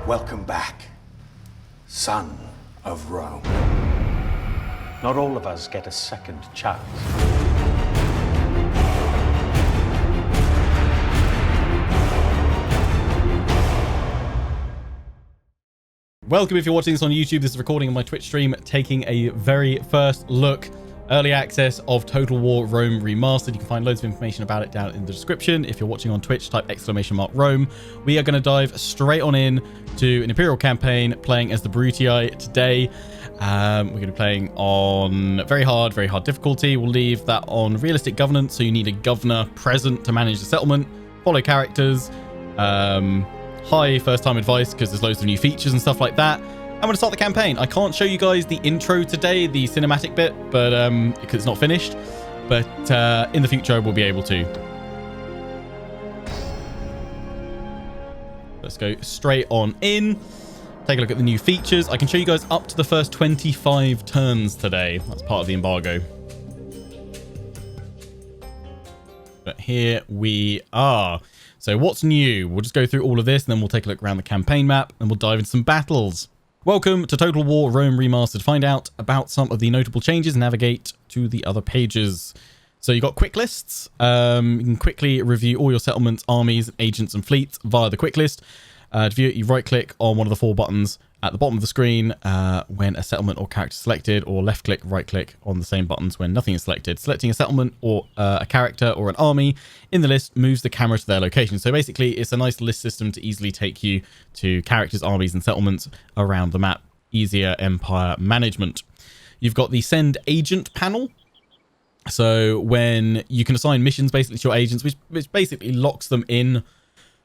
Welcome back, son of Rome. Not all of us get a second chance. Welcome if you're watching this on YouTube. This is a recording of my Twitch stream taking a very first look, early access of Total War Rome Remastered. You can find loads of information about it down in the description. If you're watching on Twitch, type !Rome. We are going to dive straight on in to an Imperial campaign playing as the Brutii today. We're going to be playing on very hard difficulty. We'll leave that on realistic governance, so you need a governor present to manage the settlement, follow characters, high first time advice because there's loads of new features and stuff like that. I'm going to start the campaign. I can't show you guys the intro today, the cinematic bit, but because it's not finished, but in the future we'll be able to. Let's go straight on in. Take a look at the new features. I can show you guys up to the first 25 turns today. That's part of the embargo. But here we are. So what's new? We'll just go through all of this and then we'll take a look around the campaign map and we'll dive into some battles. Welcome to Total War Rome Remastered. Find out about some of the notable changes and navigate to the other pages. So you've got quick lists. You can quickly review all your settlements, armies, agents and fleets via the quick list. To view it, you right click on one of the 4 buttons at the bottom of the screen when a settlement or character is selected, or left click, right click on the same buttons when nothing is selected. Selecting a settlement or a character or an army in the list moves the camera to their location. So basically it's a nice list system to easily take you to characters, armies and settlements around the map. Easier empire management. You've got the send agent panel. So when you can assign missions basically to your agents, which basically locks them in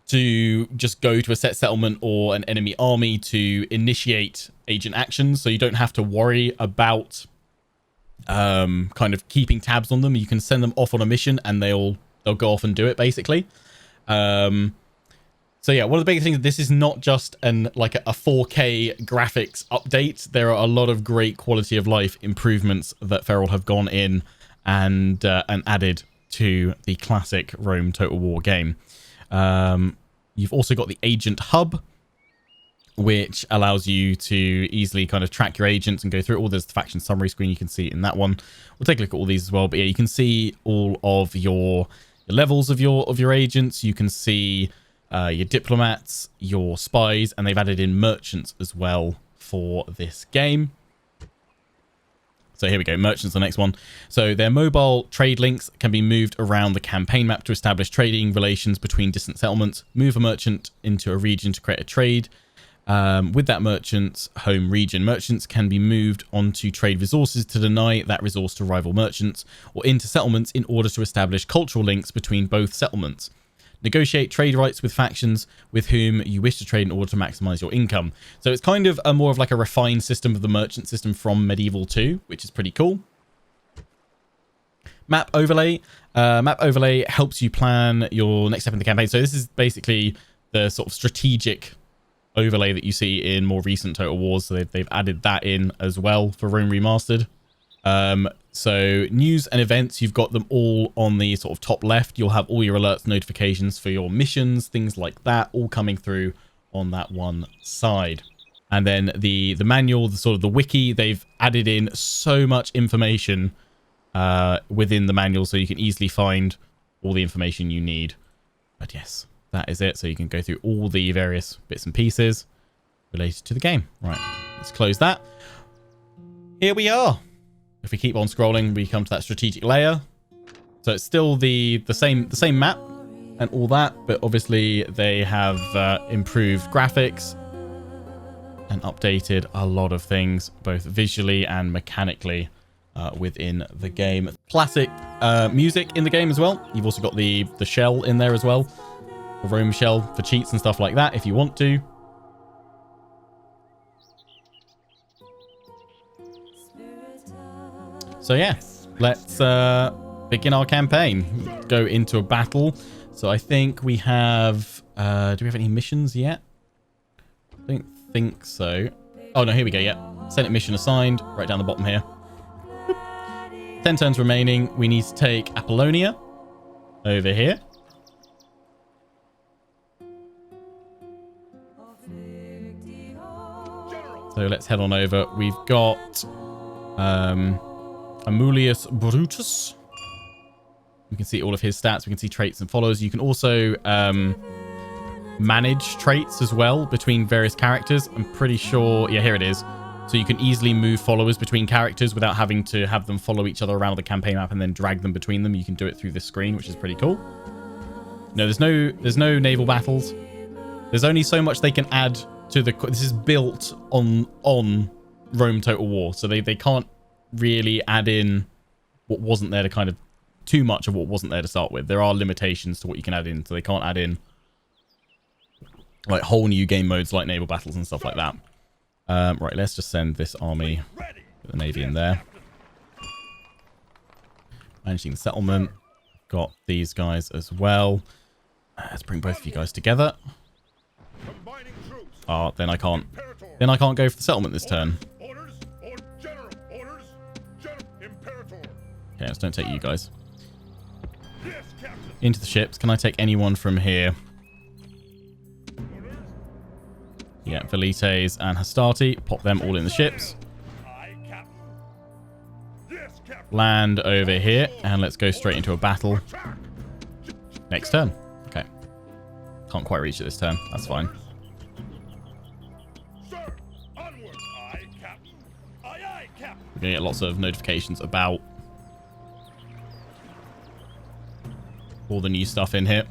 to just go to a set settlement or an enemy army to initiate agent actions, so you don't have to worry about kind of keeping tabs on them. You can send them off on a mission and they'll go off and do it basically. So yeah, one of the biggest things, this is not just like a 4K graphics update. There are a lot of great quality of life improvements that Feral have gone in and added to the classic Rome Total War game. You've also got the agent hub, which allows you to easily kind of track your agents and go through all. There's the faction summary screen, you can see in that one. We'll take a look at all these as well, but yeah, you can see all of your levels of your agents. You can see your diplomats, your spies, and they've added in merchants as well for this game. So here we go, merchants, the next one. So their mobile trade links can be moved around the campaign map to establish trading relations between distant settlements. Move a merchant into a region to create a trade with that merchant's home region. Merchants can be moved onto trade resources to deny that resource to rival merchants, or into settlements in order to establish cultural links between both settlements. Negotiate trade rights with factions with whom you wish to trade in order to maximize your income. So it's kind of more of like a refined system of the merchant system from Medieval 2, which is pretty cool. Map overlay. Map overlay helps you plan your next step in the campaign. So this is basically the sort of strategic overlay that you see in more recent Total Wars. So they've added that in as well for Rome Remastered. So news and events, you've got them all on the sort of top left. You'll have all your alerts, notifications for your missions, things like that, all coming through on that one side. And then the manual, the sort of the wiki, they've added in so much information within the manual, so you can easily find all the information you need. But yes, that is it. So you can go through all the various bits and pieces related to the game. Right, let's close that. Here we are. If we keep on scrolling, we come to that strategic layer. So it's still the same map and all that, but obviously they have improved graphics and updated a lot of things, both visually and mechanically within the game. Classic music in the game as well. You've also got the shell in there as well, the Rome shell for cheats and stuff like that if you want to. So yeah, let's begin our campaign. Go into a battle. So I think we have... do we have any missions yet? I don't think so. Oh no, here we go, yeah. Senate mission assigned, right down the bottom here. 10 turns remaining. We need to take Apollonia over here. So let's head on over. We've got Amulius Brutus. We can see all of his stats. We can see traits and followers. You can also manage traits as well between various characters. I'm pretty sure... Yeah, here it is. So you can easily move followers between characters without having to have them follow each other around the campaign map and then drag them between them. You can do it through this screen, which is pretty cool. No, there's no naval battles. There's only so much they can add to the... This is built on Rome Total War, so they can't really add in what wasn't there to kind of... Too much of what wasn't there to start with. There are limitations to what you can add in, so they can't add in like whole new game modes like naval battles and stuff like that. Right, let's just send this army, put the navy in there. Managing the settlement. Got these guys as well. Let's bring both of you guys together. Oh, then I can't. Then I can't go for the settlement this turn. Okay, let's don't take you guys. Into the ships. Can I take anyone from here? Yeah, Velites and Hastati. Pop them all in the ships. Land over here. And let's go straight into a battle. Next turn. Okay. Can't quite reach it this turn. That's fine. We're going to get lots of notifications about all the new stuff in here.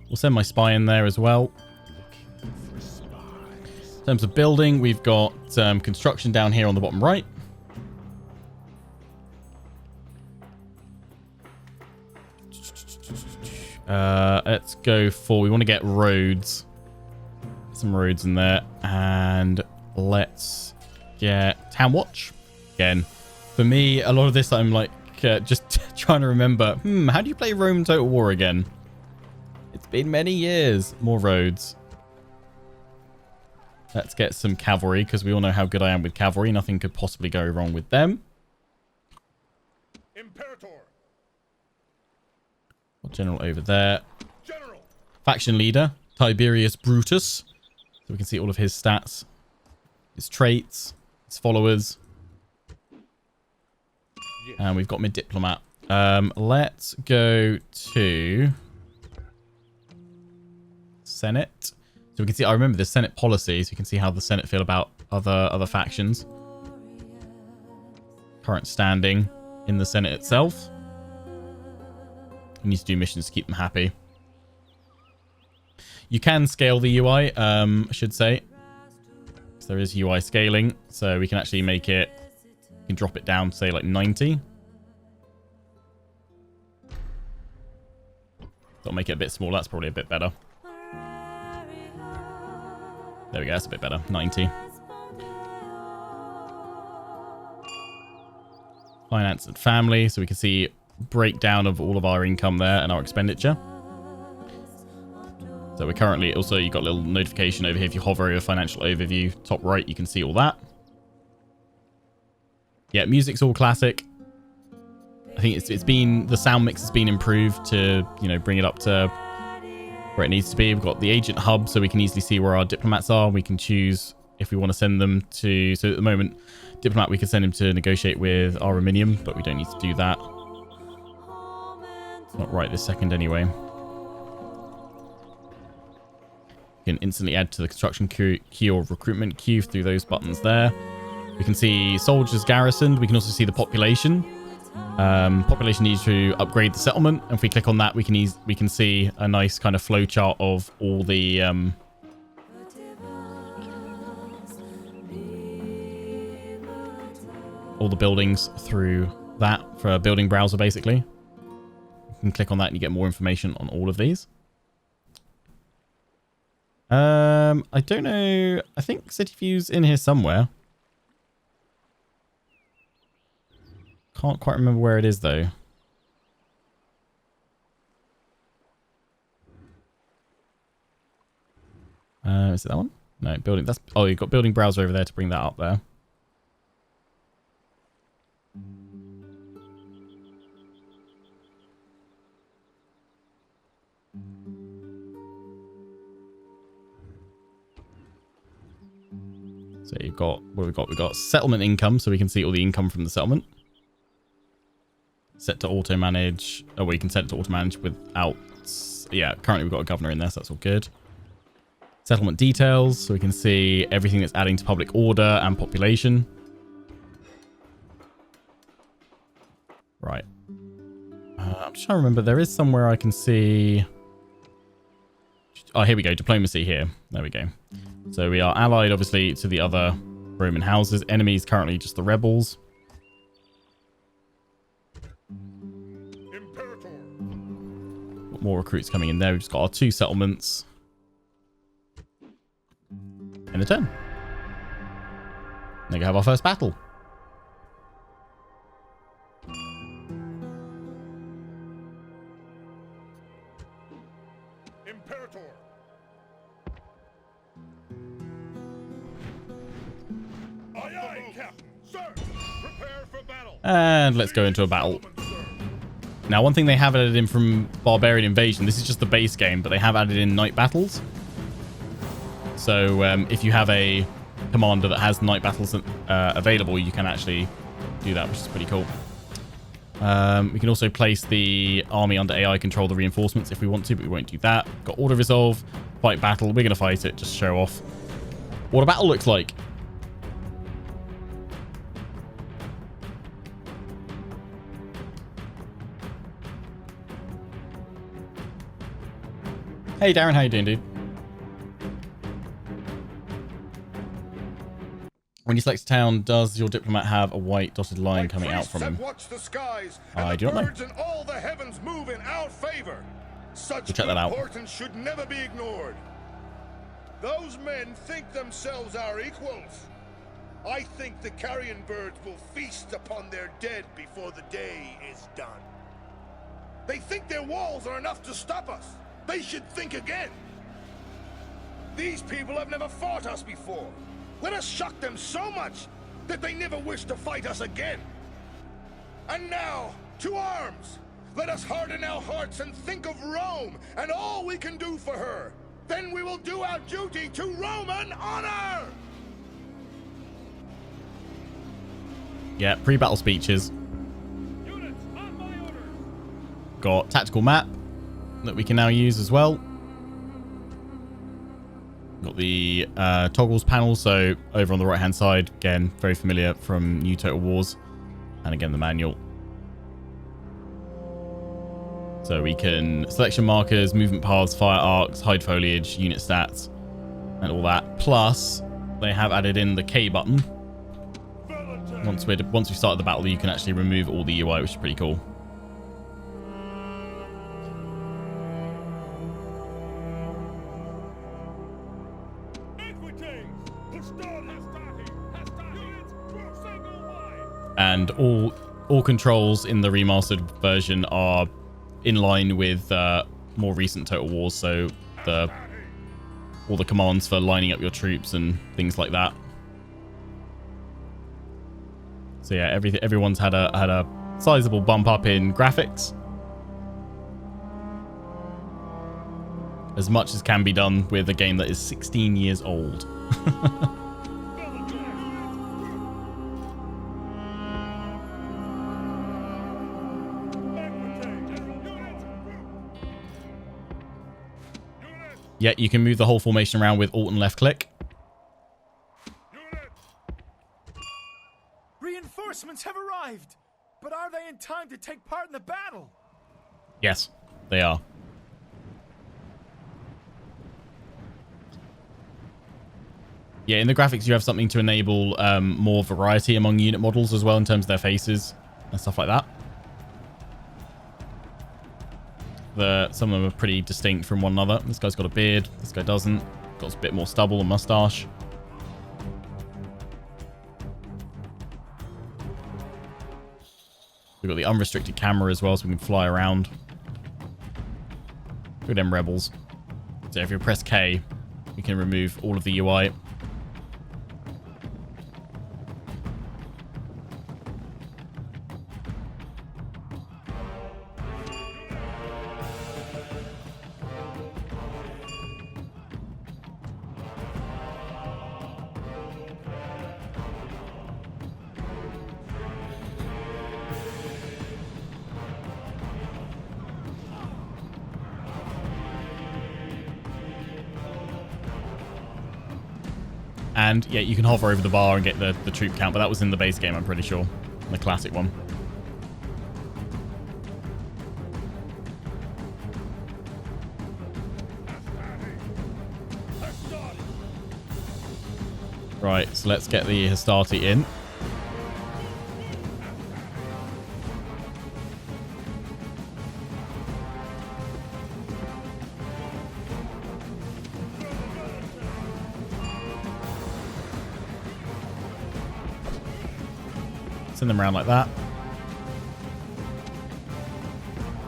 We'll send my spy in there as well. In terms of building, we've got construction down here on the bottom right. Let's go for... We want to get roads. Some roads in there. And let's get Town Watch. Again, for me, a lot of this I'm like just trying to remember. How do you play Rome Total War again? It's been many years. More roads. Let's get some cavalry, because we all know how good I am with cavalry. Nothing could possibly go wrong with them. Imperator. General over there. General. Faction leader, Tiberius Brutus. So we can see all of his stats, his traits, his followers. Yes. And we've got mid-diplomat. Let's go to Senate. So we can see, I remember the Senate policies. You can see how the Senate feel about other factions. Current standing in the Senate itself. You need to do missions to keep them happy. You can scale the UI, I should say. So there is UI scaling. So we can actually make it, you can drop it down to say like 90. That'll make it a bit smaller. That's probably a bit better. There we go. That's a bit better. 90. Finance and family. So we can see breakdown of all of our income there and our expenditure. So we're currently... Also, you've got a little notification over here. If you hover over financial overview, top right, you can see all that. Yeah, music's all classic. I think it's been... The sound mix has been improved to, you know, bring it up to where it needs to be. We've got the agent hub, so we can easily see where our diplomats are. We can choose if we want to send them to... So at the moment, diplomat, we can send him to negotiate with Arminium, but we don't need to do that. Not right this second anyway. You can instantly add to the construction queue or recruitment queue through those buttons there. We can see soldiers garrisoned. We can also see the population. Population needs to upgrade the settlement. And if we click on that, we can see a nice kind of flow chart of all the buildings through that for a building browser, basically. You can click on that and you get more information on all of these. I don't know. I think City View's in here somewhere. Can't quite remember where it is though. Is it that one? No, building. That's... Oh, you've got building browser over there to bring that up there. So you've got, what have we got? We've got settlement income, so we can see all the income from the settlement. Set to auto manage. Oh, we can set it to auto manage without, yeah, currently we've got a governor in there, so that's all good. Settlement details, so we can see everything that's adding to public order and population. Right. I'm just trying to remember, there is somewhere I can see... Oh, here we go, diplomacy here. There we go. So we are allied, obviously, to the other Roman houses. Enemies currently just the rebels. Imperator. Got more recruits coming in there. We've just got our 2 settlements. In the turn. Then we have our first battle. Imperator. Aye, aye, Captain. Sir, prepare for battle. And let's go into a battle. Now, one thing they have added in from Barbarian Invasion, this is just the base game, but they have added in night battles. So if you have a commander that has night battles available, you can actually do that, which is pretty cool. We can also place the army under AI control, the reinforcements, if we want to, but we won't do that. Got auto resolve, fight battle. We're going to fight it, just show off what a battle looks like. Hey Darren, how you doing, dude? When you select a town, does your diplomat have a white dotted line coming out from him? Watch the skies, I do not know. birds and all the heavens move in our favor. Such We'll check that out. importance should never be ignored. Those men think themselves our equals. I think the carrion birds will feast upon their dead before the day is done. They think their walls are enough to stop us. They should think again. These people have never fought us before. Let us shock them so much that they never wish to fight us again. And now, to arms! Let us harden our hearts and think of Rome and all we can do for her. Then we will do our duty to Roman honor! Yeah, pre-battle speeches. Units, on my order! Got tactical map that we can now use as well. Got the toggles panel, so over on the right hand side, again, very familiar from New Total Wars, and again the manual. So we can selection markers, movement paths, fire arcs, hide foliage, unit stats, and all that. Plus, they have added in the K button. Once we start the battle, you can actually remove all the UI, which is pretty cool. And all controls in the remastered version are in line with more recent Total Wars, so all the commands for lining up your troops and things like that. So yeah, everyone's had a sizable bump up in graphics, as much as can be done with a game that is 16 years old. Yeah, you can move the whole formation around with Alt and left click. Reinforcements have arrived, but are they in time to take part in the battle? Yes, they are. Yeah, in the graphics you have something to enable more variety among unit models as well in terms of their faces and stuff like that. Some of them are pretty distinct from one another. This guy's got a beard. This guy doesn't. Got a bit more stubble and mustache. We've got the unrestricted camera as well, so we can fly around. Look at them rebels. So if you press K, you can remove all of the UI. And yeah, you can hover over the bar and get the troop count, but that was in the base game, I'm pretty sure. The classic one. Right, so let's get the Hastati in. Send them around like that.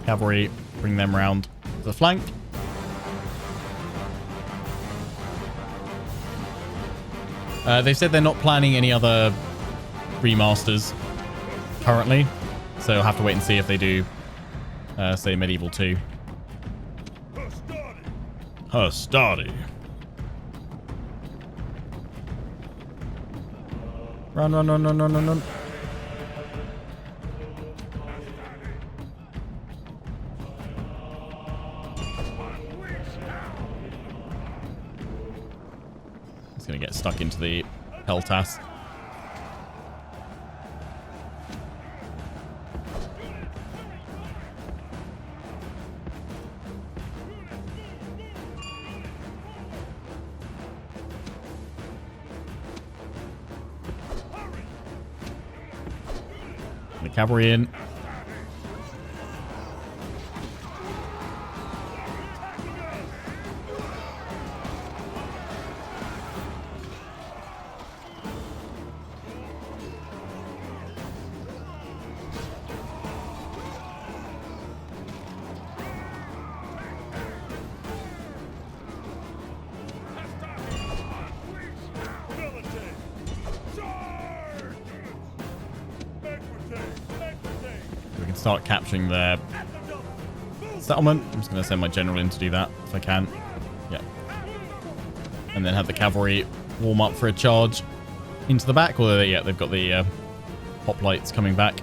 Cavalry, bring them around to the flank. They've said they're not planning any other remasters currently, so I'll have to wait and see if they do, say, Medieval 2. Hastati. Run, run, run, run, run, run, run. Going to get stuck into the Peltas. The cavalry in. Start capturing their settlement. I'm just going to send my general in to do that if I can. Yeah. And then have the cavalry warm up for a charge into the back. Although, yeah, they've got the hoplites coming back.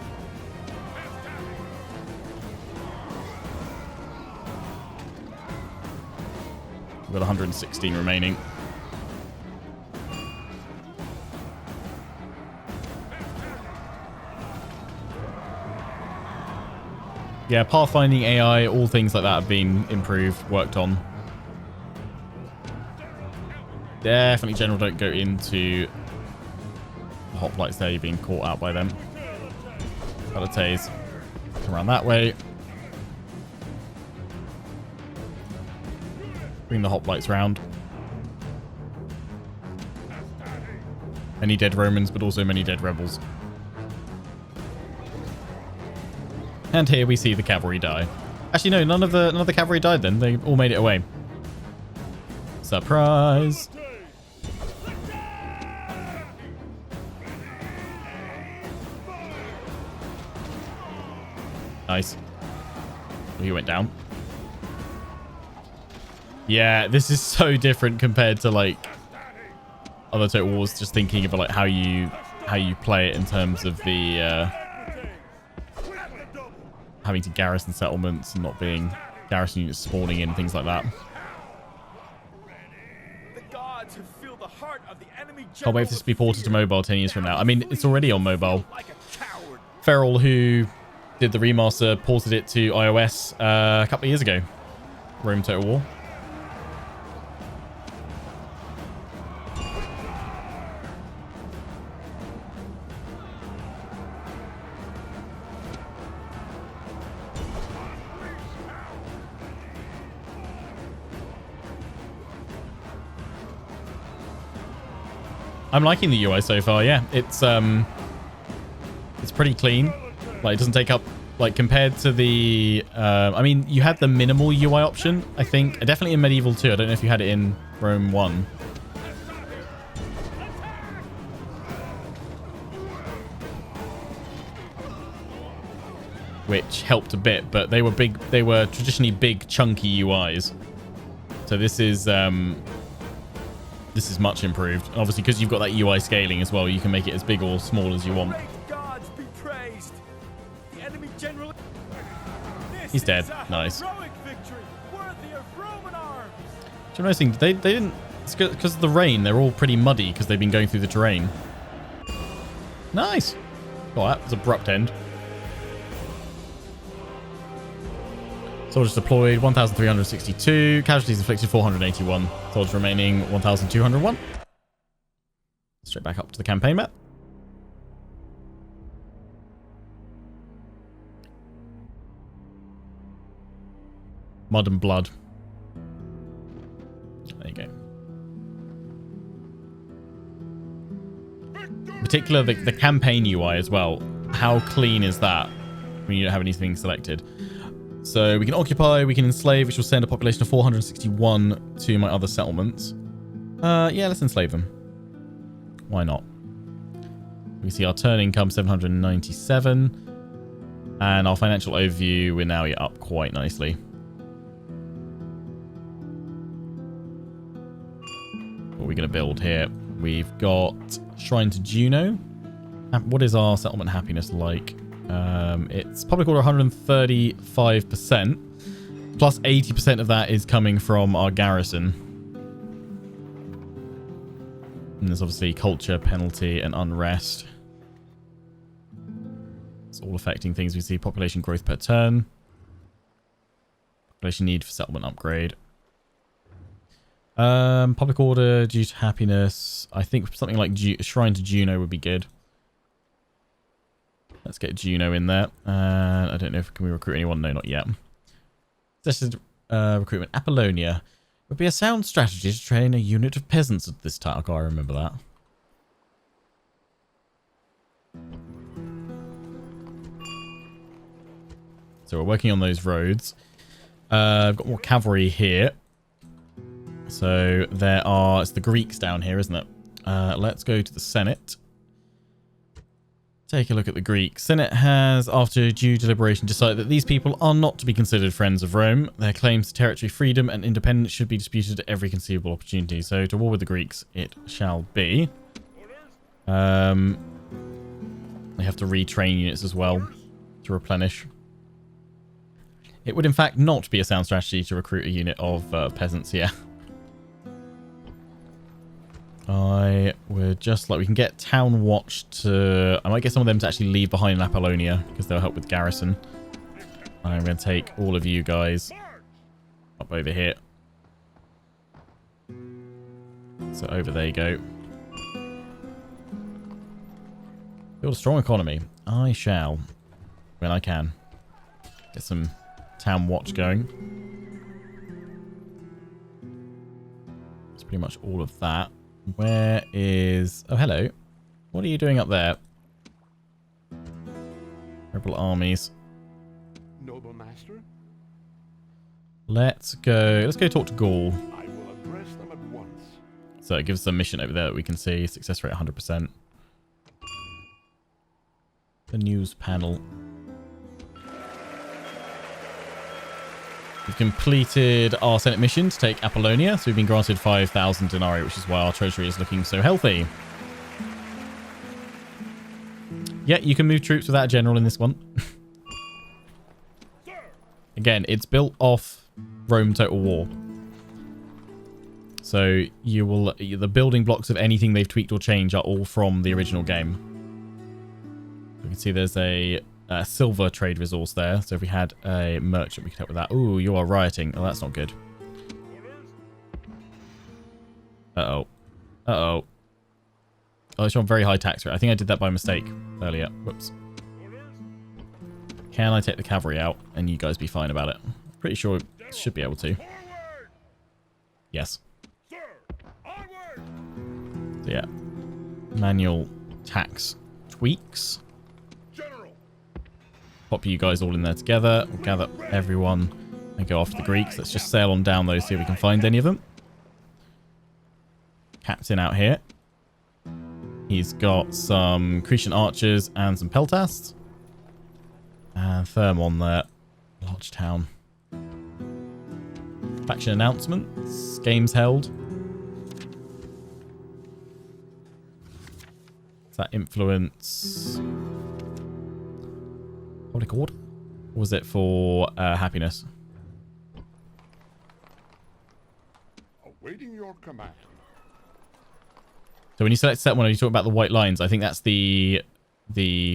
We've got 116 remaining. Yeah, pathfinding AI, all things like that have been improved, worked on. Definitely, General, don't go into the hoplites there. You're being caught out by them. Palisades, come around that way. Bring the hoplites round. Many dead Romans, but also many dead rebels. And here we see the cavalry die. Actually, no, none of the cavalry died then. They all made it away. Surprise! Nice. He went down. Yeah, this is so different compared to like other Total Wars. Just thinking about like how you play it in terms of the having to garrison settlements and not being garrison units spawning in, things like that. Can't wait for this to be ported to mobile 10 years from now. I mean, it's already on mobile. Feral, who did the remaster, ported it to iOS a couple of years ago. Rome Total War. I'm liking the UI so far. Yeah, it's pretty clean. Like, it doesn't take up, like, compared to the I mean, you had the minimal UI option, I think, definitely in Medieval 2. I don't know if you had it in Rome 1. Which helped a bit, but they were big. They were traditionally big, chunky UIs. So this is much improved. And obviously, because you've got that UI scaling as well, you can make it as big or small as you want. He's dead. Nice. So I'm noticing they didn't It's because of the rain. They're all pretty muddy because they've been going through the terrain. Nice. Oh, that was an abrupt end. Soldiers deployed 1,362. Casualties inflicted 481. Soldiers remaining 1,201. Straight back up to the campaign map. Mud and blood. There you go. In particular, the campaign UI as well. How clean is that when you don't have anything selected? So we can occupy, we can enslave, which will send a population of 461 to my other settlements. Yeah, let's enslave them. Why not? We see our turn income 797. And our financial overview, we're now up quite nicely. What are we going to build here? We've got Shrine to Juno. What is our settlement happiness like? It's public order 135%. Plus 80% of that is coming from our garrison. And there's obviously culture, penalty, and unrest. It's all affecting things. We see population growth per turn. Population need for settlement upgrade. Public order due to happiness. I think something like Shrine to Juno would be good. Let's get Juno in there. And I don't know if can we recruit anyone. No, not yet. This is recruitment. Apollonia. It would be a sound strategy to train a unit of peasants at this time. I remember that. So we're working on those roads. I've got more cavalry here. So there are... It's the Greeks down here, isn't it? Let's go to the Senate. Take a look at the Greeks. Senate has, after due deliberation, decided that these people are not to be considered friends of Rome. Their claims to territory, freedom, and independence should be disputed at every conceivable opportunity. So, to war with the Greeks, it shall be. They have to retrain units as well to replenish. It would, in fact, not be a sound strategy to recruit a unit of peasants here. I would just like... We can get Town Watch to... I might get some of them to actually leave behind in Apollonia because they'll help with garrison. I'm going to take all of you guys up over here. So over there you go. Build a strong economy. I shall. When I can. Get some Town Watch going. That's pretty much all of that. Where is... Oh, hello. What are you doing up there? Rebel armies. Noble master, Let's go talk to Gaul. I will address them at once. So it gives us a mission over there that we can see. Success rate 100%. The news panel. We've completed our Senate mission to take Apollonia, so we've been granted 5,000 denarii, which is why our treasury is looking so healthy. Yeah, you can move troops without a general in this one. Again, it's built off Rome Total War. So you will... The building blocks of anything they've tweaked or changed are all from the original game. You can see there's a silver trade resource there. So if we had a merchant, we could help with that. Ooh, you are rioting. Oh, that's not good. Uh-oh. Uh-oh. Oh, it's on very high tax rate. I think I did that by mistake earlier. Whoops. Can I take the cavalry out and you guys be fine about it? Pretty sure I should be able to. Yes. So yeah. Manual tax tweaks. Pop you guys all in there together. We'll gather everyone and go after the Greeks. Let's just sail on down those, see if we can find any of them. Captain out here. He's got some Cretan archers and some peltasts. And Thermon there. Large town. Faction announcements. Games held. Does that influence... Public order? Or was it for happiness? Awaiting your command. So when you select set one, you talk about the white lines. I think that's the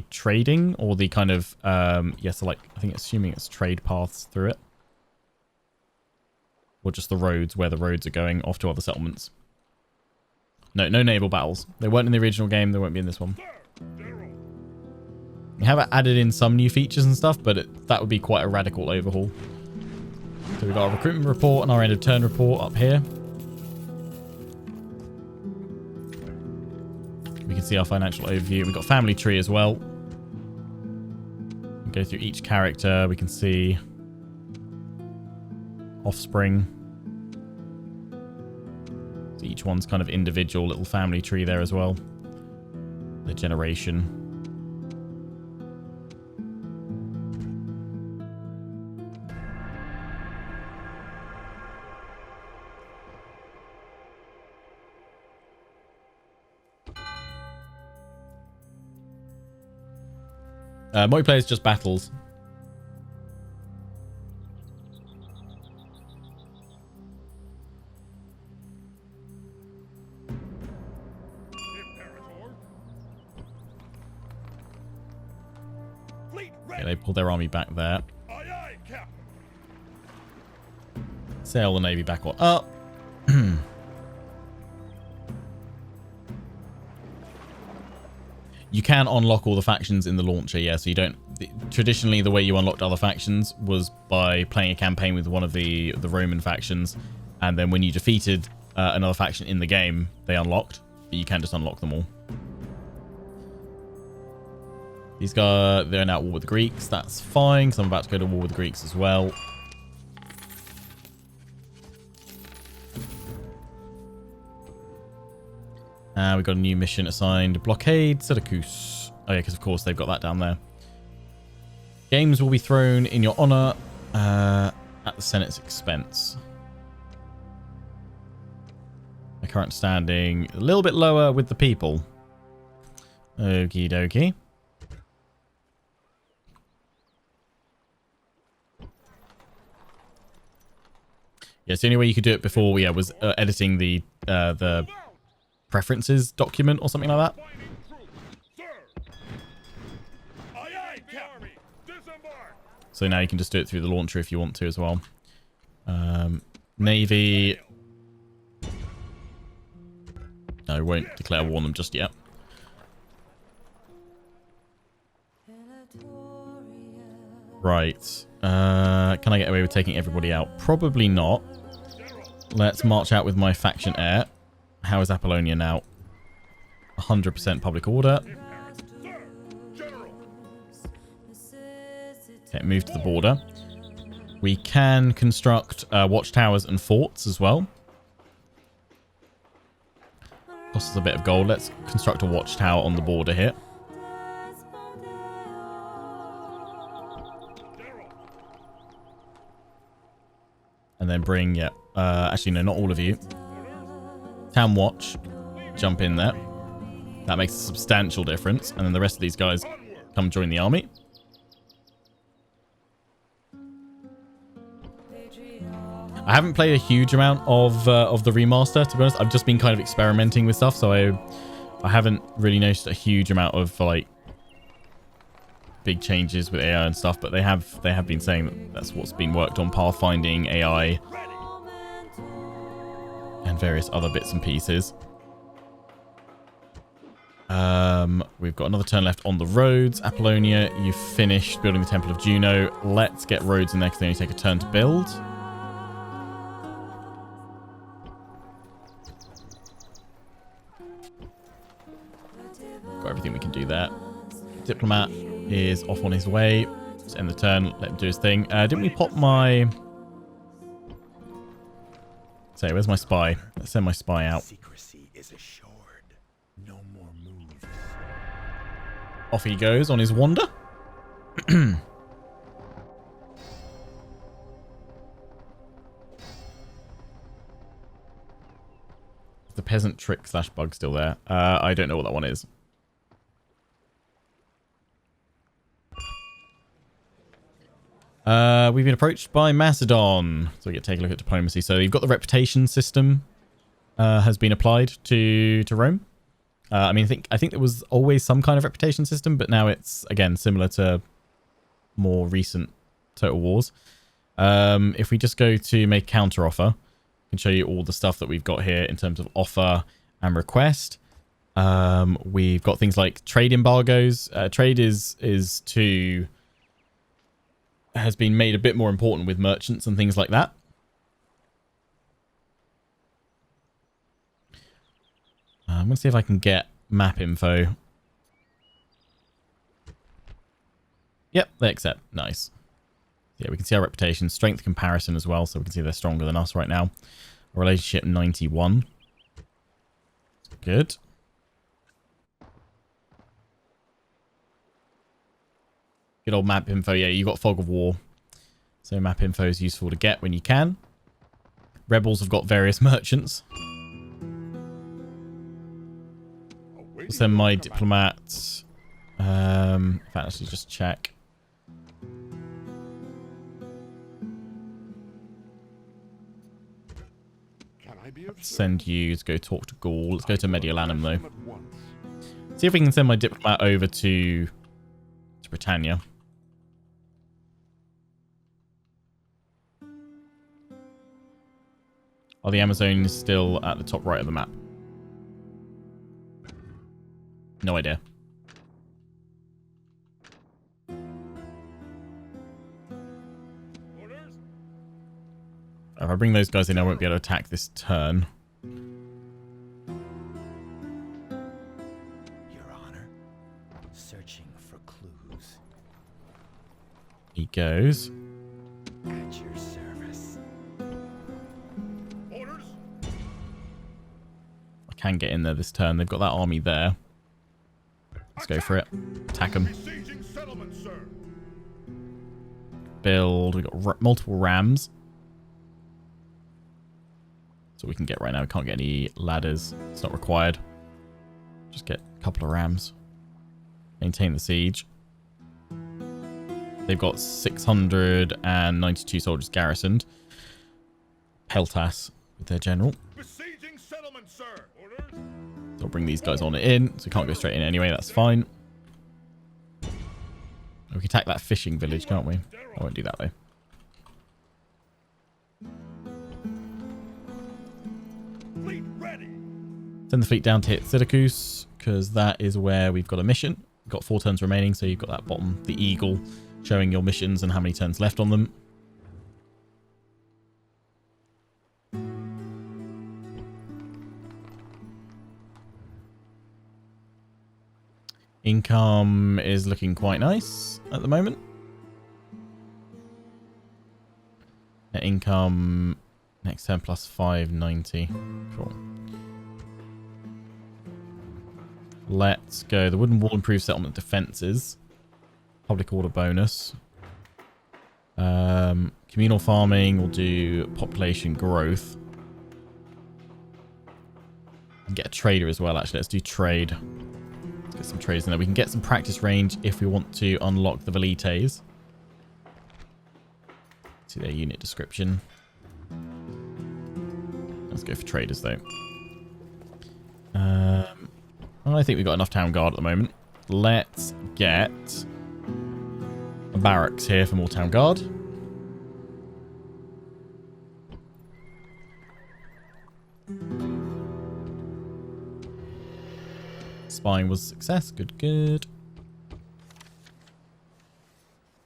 trading or the kind of so like I think assuming it's trade paths through it, or just the roads where the roads are going off to other settlements. No naval battles. They weren't in the original game. They won't be in this one. We have added in some new features and stuff, but that would be quite a radical overhaul. So we've got our recruitment report and our end of turn report up here. We can see our financial overview. We've got family tree as well. We go through each character. We can see offspring. So each one's kind of individual little family tree there as well. The generation. Multiplayer is just battles. Okay, they pulled their army back there. Sail the navy back up. You can unlock all the factions in the launcher, yeah, so you don't... Traditionally, the way you unlocked other factions was by playing a campaign with one of the Roman factions, and then when you defeated another faction in the game, they unlocked, but you can just unlock them all. These guys, they're now at war with the Greeks. That's fine, because I'm about to go to war with the Greeks as well. We've got a new mission assigned. Blockade Syracuse. Oh, yeah, because of course they've got that down there. Games will be thrown in your honor at the Senate's expense. My current standing a little bit lower with the people. Okie dokie. Yes, the only way you could do it before, yeah, was editing the preferences document or something like that. So now you can just do it through the launcher if you want to as well. Navy. No, I won't declare war on them just yet. Right. Can I get away with taking everybody out? Probably not. Let's march out with my faction heir. How is Apollonia now? 100% public order. Okay, move to the border. We can construct watchtowers and forts as well. Costs us a bit of gold. Let's construct a watchtower on the border here. And then bring, yeah. Actually, no, not all of you. Town watch. Jump in there. That makes a substantial difference. And then the rest of these guys come join the army. I haven't played a huge amount of the remaster, to be honest. I've just been kind of experimenting with stuff, so I haven't really noticed a huge amount of like big changes with AI and stuff. But they have been saying that that's what's been worked on: pathfinding, AI, and various other bits and pieces. We've got another turn left on the roads. Apollonia, you've finished building the Temple of Juno. Let's get roads in there because they only take a turn to build. Got everything we can do there. Diplomat is off on his way. Let's end the turn. Let him do his thing. Didn't we pop my... Say, where's my spy? Let's send my spy out. Secrecy is assured. No more moves. Off he goes on his wander. The peasant trick / bug still there. I don't know what that one is. We've been approached by Macedon. So we get to take a look at diplomacy. So you've got the reputation system has been applied to Rome. I mean, I think there was always some kind of reputation system, but now it's, again, similar to more recent Total Wars. If we just go to make counter offer, I can show you all the stuff that we've got here in terms of offer and request. We've got things like trade embargoes. Trade has been made a bit more important with merchants and things like that. I'm going to see if I can get map info. Yep, they accept. Nice. Yeah, we can see our reputation, strength comparison as well, so we can see they're stronger than us right now. Our relationship 91. Good. Good old map info. Yeah, you got Fog of War. So map info is useful to get when you can. Rebels have got various merchants. I'll send my diplomat. In fact, actually just check. Send you to go talk to Gaul. Let's go to Mediolanum though. See if we can send my diplomat over to Britannia. Oh, the Amazon is still at the top right of the map. No idea. If I bring those guys in, I won't be able to attack this turn. Your Honor, searching for clues. He goes. At your service. Orders? I can get in there this turn. They've got that army there. Let's go for it. Attack them. Besieging settlement, sir. Build. We've got multiple rams. So we can get right now. We can't get any ladders. It's not required. Just get a couple of rams. Maintain the siege. They've got 692 soldiers garrisoned. Peltas with their general. Besieging settlement, sir. Orders? So I'll bring these guys on it in. So we can't go straight in anyway. That's fine. We can attack that fishing village, can't we? I won't do that though. Fleet ready. Send the fleet down to hit Syracuse, because that is where we've got a mission. We've got 4 turns remaining, so you've got that bottom, the eagle, showing your missions and how many turns left on them. Income is looking quite nice at the moment. Net income next turn plus 590. Cool. Let's go. The wooden wall improves settlement defenses. Public order bonus. Communal farming will do population growth. Get a trader as well, actually. Let's do trade. Let's get some trades in there. We can get some practice range if we want to unlock the Velites. See their unit description. Let's go for traders though. I think we've got enough town guard at the moment. Let's get a barracks here for more town guard. Spying was a success. Good, good.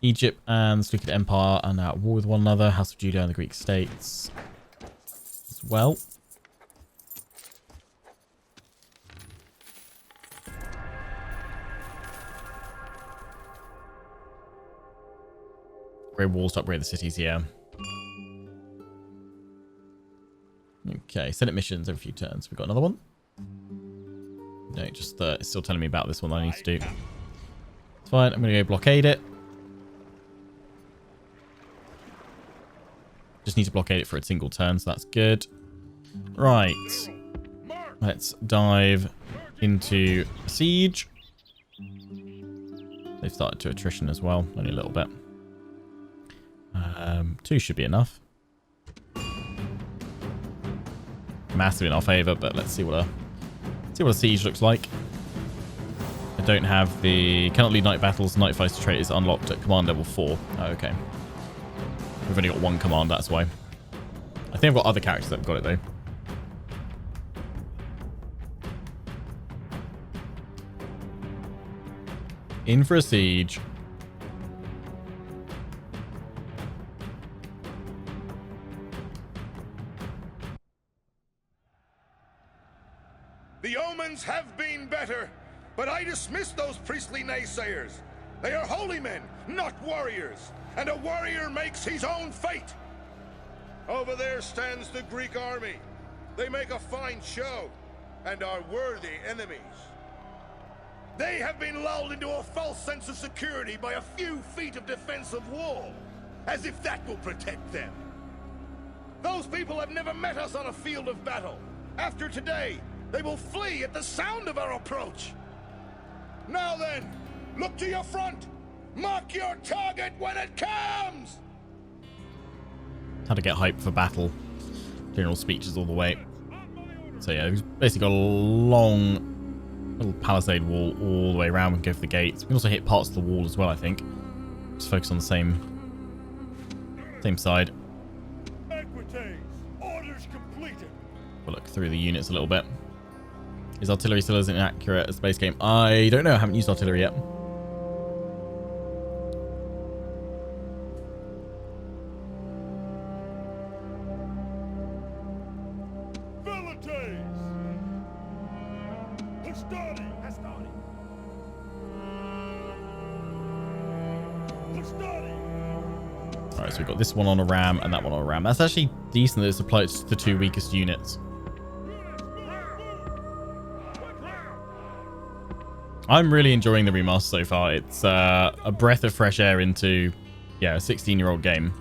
Egypt and the Seleucid Empire are now at war with one another. House of Judah and the Greek states as well. Great walls to upgrade the cities, yeah. Okay, Senate missions every few turns. We've got another one. No, just it's still telling me about this one that I need to do. It's fine. I'm going to go blockade it. Just need to blockade it for a single turn, so that's good. Right. Let's dive into siege. They've started to attrition as well, only a little bit. 2 should be enough. Massive in our favour, but let's see what see what a siege looks like. I don't have the cannot lead night battles. Night fighter trait is unlocked at command level 4. Oh, okay. We've only got one command, that's why. I think I've got other characters that have got it though. In for a siege. The omens have been better, but I dismiss those priestly naysayers. They are holy men, not warriors, and a warrior makes his own fate. Over there stands the Greek army. They make a fine show, and are worthy enemies. They have been lulled into a false sense of security by a few feet of defensive wall, as if that will protect them. Those people have never met us on a field of battle. After today, they will flee at the sound of our approach. Now then, look to your front. Mark your target when it comes! How to get hyped for battle. General speeches all the way. So yeah, we've basically got a long little palisade wall all the way around. We can go for the gates. We can also hit parts of the wall as well, I think. Just focus on the same side. Orders completed. We'll look through the units a little bit. Is artillery still as inaccurate as base game? I don't know. I haven't used artillery yet. Velite! Alright, so we've got this one on a ram and that one on a ram. That's actually decent that it's applied to the two weakest units. I'm really enjoying the remaster so far. It's a breath of fresh air into, yeah, a 16-year-old game.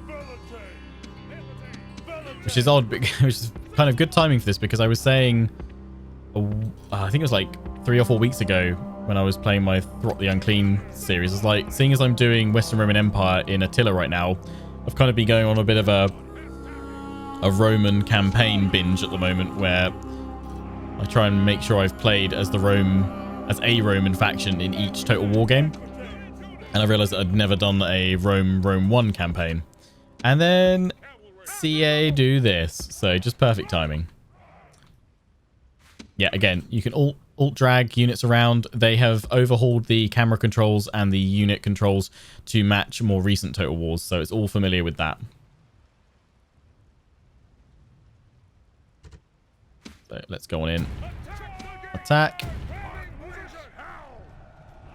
Which is odd, which is kind of good timing for this, because I was saying, I think it was like 3 or 4 weeks ago when I was playing my Throt the Unclean series. It's like, seeing as I'm doing Western Roman Empire in Attila right now, I've kind of been going on a bit of a Roman campaign binge at the moment, where I try and make sure I've played as a Roman faction in each Total War game. And I realized that I'd never done a Rome 1 campaign. And then CA do this. So just perfect timing. Yeah, again, you can alt drag units around. They have overhauled the camera controls and the unit controls to match more recent Total Wars. So it's all familiar with that. So let's go on in. Attack.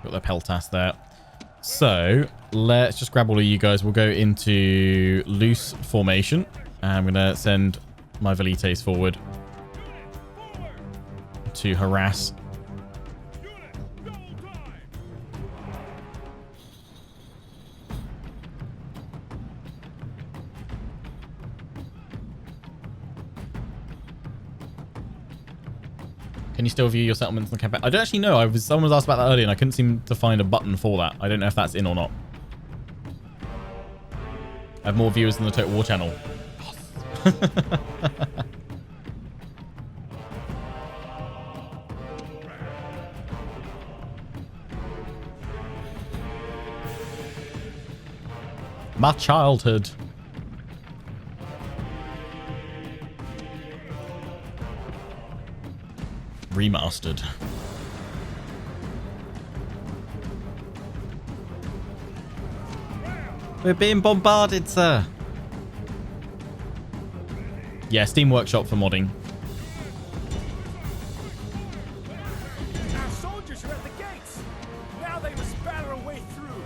Got the Peltas there. So let's just grab all of you guys. We'll go into loose formation. And I'm going to send my Velites forward to harass. Can you still view your settlements in the campaign? I don't actually know. Someone was asked about that earlier and I couldn't seem to find a button for that. I don't know if that's in or not. I have more viewers than the Total War channel. My childhood. Remastered. We're being bombarded, sir. Yeah, Steam Workshop for modding. Our soldiers are at the gates. Now they must batter a way through.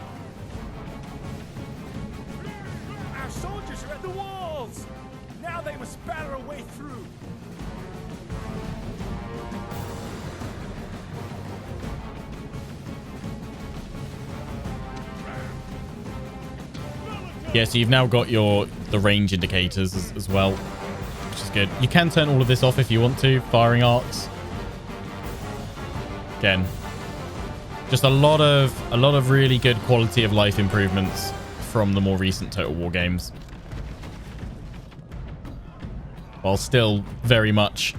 Our soldiers are at the walls. Now they must batter a way through. Yeah, so you've now got the range indicators as well, which is good. You can turn all of this off if you want to. Firing arcs. Again, just a lot of really good quality of life improvements from the more recent Total War games, while still very much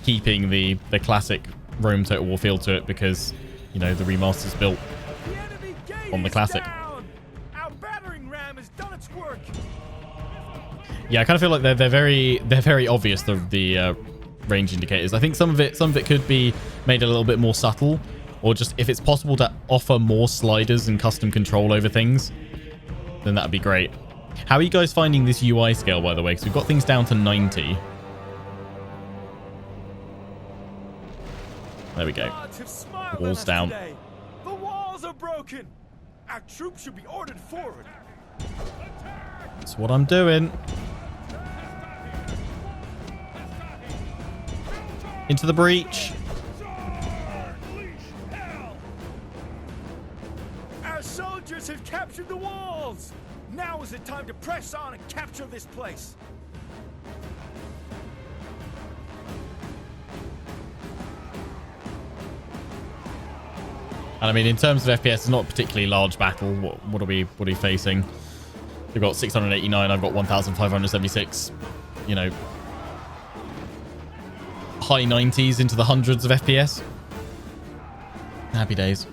keeping the classic Rome Total War feel to it because, you know, the remaster's built The enemy gate on the is classic. down. Our battering ram has done its work. Yeah, I kind of feel like they're very obvious, the range indicators. I think some of it could be made a little bit more subtle, or just if it's possible to offer more sliders and custom control over things, then that'd be great. How are you guys finding this UI scale, by the way? Because we've got things down to 90. There we go. Gods have smiled Walls on us down. today. The walls are broken. Our troops should be ordered forward. That's what I'm doing. Into the breach. Our soldiers have captured the walls. Now is the time to press on and capture this place. And I mean, in terms of FPS, it's not a particularly large battle. What are we facing? We've got 689. I've got 1,576. You know, high 90s into the hundreds of FPS. Happy days.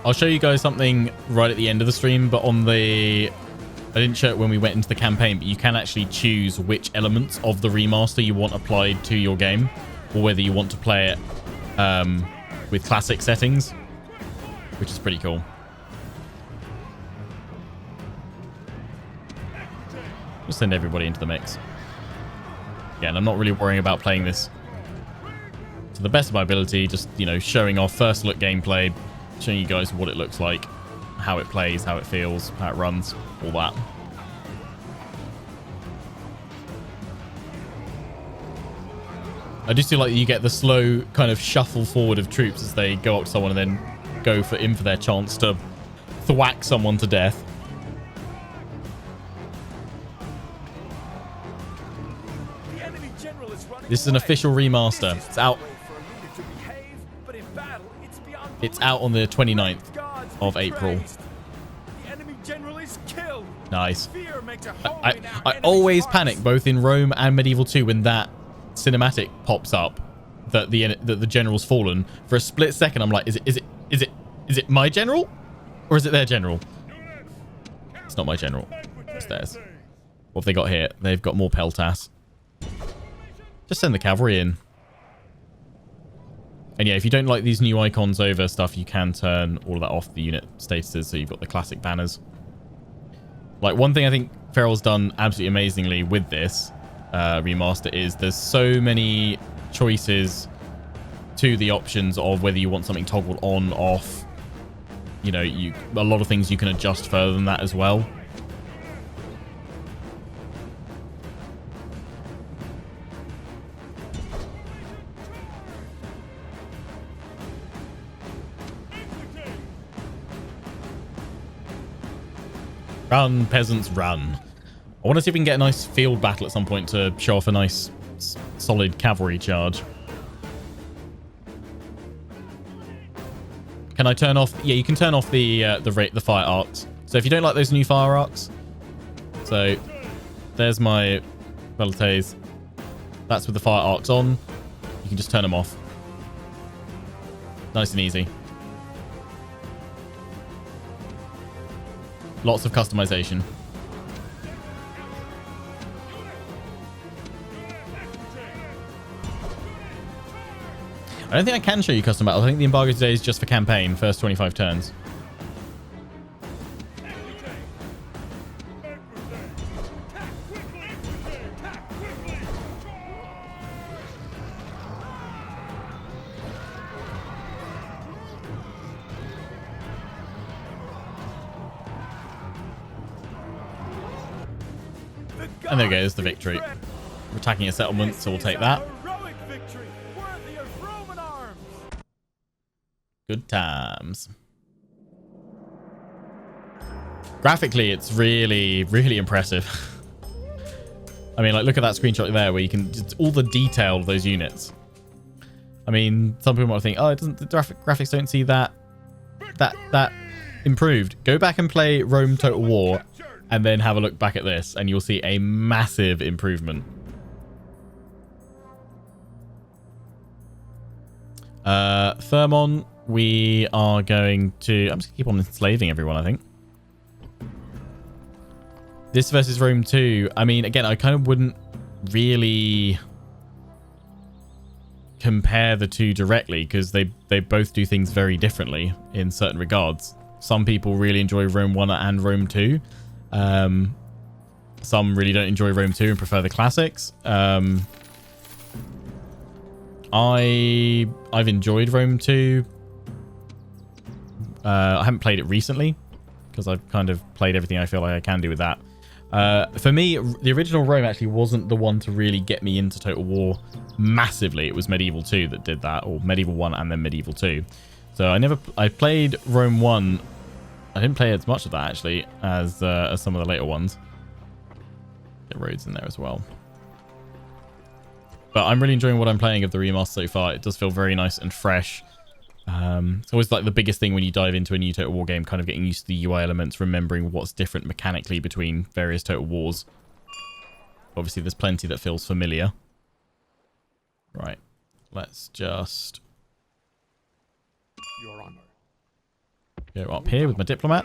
I'll show you guys something right at the end of the stream, but on the... I didn't show it when we went into the campaign, but you can actually choose which elements of the remaster you want applied to your game, or whether you want to play it with classic settings, which is pretty cool. Just send everybody into the mix. Yeah, and I'm not really worrying about playing this to the best of my ability, just, you know, showing off first look gameplay, showing you guys what it looks like, how it plays, how it feels, how it runs, all that. I do feel like you get the slow kind of shuffle forward of troops as they go up to someone and then go in for their chance to thwack someone to death. The enemy general is running This is an away. official remaster. This is It's out. no way for a leader to behave, but in battle, it's beyond It's belief. out on the 29th Gods of be April. praised. The enemy general is killed. Nice. Fear makes a home I in our I enemy's always hearts. panic both in Rome and Medieval 2 when that cinematic pops up that the general's fallen. For a split second, I'm like, is it my general, or is it their general? It's not my general. It's theirs. What have they got here? They've got more peltas. Just send the cavalry in. And yeah, if you don't like these new icons over stuff, you can turn all of that off, the unit statuses, so you've got the classic banners. Like, one thing I think Ferrell's done absolutely amazingly with this remaster is there's so many choices to the options of whether you want something toggled on, off. You know, a lot of things you can adjust further than that as well. Run, peasants, run. I want to see if we can get a nice field battle at some point to show off a nice, solid cavalry charge. Can I turn off? Yeah, you can turn off the fire arcs. So if you don't like those new fire arcs, so there's my Velites. That's with the fire arcs on. You can just turn them off. Nice and easy. Lots of customization. I don't think I can show you custom battles. I think the embargo today is just for campaign, first 25 turns. And there we go, there's the victory. We're attacking a settlement, so we'll take that. Heroic victory, worthy of Roman arms. Good times. Graphically, it's really, really impressive. I mean, like, look at that screenshot there where you can just all the detail of those units. I mean, some people might think, oh, it doesn't, the graphics don't see that improved. Go back and play Rome Total War and then have a look back at this and you'll see a massive improvement. Thermon, we are going to... I'm just going to keep on enslaving everyone, I think. This versus Rome 2. I mean, again, I kind of wouldn't really compare the two directly because they both do things very differently in certain regards. Some people really enjoy Rome 1 and Rome 2. Some really don't enjoy Rome 2 and prefer the classics. I've enjoyed Rome 2. I haven't played it recently because I've kind of played everything I feel like I can do with that. For me, the original Rome actually wasn't the one to really get me into Total War massively. It was Medieval 2 that did that, or Medieval 1 and then Medieval 2. So I played Rome 1. I didn't play as much of that actually as some of the later ones. Get roads in there as well. But I'm really enjoying what I'm playing of the remaster so far. It does feel very nice and fresh. It's always like the biggest thing when you dive into a new Total War game, kind of getting used to the UI elements, remembering what's different mechanically between various Total Wars. Obviously, there's plenty that feels familiar. Right. Let's just Your Honor. go up here with my diplomat.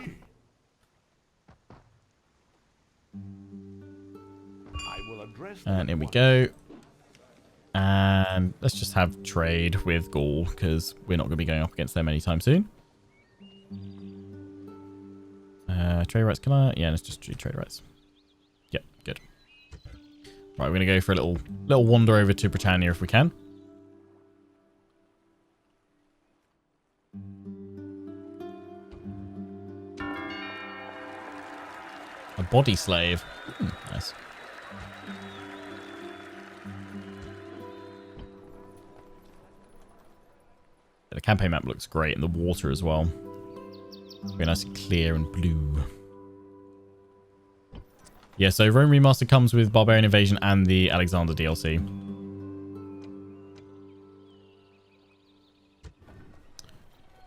I will address And here we go. And let's just have trade with Gaul, because we're not going to be going up against them anytime soon. Trade rights, can I? Yeah, let's just do trade rights. Yep, good. Right, we're going to go for a little wander over to Britannia if we can. A body slave. Nice. The campaign map looks great, and the water as well. Very nice and clear and blue. Yeah, so Rome Remastered comes with Barbarian Invasion and the Alexander DLC.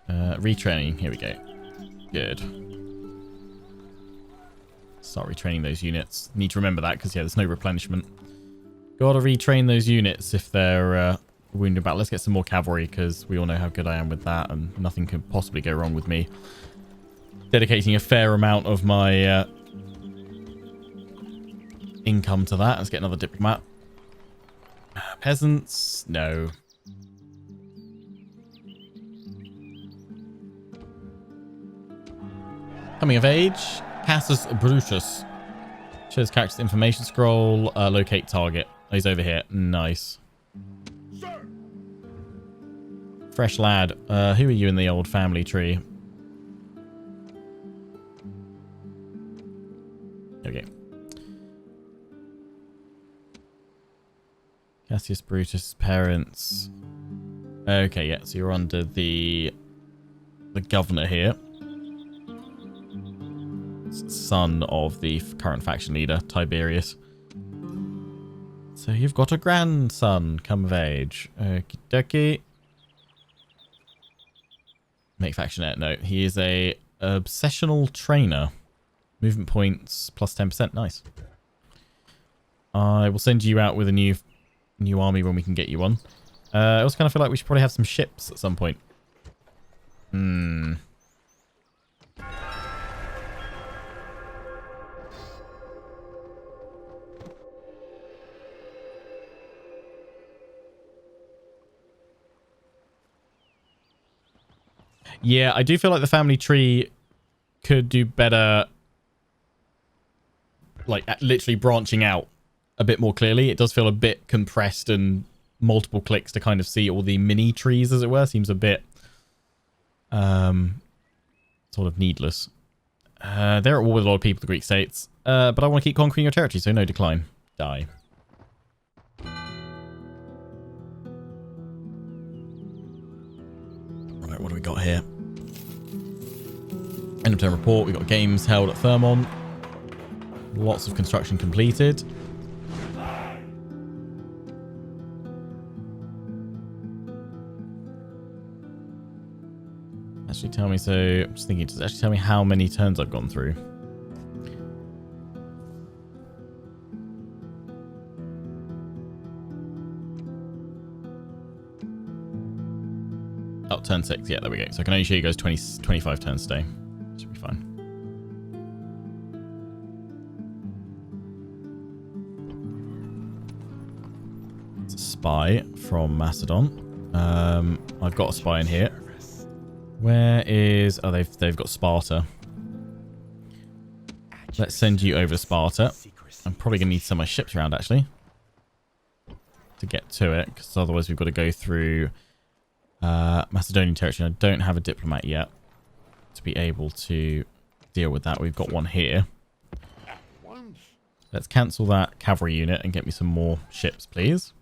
Retraining. Here we go. Good. Start retraining those units. Need to remember that because, yeah, there's no replenishment. Gotta retrain those units if they're... wounded battle. Let's get some more cavalry because we all know how good I am with that and nothing can possibly go wrong with me dedicating a fair amount of my income to that. Let's get another diplomat. Peasants, no. Coming of age, House of Brutii. Shows character's information scroll, locate target. Oh, he's over here. Nice. Fresh lad. Who are you in the old family tree? Okay. Cassius Brutus' parents. Okay, yeah, so you're under the governor here. Son of the current faction leader, Tiberius. So you've got a grandson come of age. Okie dokie. Make factionette. No, he is a obsessional trainer. Movement points plus 10%. Nice. I will send you out with a new army when we can get you one. I also kind of feel like we should probably have some ships at some point. Yeah, I do feel like the family tree could do better, like literally branching out a bit more clearly. It does feel a bit compressed and multiple clicks to kind of see all the mini trees, as it were. Seems a bit sort of needless. They're at war with a lot of people, the Greek states. But I want to keep conquering your territory, so no decline. Die. Right, what do we got here? End of term report. We got games held at Thermon. Lots of construction completed. actually tell me? So I'm just thinking, does it actually tell me how many turns I've gone through? Oh, turn 6. Yeah, there we go. So I can only show you guys 25 turns today. Should be fine. It's a spy from Macedon. I've got a spy in here. Where is... Oh, they've got Sparta. Let's send you over to Sparta. I'm probably going to need some of my ships around, actually, to get to it, because otherwise we've got to go through Macedonian territory. I don't have a diplomat yet to be able to deal with that. We've got one here. Let's cancel that cavalry unit and get me some more ships, please.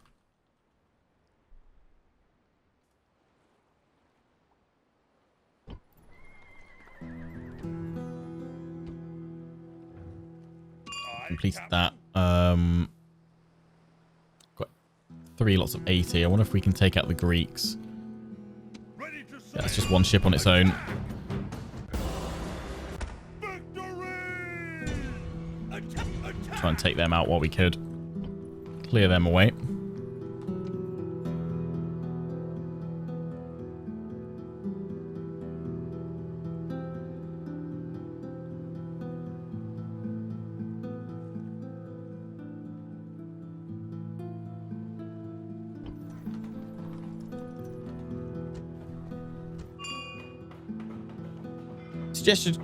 Completed that. Got 3 lots of 80. I wonder if we can take out the Greeks. Yeah, that's just one ship on its own. Try and take them out while we could. Clear them away. Suggested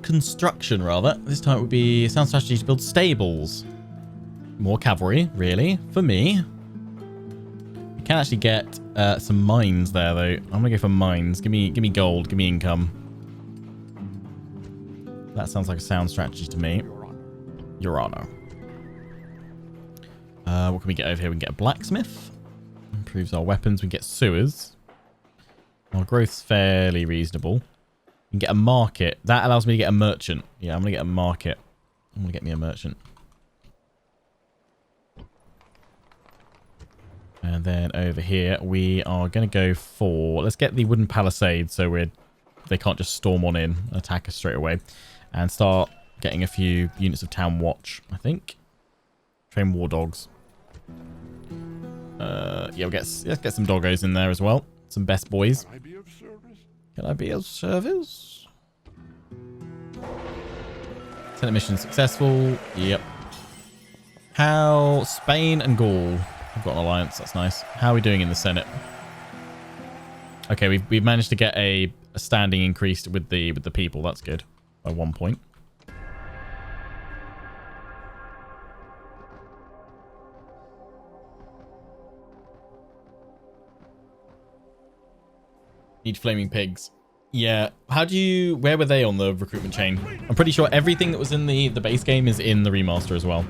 construction, rather. This time it would be sound strategy to build stables. More cavalry, really, for me. We can actually get some mines there, though. I'm gonna go for mines. Give me gold. Give me income. That sounds like a sound strategy to me. Your Honor. What can we get over here? We can get a blacksmith. Improves our weapons. We can get sewers. Our growth's fairly reasonable. You can get a market. That allows me to get a merchant. Yeah, I'm going to get a market. I'm going to get me a merchant. And then over here, we are going to go for... Let's get the wooden palisades so they can't just storm on in and attack us straight away. And start getting a few units of town watch, I think. Train war dogs. Yeah, let's get some doggos in there as well. Some best boys. Can I be of service? Can I be of service? Senate mission successful. Yep. How... Spain and Gaul have got an alliance. That's nice. How are we doing in the Senate? Okay, we've managed to get a standing increased with the people. That's good. By 1 point. Need flaming pigs. Yeah. Where were they on the recruitment chain? I'm pretty sure everything that was in the base game is in the remaster as well.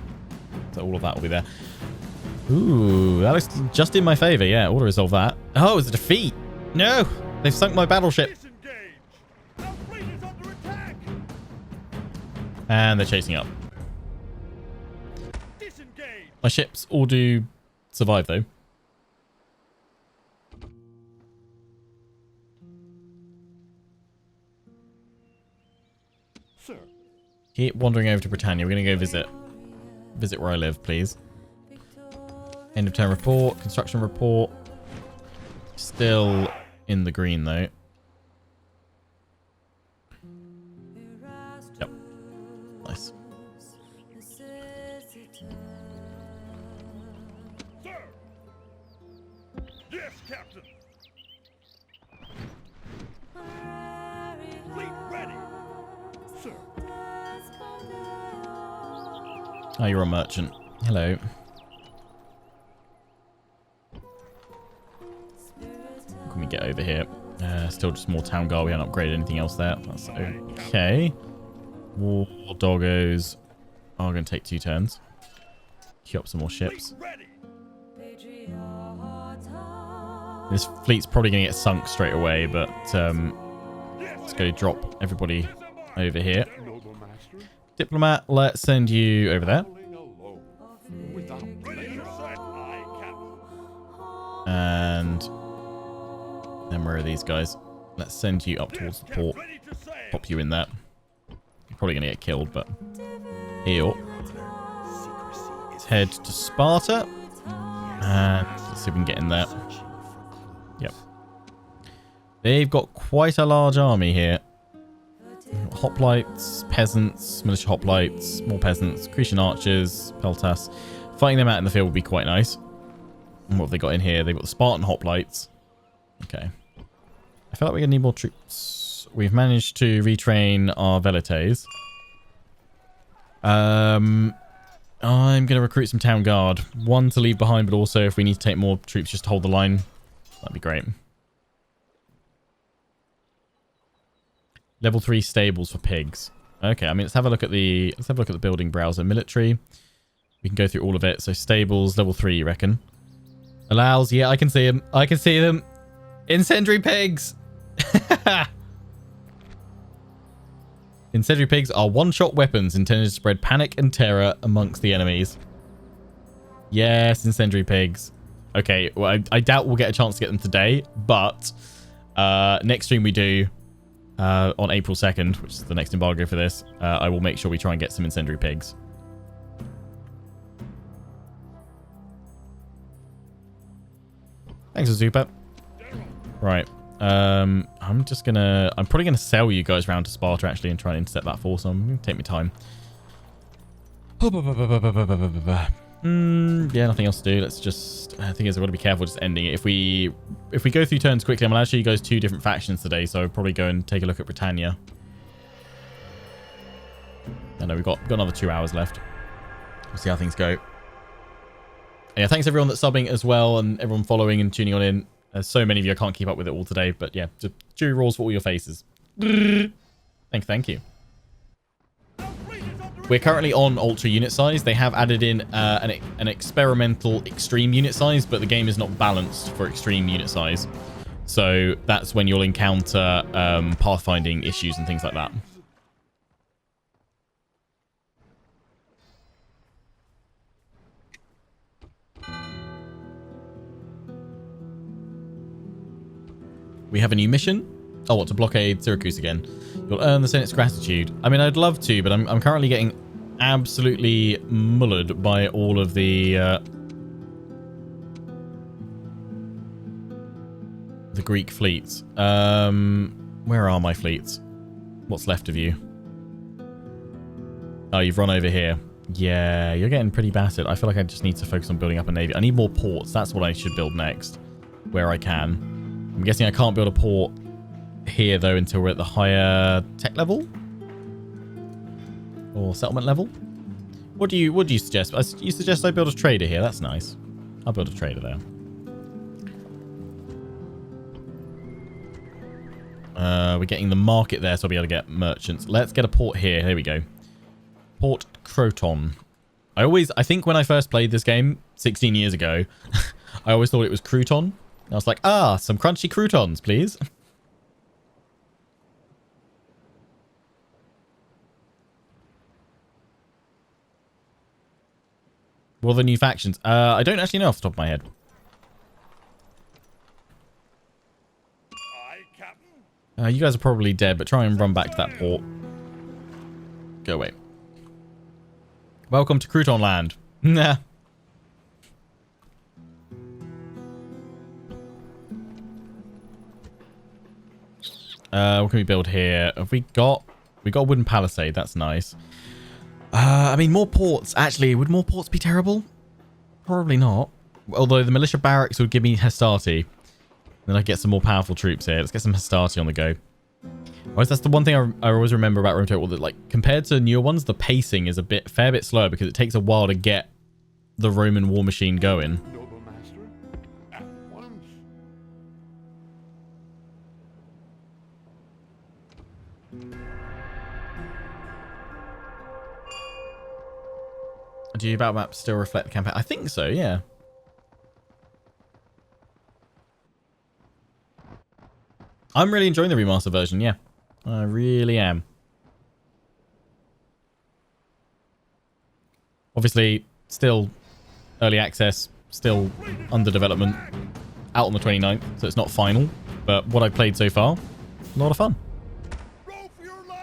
So all of that will be there. Ooh, that looks just in my favor. Yeah, auto resolve that. Oh, it's a defeat. No, they've sunk my battleship. Our fleet is under attack. And they're chasing up. Disengage. My ships all do survive though. Sir. Keep wandering over to Britannia. We're going to go visit where I live, please. End of turn report, construction report. Still in the green though. Yep. Nice. Sir. Yes, Captain. Fleet ready. Sir. Oh, you're a merchant. Hello. What can we get over here? Still just more town guard. We haven't upgraded anything else there. That's okay. War doggos are going to take 2 turns. Queue up some more ships. This fleet's probably going to get sunk straight away, but let's go drop everybody over here. Diplomat, let's send you over there. And Then where are these guys? Let's send you up towards the port. Pop you in there. You're probably going to get killed, but... Heal. Let's head to Sparta. And let's see if we can get in there. Yep. They've got quite a large army here. Hoplites, peasants, militia hoplites, more peasants, Cretan archers, peltas. Fighting them out in the field would be quite nice. And what have they got in here? They've got the Spartan hoplites. Okay. I feel like we're going to need more troops. We've managed to retrain our Velites. I'm going to recruit some town guard. One to leave behind, but also if we need to take more troops just to hold the line, that'd be great. Level 3 stables for pigs. Okay, I mean, let's have a look at the building browser. Military. We can go through all of it. So stables, level 3, you reckon? Allows, yeah, I can see them. I can see them. Incendiary pigs. Incendiary pigs are one-shot weapons intended to spread panic and terror amongst the enemies. Yes, incendiary pigs. Okay, well, I doubt we'll get a chance to get them today, but next stream we do on April 2nd, which is the next embargo for this, I will make sure we try and get some incendiary pigs. Thanks for super. Right. I'm probably gonna sell you guys around to Sparta actually and try and intercept that force. I'm gonna take my time. Yeah, nothing else to do. Let's just, I think I've got to be careful just ending it. If we go through turns quickly, I'm gonna show you guys 2 different factions today, so I'll probably go and take a look at Britannia. I know we've got another 2 hours left. We'll see how things go. Yeah, thanks everyone that's subbing as well and everyone following and tuning on in. There's so many of you, I can't keep up with it all today, but yeah, just jury rolls for all your faces. Thank you. We're currently on ultra unit size. They have added in an experimental extreme unit size, but the game is not balanced for extreme unit size. So that's when you'll encounter pathfinding issues and things like that. We have a new mission. Oh, what, to blockade Syracuse again. You'll earn the Senate's gratitude. I mean, I'd love to, but I'm currently getting absolutely mullered by all of the Greek fleets. Where are my fleets? What's left of you? Oh, you've run over here. Yeah, you're getting pretty battered. I feel like I just need to focus on building up a navy. I need more ports. That's what I should build next, where I can. I'm guessing I can't build a port here, though, until we're at the higher tech level? Or settlement level? What do you suggest? You suggest I build a trader here. That's nice. I'll build a trader there. We're getting the market there, so I'll be able to get merchants. Let's get a port here. Here we go. Port Croton. I think when I first played this game 16 years ago, I always thought it was crouton. I was like, some crunchy croutons, please. What are the new factions? I don't actually know off the top of my head. You guys are probably dead, but try and run back to that port. Go away. Welcome to Crouton Land. Nah. What can we build here? Have we got a wooden palisade? That's nice. I mean, more ports. Actually, would more ports be terrible? Probably not. Although the militia barracks would give me Hastati. Then I get some more powerful troops here. Let's get some Hastati on the go. That's the one thing I always remember about Rome Total, that like compared to newer ones, the pacing is a fair bit slower because it takes a while to get the Roman war machine going. Do your battle map still reflect the campaign? I think so, yeah. I'm really enjoying the remaster version, yeah. I really am. Obviously, still early access, still under development, out on the 29th, so it's not final. But what I've played so far, a lot of fun. Row for your lives!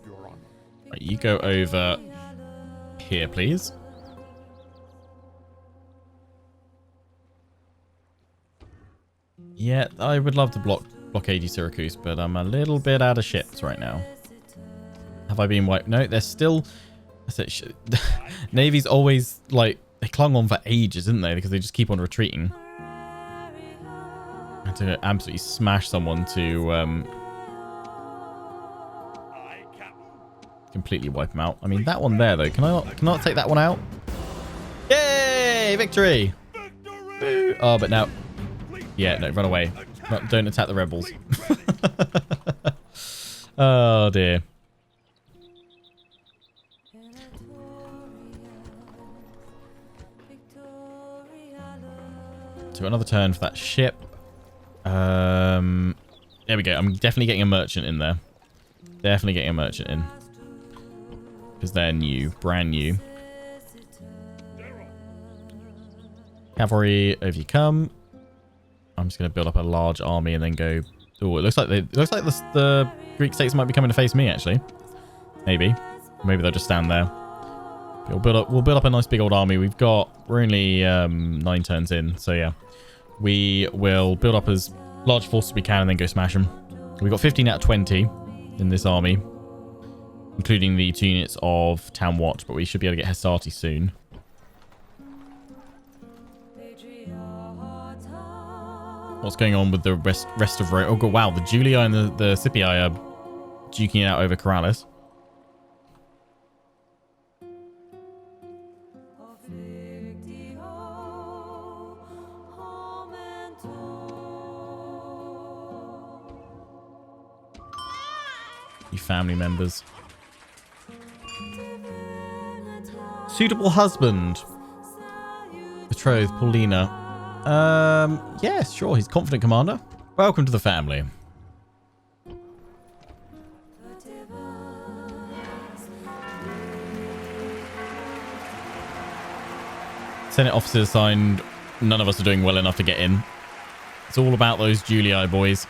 Your Honor. Right, you go over here, please. Yeah, I would love to blockade Syracuse, but I'm a little bit out of ships right now. Have I been wiped? No, there's still... Navy's always, like, they clung on for ages, didn't they? Because they just keep on retreating. I had to absolutely smash someone to completely wipe them out. I mean, that one there, though. Can I not take that one out? Yay! Victory! Boo. Oh, but now... Yeah, no, run away. Don't attack the rebels. Oh, dear. So another turn for that ship. There we go. I'm definitely getting a merchant in there. Definitely getting a merchant in. Because they're new. Brand new. Cavalry, over you come. I'm just going to build up a large army and then go... Oh, it looks like the Greek states might be coming to face me, actually. Maybe. Maybe they'll just stand there. We'll build up a nice big old army. We're only 9 turns in, so yeah. We will build up as large force as we can and then go smash them. We've got 15 out of 20 in this army, including the 2 units of Town Watch, but we should be able to get Hastati soon. What's going on with the rest of Rome? Oh, God, wow. The Julii and the Scipii are duking it out over Corrales. You family members. Suitable husband. Betrothed, Paulina. Yes, sure. He's confident commander. Welcome to the family. Senate officers assigned. None of us are doing well enough to get in. It's all about those Julii boys.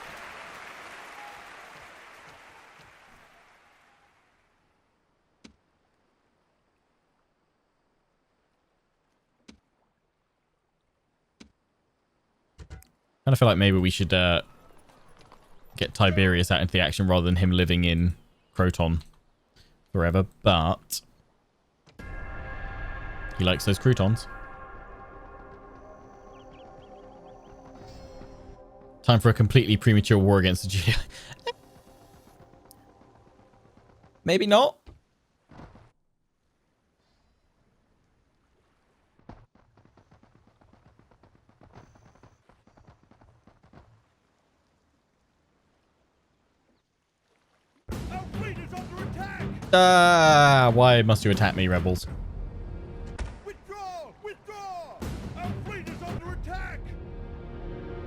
I feel like maybe we should get Tiberius out into the action rather than him living in Croton forever, but he likes those croutons. Time for a completely premature war against the Julii. Maybe not. Why must you attack me, rebels? Withdraw! Withdraw! Our fleet is under attack!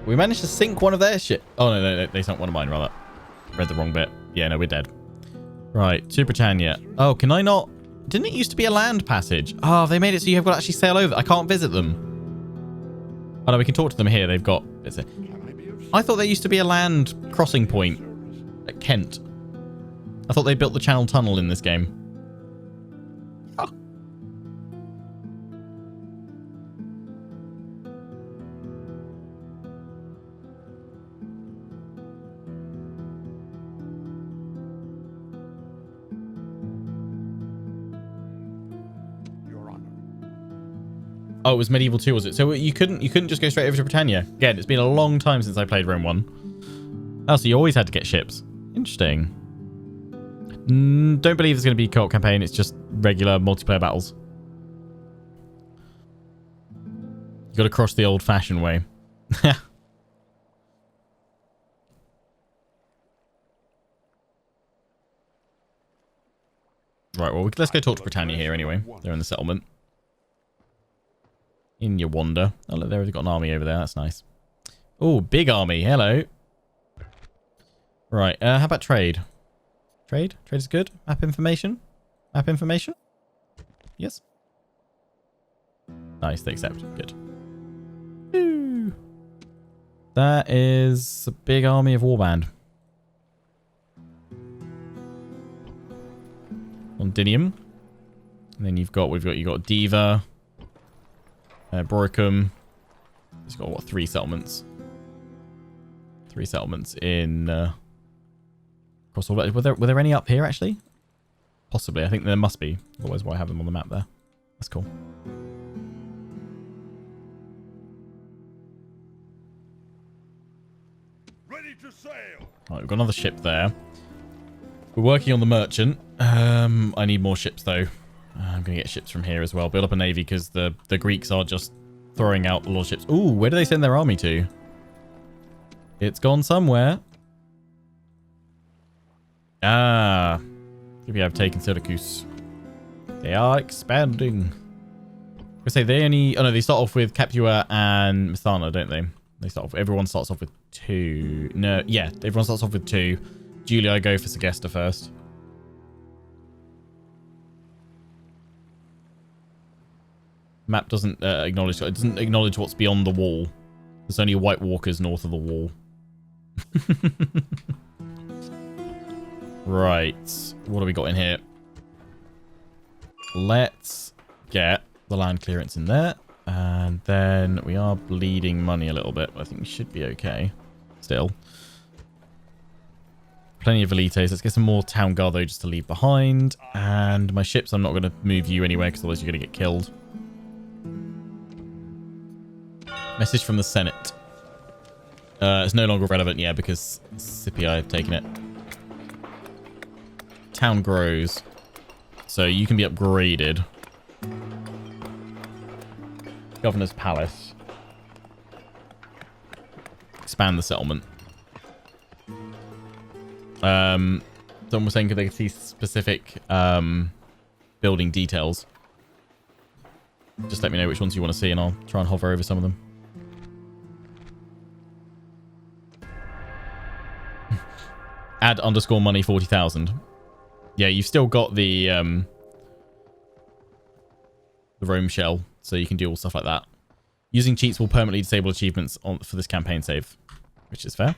We managed to sink one of their ship. Oh, no, they sunk one of mine, rather. Read the wrong bit. Yeah, no, we're dead. Right, to Britannia. Oh, can I not... Didn't it used to be a land passage? Oh, they made it so you have got to actually sail over. I can't visit them. Oh, no, we can talk to them here. They've got... I thought there used to be a land crossing point at Kent. I thought they built the Channel Tunnel in this game. Oh. Your Honor. Oh, it was medieval too, was it? So you couldn't just go straight over to Britannia. Again, it's been a long time since I played Rome 1. Oh, so you always had to get ships. Interesting. Don't believe there's going to be a co-op campaign. It's just regular multiplayer battles. You got to cross the old-fashioned way. Right, well, let's go talk to Britannia here anyway. They're in the settlement. In your wander. Oh, look, they've got an army over there. That's nice. Oh, big army. Hello. Right, how about trade? Trade? Trade is good. Map information? Map information? Yes. Nice, they accept. Good. Woo. That is a big army of warband. Londinium. And then you've got Diva, Boricum. It's got what, 3 settlements? 3 settlements in across all. Were there any up here actually? Possibly. I think there must be. Otherwise, why have them on the map there? That's cool. Ready to sail. Right, we've got another ship there. We're working on the merchant. I need more ships though. I'm going to get ships from here as well. Build up a navy because the Greeks are just throwing out a lot of ships. Ooh, where do they send their army to? It's gone somewhere. Ah. Maybe I've taken Syracuse. They are expanding. I say they only... Oh no, they start off with Capua and Methana, don't they? They start off... Everyone starts off with 2. No, yeah, everyone starts off with 2. Julia, I go for Segesta first. Map doesn't acknowledge... It doesn't acknowledge what's beyond the wall. There's only White Walkers north of the wall. Right. What do we got in here? Let's get the land clearance in there. And then we are bleeding money a little bit. I think we should be okay. Still. Plenty of Velites. Let's get some more town guard though just to leave behind. And my ships, I'm not going to move you anywhere because otherwise you're going to get killed. Message from the Senate. It's no longer relevant, yeah, because Scipii have taken it. Town grows. So you can be upgraded. Governor's Palace. Expand the settlement. Someone was saying they could see specific building details. Just let me know which ones you want to see and I'll try and hover over some of them. Add underscore money 40,000. Yeah, you've still got the Rome shell, so you can do all stuff like that. Using cheats will permanently disable achievements for this campaign save, which is fair.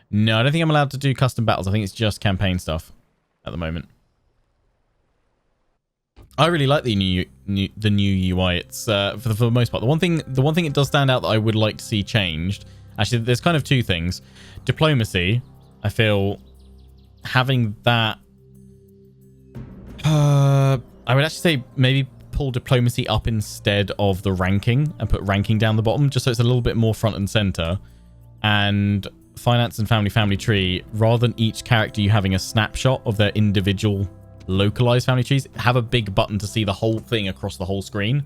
No, I don't think I'm allowed to do custom battles. I think it's just campaign stuff at the moment. I really like the new UI. It's for the most part. The one thing it does stand out that I would like to see changed. Actually, there's kind of 2 things. Diplomacy, I feel having that. I would actually say maybe pull diplomacy up instead of the ranking and put ranking down the bottom, just so it's a little bit more front and center. And finance and family tree, rather than each character you having a snapshot of their individual localized family trees, have a big button to see the whole thing across the whole screen.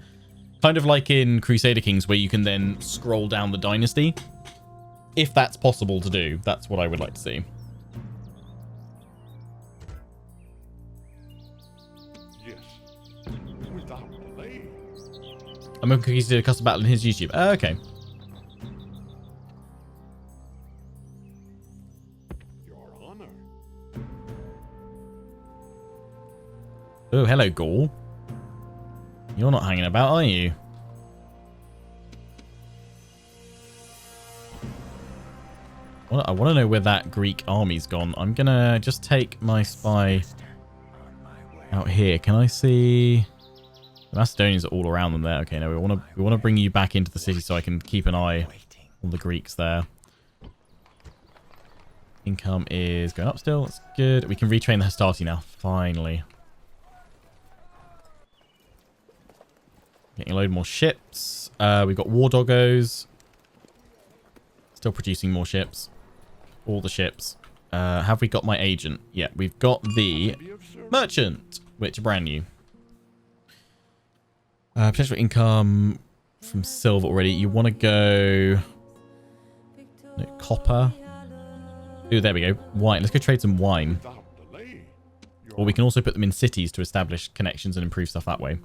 Kind of like in Crusader Kings, where you can then scroll down the dynasty. If that's possible to do, that's what I would like to see. Yes, without delay. I'm going to do a custom battle in his YouTube. Okay. Your honor. Oh, hello, Gaul. You're not hanging about, are you? I want to know where that Greek army's gone. I'm going to just take my spy out here. Can I see... The Macedonians are all around them there. Okay, no, we want to bring you back into the city so I can keep an eye on the Greeks there. Income is going up still. That's good. We can retrain the Hastati now, finally. Getting a load more ships. We've got war doggos. Still producing more ships. All the ships. Have we got my agent? Yeah, we've got the merchant, which are brand new. Potential income from silver already. You want to go... No, copper. Ooh, there we go. Wine. Let's go trade some wine. Or we can also put them in cities to establish connections and improve stuff that way.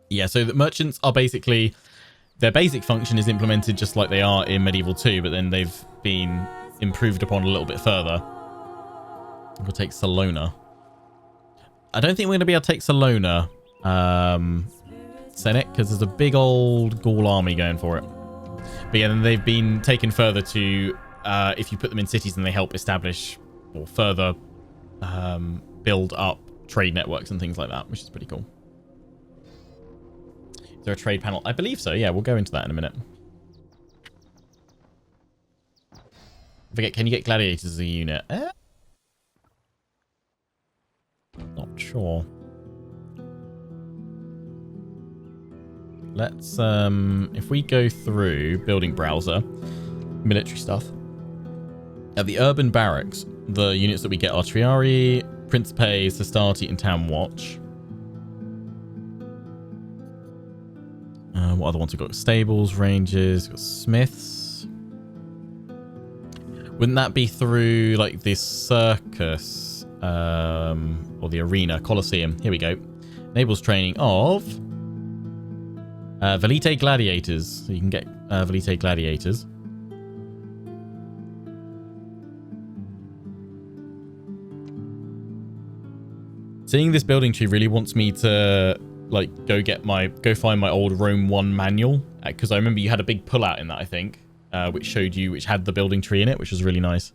Yeah, so the merchants are basically... Their basic function is implemented just like they are in Medieval 2, but then they've been improved upon a little bit further. We'll take Salona. I don't think we're going to be able to take Salona, Senate, because there's a big old Gaul army going for it. But yeah, then they've been taken further to, if you put them in cities, then they help establish or further build up trade networks and things like that, which is pretty cool. Is there a trade panel? I believe so. Yeah, we'll go into that in a minute. Forget, can you get gladiators as a unit? Not sure. Let's, if we go through building browser, military stuff. At the urban barracks, the units that we get are Triarii, Principe, Sestati, and Town Watch. What other ones we've got? Stables, ranges, got smiths. Wouldn't that be through like this circus or the arena, Colosseum? Here we go. Enables training of Velite Gladiators. So you can get Velite Gladiators. Seeing this building tree really wants me to like go find my old Rome 1 manual, because I remember you had a big pullout in that, I think, which had the building tree in it, which was really nice.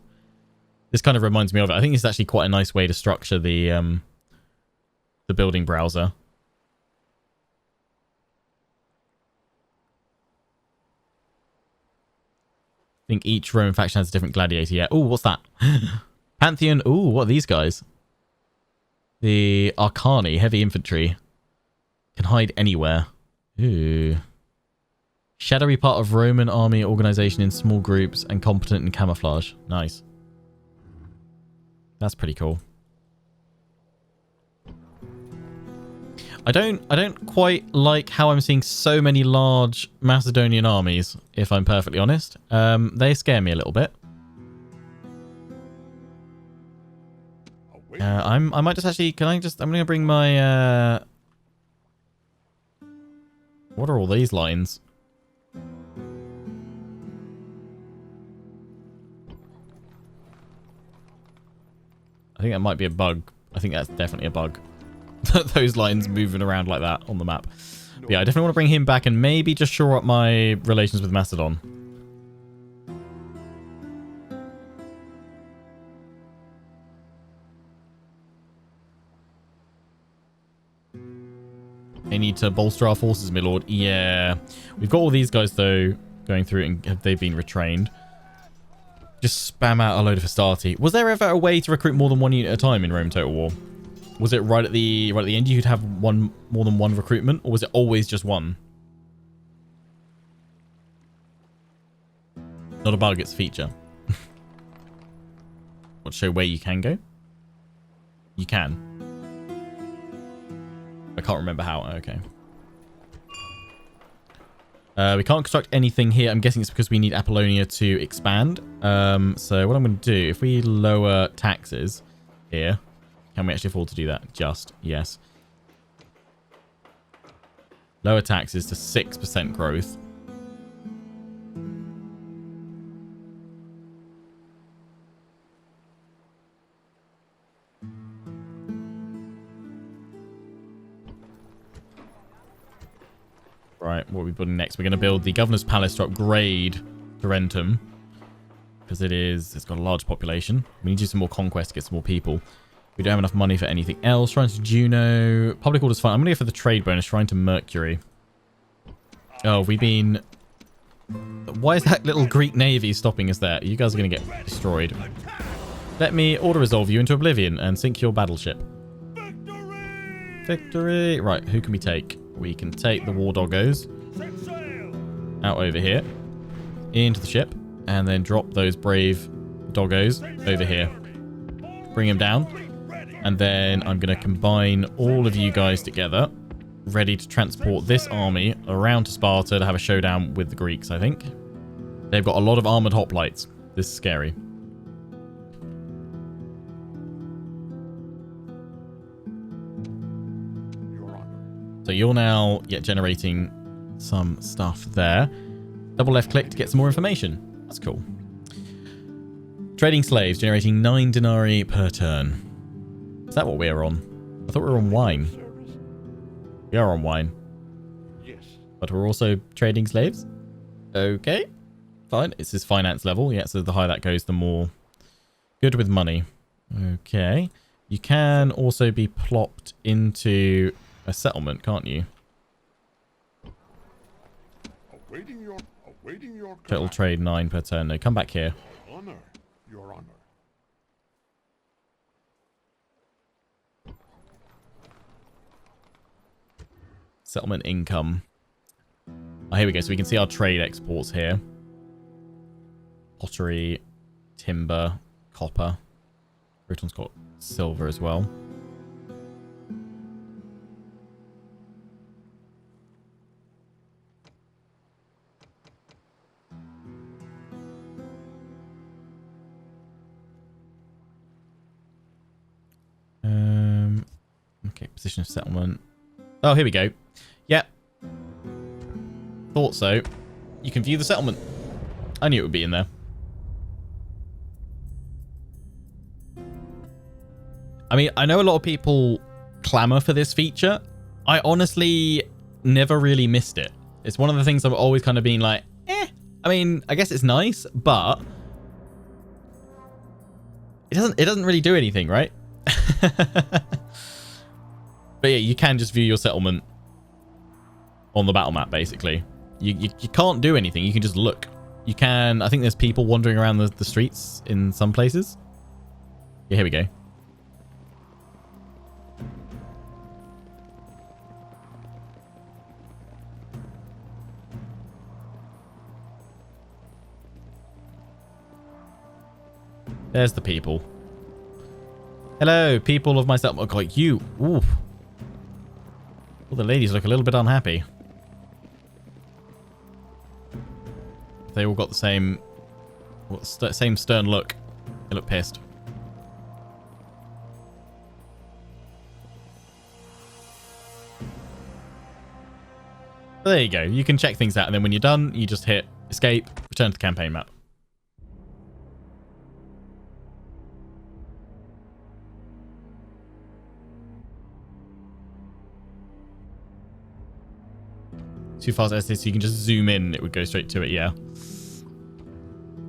This kind of reminds me of it. I think it's actually quite a nice way to structure the building browser. I think each Roman faction has a different gladiator. Yeah. Oh, what's that? Pantheon. Oh, what are these guys? The Arcani, heavy infantry. Can hide anywhere. Ooh. Shadowy part of Roman army organization in small groups and competent in camouflage. Nice. That's pretty cool. I don't quite like how I'm seeing so many large Macedonian armies, if I'm perfectly honest. They scare me a little bit. I might just actually, I'm going to bring my, what are all these lines? I think that might be a bug. I think that's definitely a bug. Those lines moving around like that on the map. But yeah, I definitely want to bring him back and maybe just shore up my relations with Macedon. They need to bolster our forces, my lord. Yeah. We've got all these guys, though, going through, and have they been retrained? Just spam out a load of Hastati. Was there ever a way to recruit more than one unit at a time in Rome Total War? Was it right at the end you could have more than one recruitment, or was it always just one? Not a bug, it's a feature. What, show where you can go? You can. I can't remember how. Okay. We can't construct anything here. I'm guessing it's because we need Apollonia to expand. So what I'm going to do, if we lower taxes here, can we actually afford to do that? Just, yes. Lower taxes to 6% growth. Right, what are we building next? We're going to build the Governor's Palace to upgrade Tarentum. Because it's got a large population. We need to do some more conquest to get some more people. We don't have enough money for anything else. Shrine to Juno. Public order's fine. I'm going to go for the trade bonus. Shrine to Mercury. Oh, we've been... Why is that little Greek navy stopping us there? You guys are going to get destroyed. Let me auto-resolve you into oblivion and sink your battleship. Victory! Right, who can we take? We can take the War Doggos out over here into the ship and then drop those brave Doggos over here. Bring them down. And then I'm going to combine all of you guys together, ready to transport this army around to Sparta to have a showdown with the Greeks, I think. They've got a lot of armored hoplites. This is scary. So So you're now generating some stuff there. Double left click to get some more information. That's cool. Trading slaves, generating 9 denarii per turn. Is that what we're on? I thought we were on wine. We are on wine. Yes. But we're also trading slaves? Okay. Fine. It's his finance level. Yeah, so the higher that goes, the more good with money. Okay. You can also be plopped into a settlement, can't you? Awaiting your Total command. trade 9 per turn. No, come back here. Honor, your honor. Settlement income. Oh, here we go. So we can see our trade exports here. Pottery, timber, copper. Bruton's got silver as well. Okay, position of settlement. Oh, here we go. Yep. Thought so. You can view the settlement. I knew it would be in there. I mean, I know a lot of people clamor for this feature. I honestly never really missed it. It's one of the things I've always kind of been like, eh. I mean, I guess it's nice, but it doesn't really do anything, right? But yeah, you can just view your settlement on the battle map, basically. You can't do anything. You can just look. You can... I think there's people wandering around the streets in some places. Yeah, here we go. There's the people. Hello, people of my settlement. Like you. Ooh. Well, the ladies look a little bit unhappy. They all got the same stern look. They look pissed. But there you go. You can check things out, and then when you're done, you just hit escape, return to the campaign map. Too fast SD, so you can just zoom in, it would go straight to it, yeah.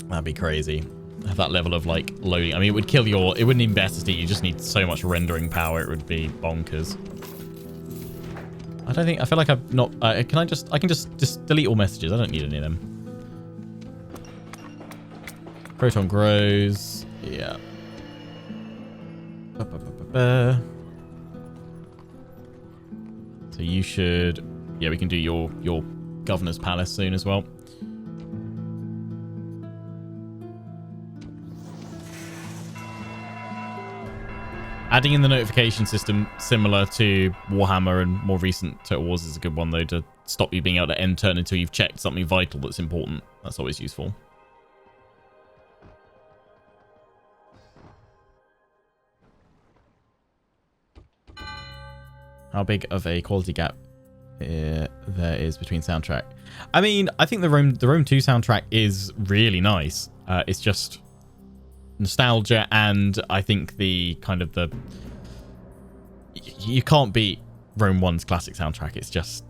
That'd be crazy. Have that level of, like, loading. I mean, it would kill your... It wouldn't even be SSD, you just need so much rendering power, it would be bonkers. I don't think... I feel like I've not... can I just... I can just delete all messages, I don't need any of them. Proton grows. Yeah. So you should... Yeah, we can do your governor's palace soon as well. Adding in the notification system similar to Warhammer and more recent Total Wars is a good one, though, to stop you being able to end turn until you've checked something vital that's important. That's always useful. How big of a quality gap there is between soundtrack? I mean, I think the Rome 2 soundtrack is really nice. It's just nostalgia, and I think the kind of the... You can't beat Rome 1's classic soundtrack. It's just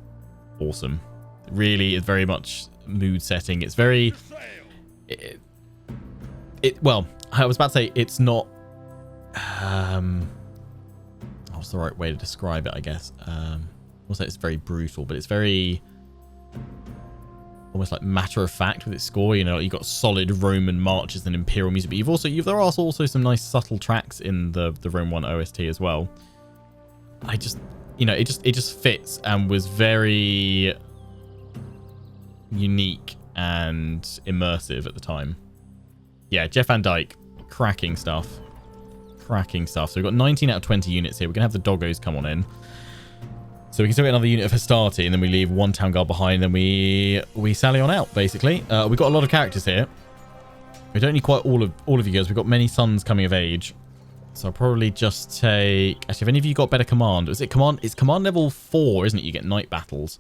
awesome. It really is very much mood setting. It's very... Well, I was about to say it's not... what's the right way to describe it, I guess? Also, it's very brutal, but it's very almost like matter of fact with its score. You know, you've got solid Roman marches and imperial music, but there are also some nice subtle tracks in the Rome 1 OST as well. I just, you know, it just fits and was very unique and immersive at the time. Yeah, Jeff Van Dyke, cracking stuff. Cracking stuff. So we've got 19 out of 20 units here. We're going to have the doggos come on in. So we can still get another unit of Hastati, and then we leave one town guard behind, and then we sally on out, basically. We've got a lot of characters here. We don't need quite all of you guys. We've got many sons coming of age. So I'll probably just take... Actually, if any of you got better command... Is it command? It's command level 4, isn't it? You get night battles.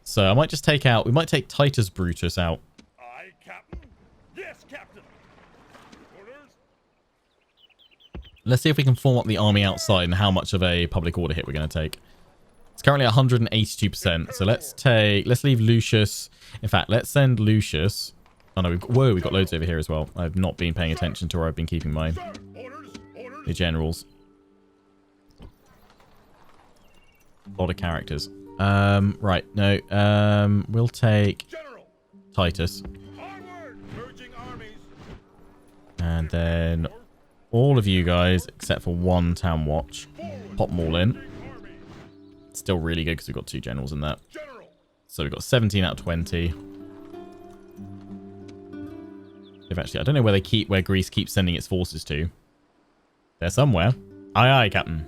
So I might just take out... We might take Titus Brutus out. Aye, Captain. Yes, Captain. Orders. Let's see if we can form up the army outside and how much of a public order hit we're going to take. It's currently 182%. So let's leave Lucius. In fact, let's send Lucius. Oh no, we've got loads over here as well. I've not been paying attention to where I've been keeping my the generals. A lot of characters. Right, no. We'll take Titus. And then all of you guys, except for one town watch, pop them all in. Still really good because we've got 2 generals in that. So we've got 17 out of 20. If actually, I don't know where Greece keeps sending its forces to. They're somewhere. Aye, aye, Captain.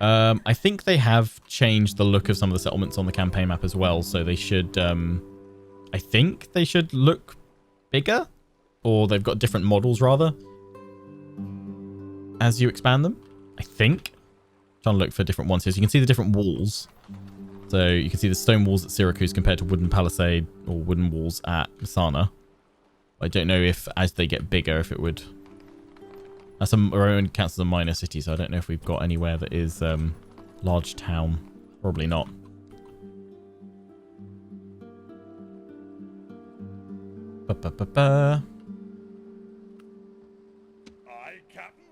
I think they have changed the look of some of the settlements on the campaign map as well, so they should, I think they should look bigger, or they've got different models rather, as you expand them, I think. I'm trying to look for different ones here, so you can see the different walls. So you can see the stone walls at Syracuse compared to wooden palisade or wooden walls at Messana. I don't know if as they get bigger, if it would... That's our own counts as a minor city, so I don't know if we've got anywhere that is large town. Probably not. Ba-ba-ba-ba. Aye, Captain.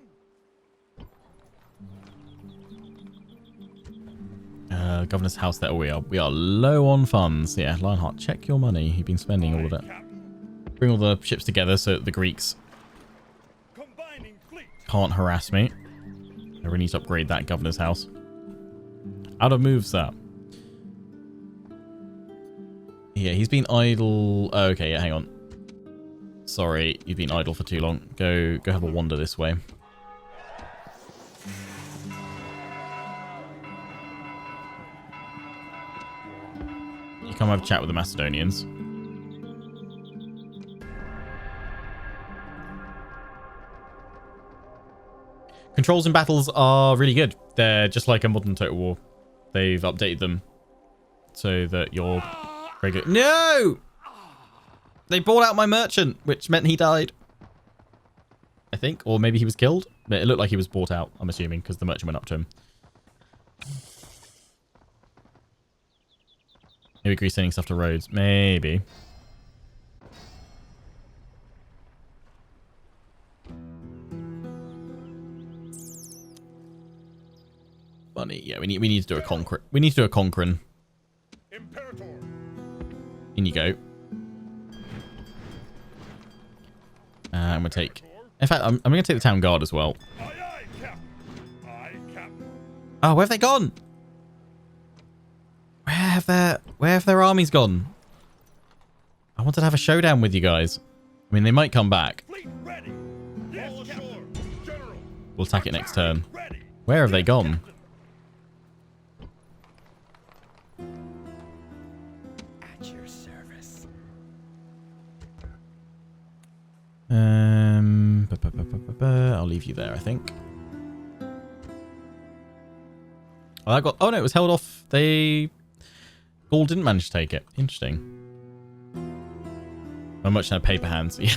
Governor's house there. Oh, we are low on funds. Yeah, Lionheart, check your money. You've been spending all of it. Bring all the ships together so that the Greeks can't harass me. I really need to upgrade that governor's house. Out of moves, sir. Yeah, he's been idle. Oh, okay, yeah, hang on. Sorry, you've been idle for too long. Go have a wander this way. You come have a chat with the Macedonians. Controls in battles are really good. They're just like a modern Total War. They've updated them so that you're very good. No! They bought out my merchant, which meant he died. I think. Or maybe he was killed. But it looked like he was bought out, I'm assuming, because the merchant went up to him. Maybe Greece sending stuff to Rhodes. Maybe. Money. Yeah, we need to do a conquer. We need to do a conquering. In you go. I'm gonna take. In fact, I'm gonna take the town guard as well. Oh, where have they gone? Where have their armies gone? I wanted to have a showdown with you guys. I mean, they might come back. We'll attack it next turn. Where have they gone? At your service. I'll leave you there, I think. Oh, that got. Oh no, it was held off. Gaul didn't manage to take it. Interesting. My merchant had paper hands. Yeah.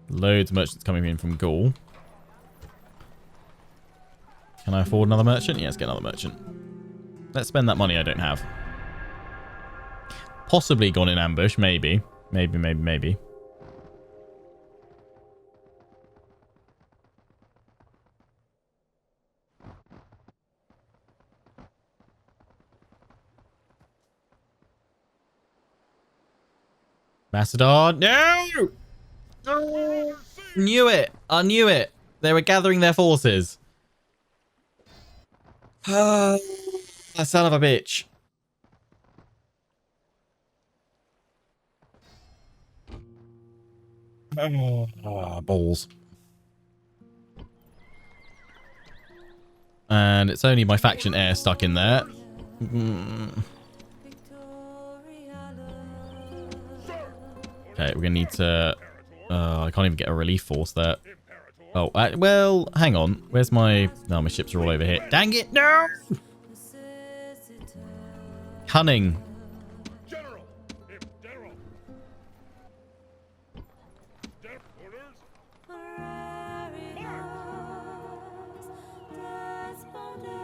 Loads of merchants coming in from Gaul. Can I afford another merchant? Yeah, let's get another merchant. Let's spend that money I don't have. Possibly gone in ambush. Maybe. Maybe. Macedon. No! Knew it. I knew it. They were gathering their forces. That son of a bitch. Balls. And it's only my faction heir stuck in there. Okay, we're gonna need to... I can't even get a relief force there. Oh, well, hang on. Where's my... No, my ships are all over here. Dang it, no! Cunning. General! General!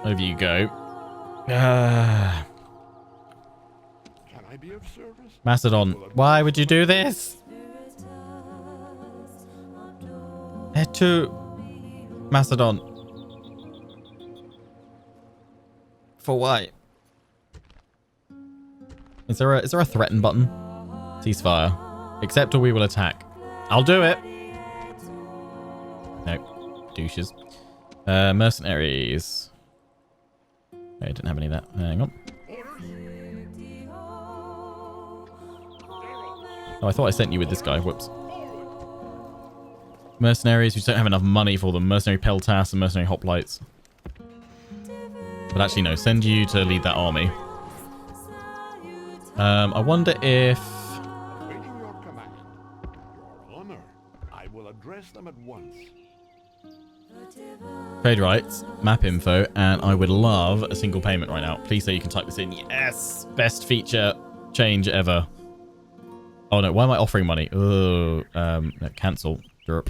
Over you go. Can I be of service? Macedon, why would you do this? To Macedon. For why? Is there a threaten button? Ceasefire. Accept or we will attack. I'll do it. No. Douches. Mercenaries. I didn't have any of that. Hang on. Oh, I thought I sent you with this guy. Whoops. Mercenaries, we just don't have enough money for them. Mercenary Peltas and Mercenary Hoplites. But actually, no. Send you to lead that army. I wonder if... Awaiting your command. Your honor. I will address them at once. Trade rights, map info, and I would love a single payment right now. Please say you can type this in. Yes! Best feature change ever. Oh no, why am I offering money? Oh, no, cancel. Derp.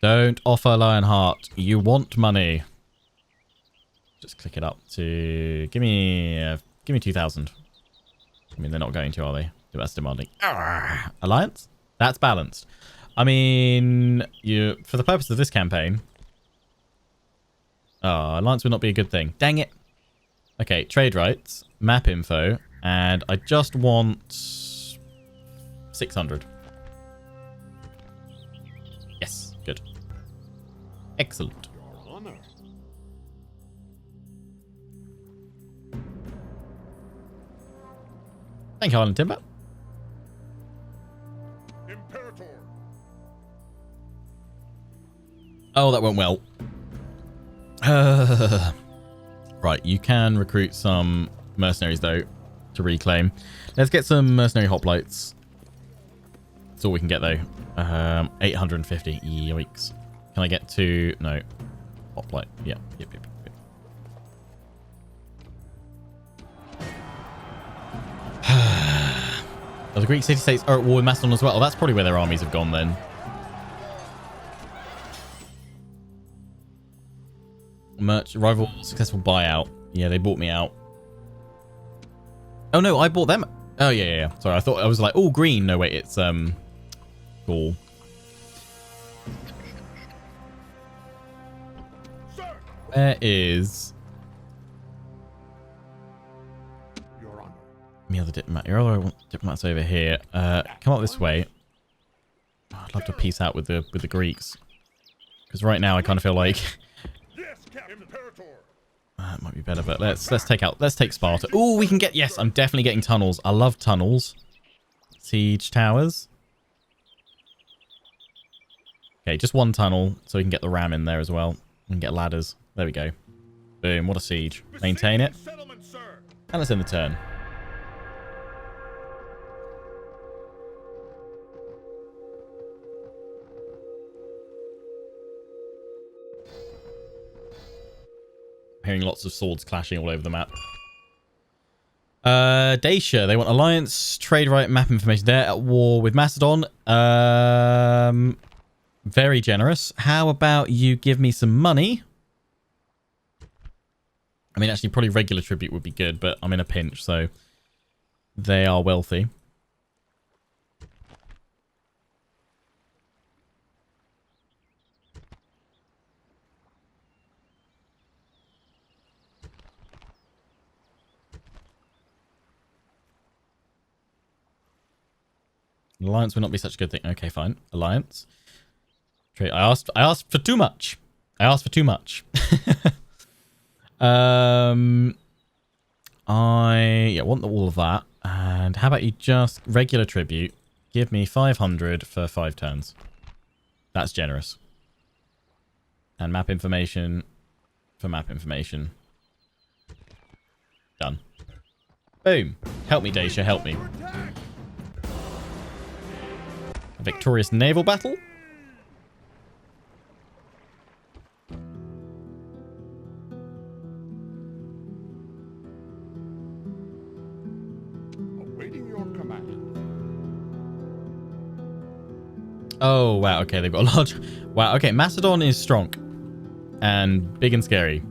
Don't offer Lionheart. You want money. Just click it up to... Give me 2,000. I mean, they're not going to, are they? That's demanding. Arrgh. Alliance? That's balanced. I mean, for the purpose of this campaign... Oh, alliance would not be a good thing. Dang it. Okay, trade rights, map info, and I just want 600. Yes, good. Excellent. Your honor. Thank you, Island Timber. Imperator. Oh, that went well. Right, you can recruit some mercenaries, though, to reclaim. Let's get some mercenary hoplites. That's all we can get, though. 850. Yikes. Can I get to... No. Hoplite. Yeah. Yep. Oh, the Greek city-states are at war with Macedon as well. Oh, that's probably where their armies have gone, then. Rival successful buyout. Yeah, they bought me out. Oh no, I bought them. Oh yeah. Sorry, I was like, oh green. No wait, it's cool. Where is Your honor. the other diplomat? Your other diplomat's over here. Come up this way. Oh, I'd love to peace out with the Greeks, because right now I kind of feel like. Yes, Captain. Imperator. It might be better, but let's take Sparta. Oh, we can get... Yes, I'm definitely getting tunnels. I love tunnels. Siege towers. Okay, just one tunnel, so we can get the ram in there as well. We can get ladders. There we go. Boom, what a siege. Maintain it. Settlement, sir. And let's end the turn. Hearing lots of swords clashing all over the map. Dacia, they want alliance, trade right, map information. They're at war with Macedon. Very generous. How about you give me some money? I mean, actually, probably regular tribute would be good, but I'm in a pinch, so they are wealthy. Alliance would not be such a good thing. Okay, fine. Alliance. Trade. I asked for too much. I asked for too much. I want all of that. And how about you just regular tribute? Give me 500 for 5 turns. That's generous. And map information for map information. Done. Boom. Help me, Dacia. Help me. victorious naval battle. Awaiting your command. Oh, wow. Okay, they've got a large... Wow, okay. Macedon is strong and big and scary.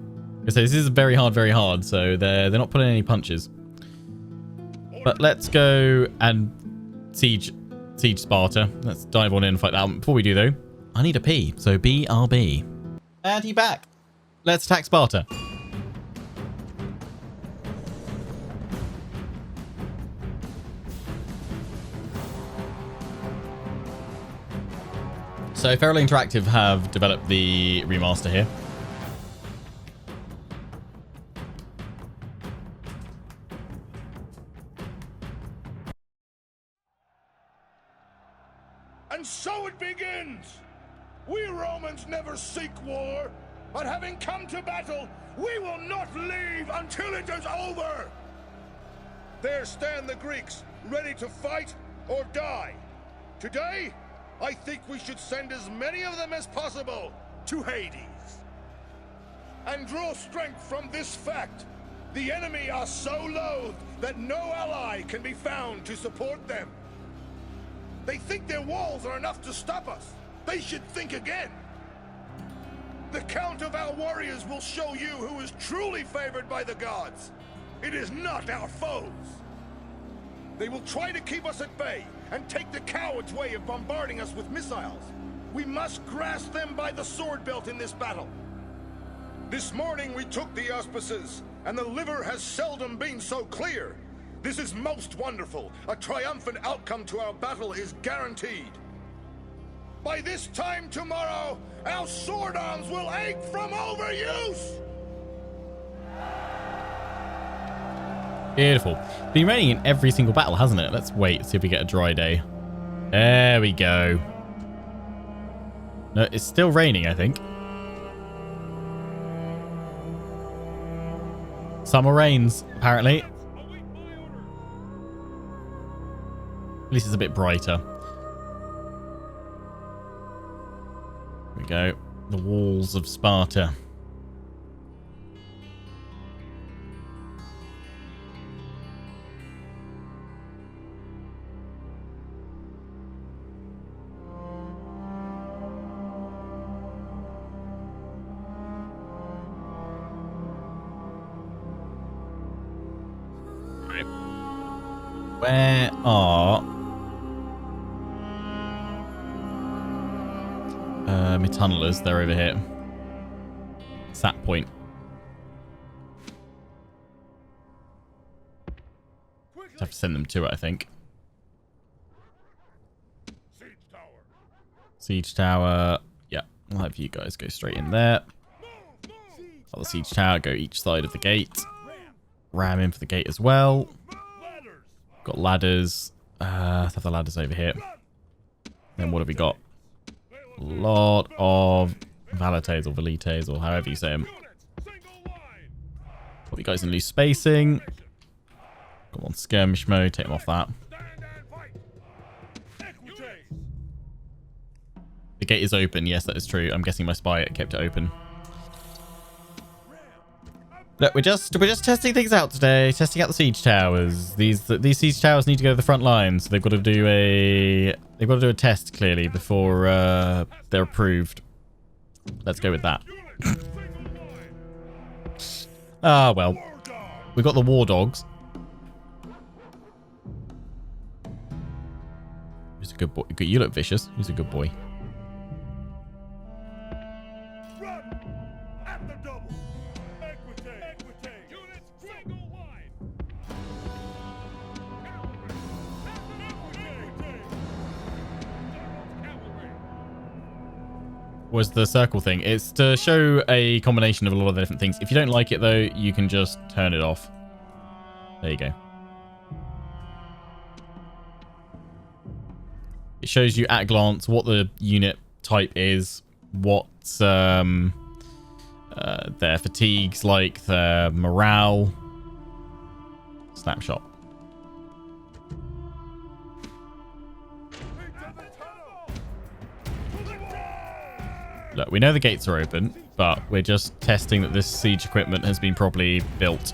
So this is very hard, so they're not pulling any punches. But let's go and siege Sparta. Let's dive on in and fight that one. Before we do, though, I need a P, so BRB. And he back. Let's attack Sparta. So Feral Interactive have developed the remaster here. And so it begins! We Romans never seek war, but having come to battle, we will not leave until it is over! There stand the Greeks, ready to fight or die. Today, I think we should send as many of them as possible to Hades. And draw strength from this fact. The enemy are so loathed that no ally can be found to support them. They think their walls are enough to stop us. They should think again. The count of our warriors will show you who is truly favored by the gods. It is not our foes. They will try to keep us at bay and take the coward's way of bombarding us with missiles. We must grasp them by the sword belt in this battle. This morning we took the auspices, and the liver has seldom been so clear. This is most wonderful. A triumphant outcome to our battle is guaranteed. By this time tomorrow, our sword arms will ache from overuse! Beautiful. Been raining in every single battle, hasn't it? Let's wait, see if we get a dry day. There we go. No, it's still raining, I think. Summer rains, apparently. At least it's a bit brighter. Here we go. The walls of Sparta. Where are my tunnelers? They're over here. Sat point. Just have to send them to it, I think. Siege tower. Yeah, I'll have you guys go straight in there. Other siege tower, go each side of the gate. Ram in for the gate as well. Got ladders. Let's have the ladders over here. Then what have we got? A lot of Valites or Velites or however you say them. Put you guys in loose spacing. Got on skirmish mode. Take them off that. The gate is open. Yes, that is true. I'm guessing my spy kept it open. Look, we're just testing things out today. Testing out the siege towers. These siege towers need to go to the front line, so they've got to do a test clearly before they're approved. Let's go with that. Ah, well, we got the war dogs. He's a good boy. You look vicious. He's a good boy. Was the circle thing. It's to show a combination of a lot of the different things. If you don't like it, though, you can just turn it off. There you go. It shows you at a glance what the unit type is, what their fatigue's like, their morale. Snapshot. Look, we know the gates are open, but we're just testing that this siege equipment has been properly built.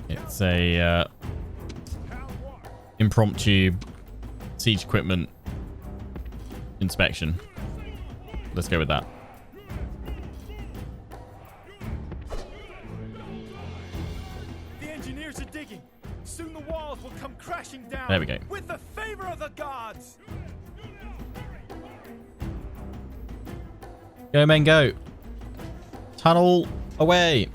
It's a impromptu siege equipment inspection. Let's go with that. The engineers are digging. Soon the walls will come crashing down. There we go. With the favor of the gods. Go, men, go. Tunnel away.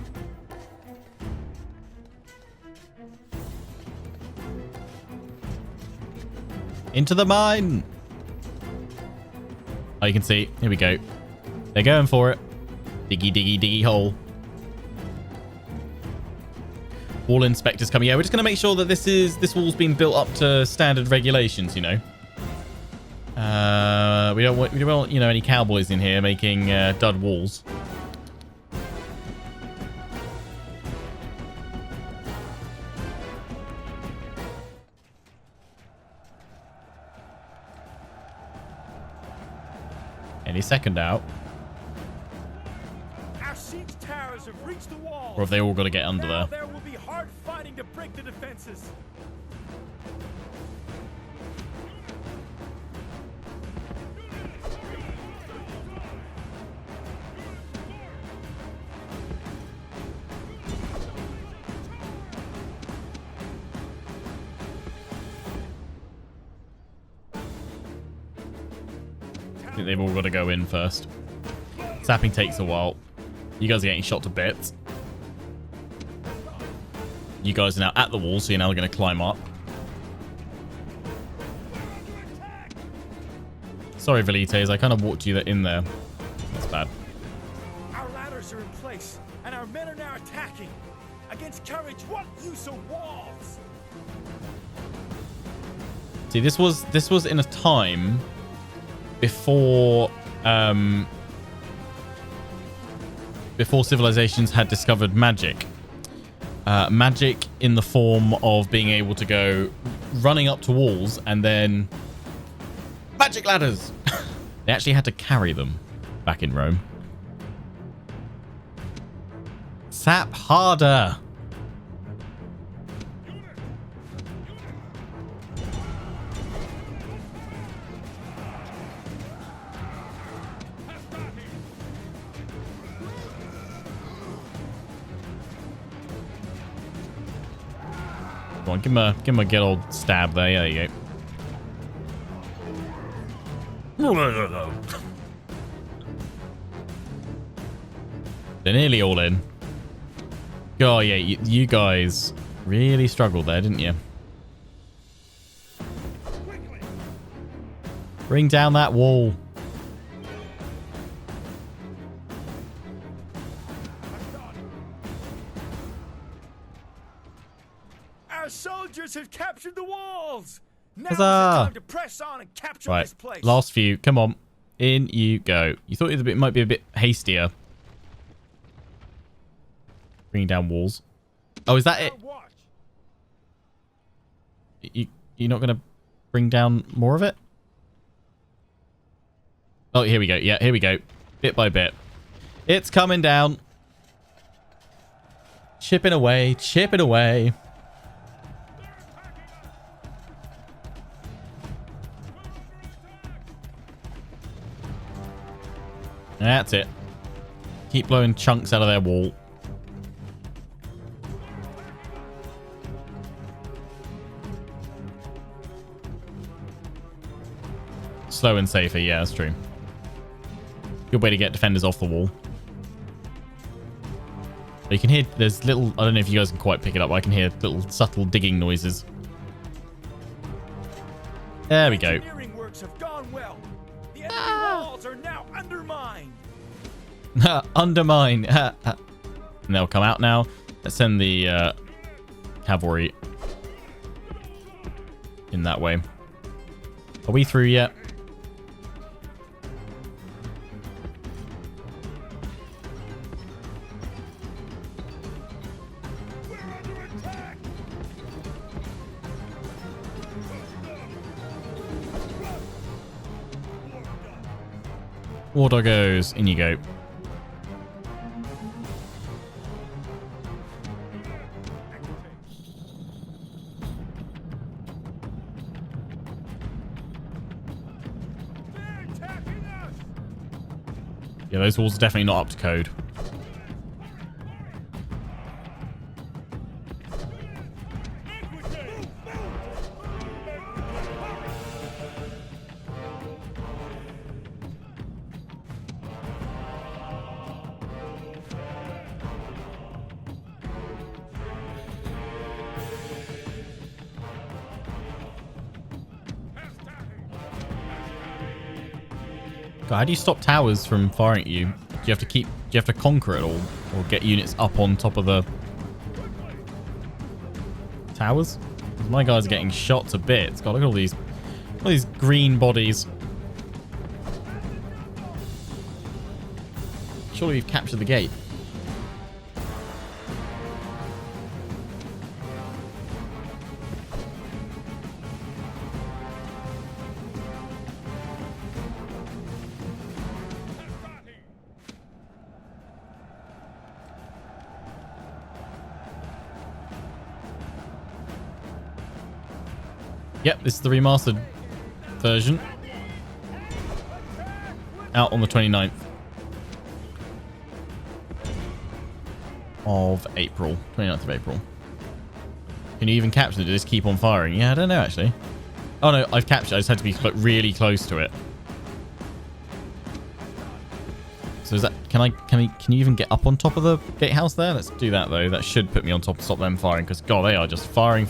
Into the mine. Oh, you can see. Here we go. They're going for it. Diggy, diggy, diggy hole. Wall inspectors coming. Yeah, we're just going to make sure that this wall's been built up to standard regulations, you know. We don't want, you know, any cowboys in here making dud walls. Any second out. Our siege towers have reached the walls. Or have they all got to get under Now there? there will be hard fighting to break the defenses. I think they've all got to go in first. Sapping takes a while. You guys are getting shot to bits. You guys are now at the wall, so you're now going to climb up. Sorry, Velites, I kind of walked you in there. That's bad. Our ladders are in place, and our men are now attacking. Against courage, what use of walls? See, this was in a time before before civilizations had discovered magic. Magic in the form of being able to go running up to walls and then magic ladders. They actually had to carry them back in Rome. Sap harder. Come on, give him a good old stab there. There you go. They're nearly all in. Oh, yeah, you guys really struggled there, didn't you? Bring down that wall. Our soldiers have captured the walls. Now Huzzah! is the time to press on and capture Right, this place. last few. Come on. In you go. You thought it might be a bit hastier. Bringing down walls. Oh, is that it? Watch. You're not going to bring down more of it? Oh, here we go. Yeah, here we go. Bit by bit. It's coming down. Chipping away. Chipping away. That's it. Keep blowing chunks out of their wall. Slow and safer. Yeah, that's true. Good way to get defenders off the wall. You can hear there's little... I don't know if you guys can quite pick it up. I can hear little subtle digging noises. There we go. Engineering works have gone well. The enemy walls are now undermined. Undermine. And they'll come out now. Let's send the cavalry in that way. Are we through yet? War doggos, in you go. Yeah, those walls are definitely not up to code. God, how do you stop towers from firing at you? Do you have to conquer it all, or get units up on top of the towers? 'Cause my guys are getting shot to bits. God, look at all these green bodies. Surely we've captured the gate. Yep, this is the remastered version. Out on the 29th of April. 29th of April. Can you even capture it? Did this keep on firing? Yeah, I don't know actually. Oh no, I've captured it. I just had to be really close to it. So is that... Can you even get up on top of the gatehouse there? Let's do that though. That should put me on top to stop them firing, because God, they are just firing.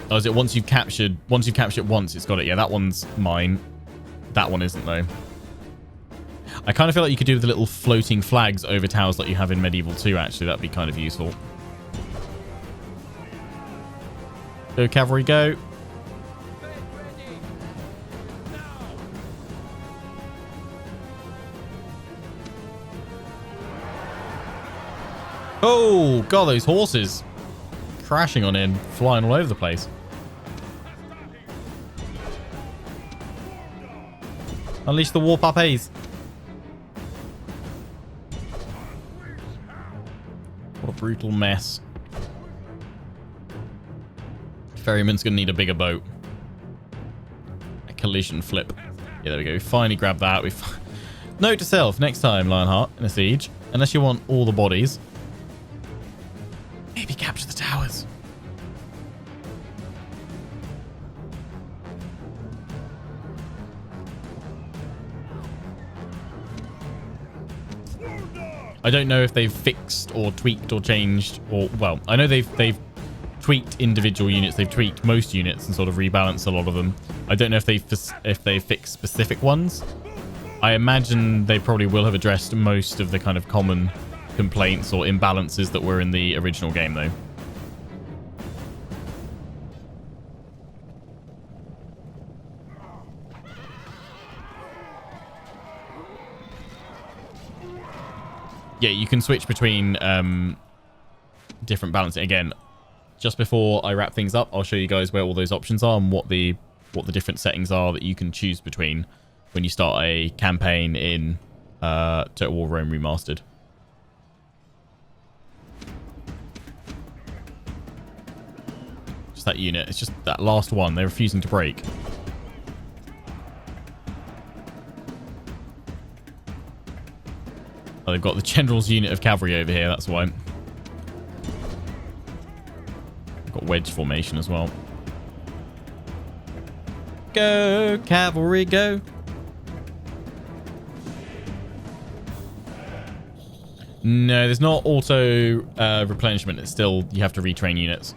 Oh, is it once you've captured it once, it's got it. Yeah, that one's mine. That one isn't, though. I kind of feel like you could do the little floating flags over towers like you have in Medieval 2, actually. That'd be kind of useful. Go, cavalry, go. Oh, God, those horses. Crashing on in, flying all over the place. Unleash the war puppies. What a brutal mess. Ferryman's gonna need a bigger boat. A collision flip. Yeah, there we go. We finally grabbed that. Note to self, next time, Lionheart, in a siege, unless you want all the bodies, maybe capture the towers. I don't know if they've fixed or tweaked or changed, or, well, I know they've tweaked individual units, they've tweaked most units and sort of rebalanced a lot of them. I don't know if they fixed specific ones. I imagine they probably will have addressed most of the kind of common complaints or imbalances that were in the original game, though. Yeah, you can switch between different balancing. Again, just before I wrap things up, I'll show you guys where all those options are and what the different settings are that you can choose between when you start a campaign in Total War Rome Remastered. Just that unit. It's just that last one. They're refusing to break. Oh, they've got the general's unit of cavalry over here, that's why. Got wedge formation as well. Go, cavalry, go. No, there's not auto replenishment. It's still, you have to retrain units.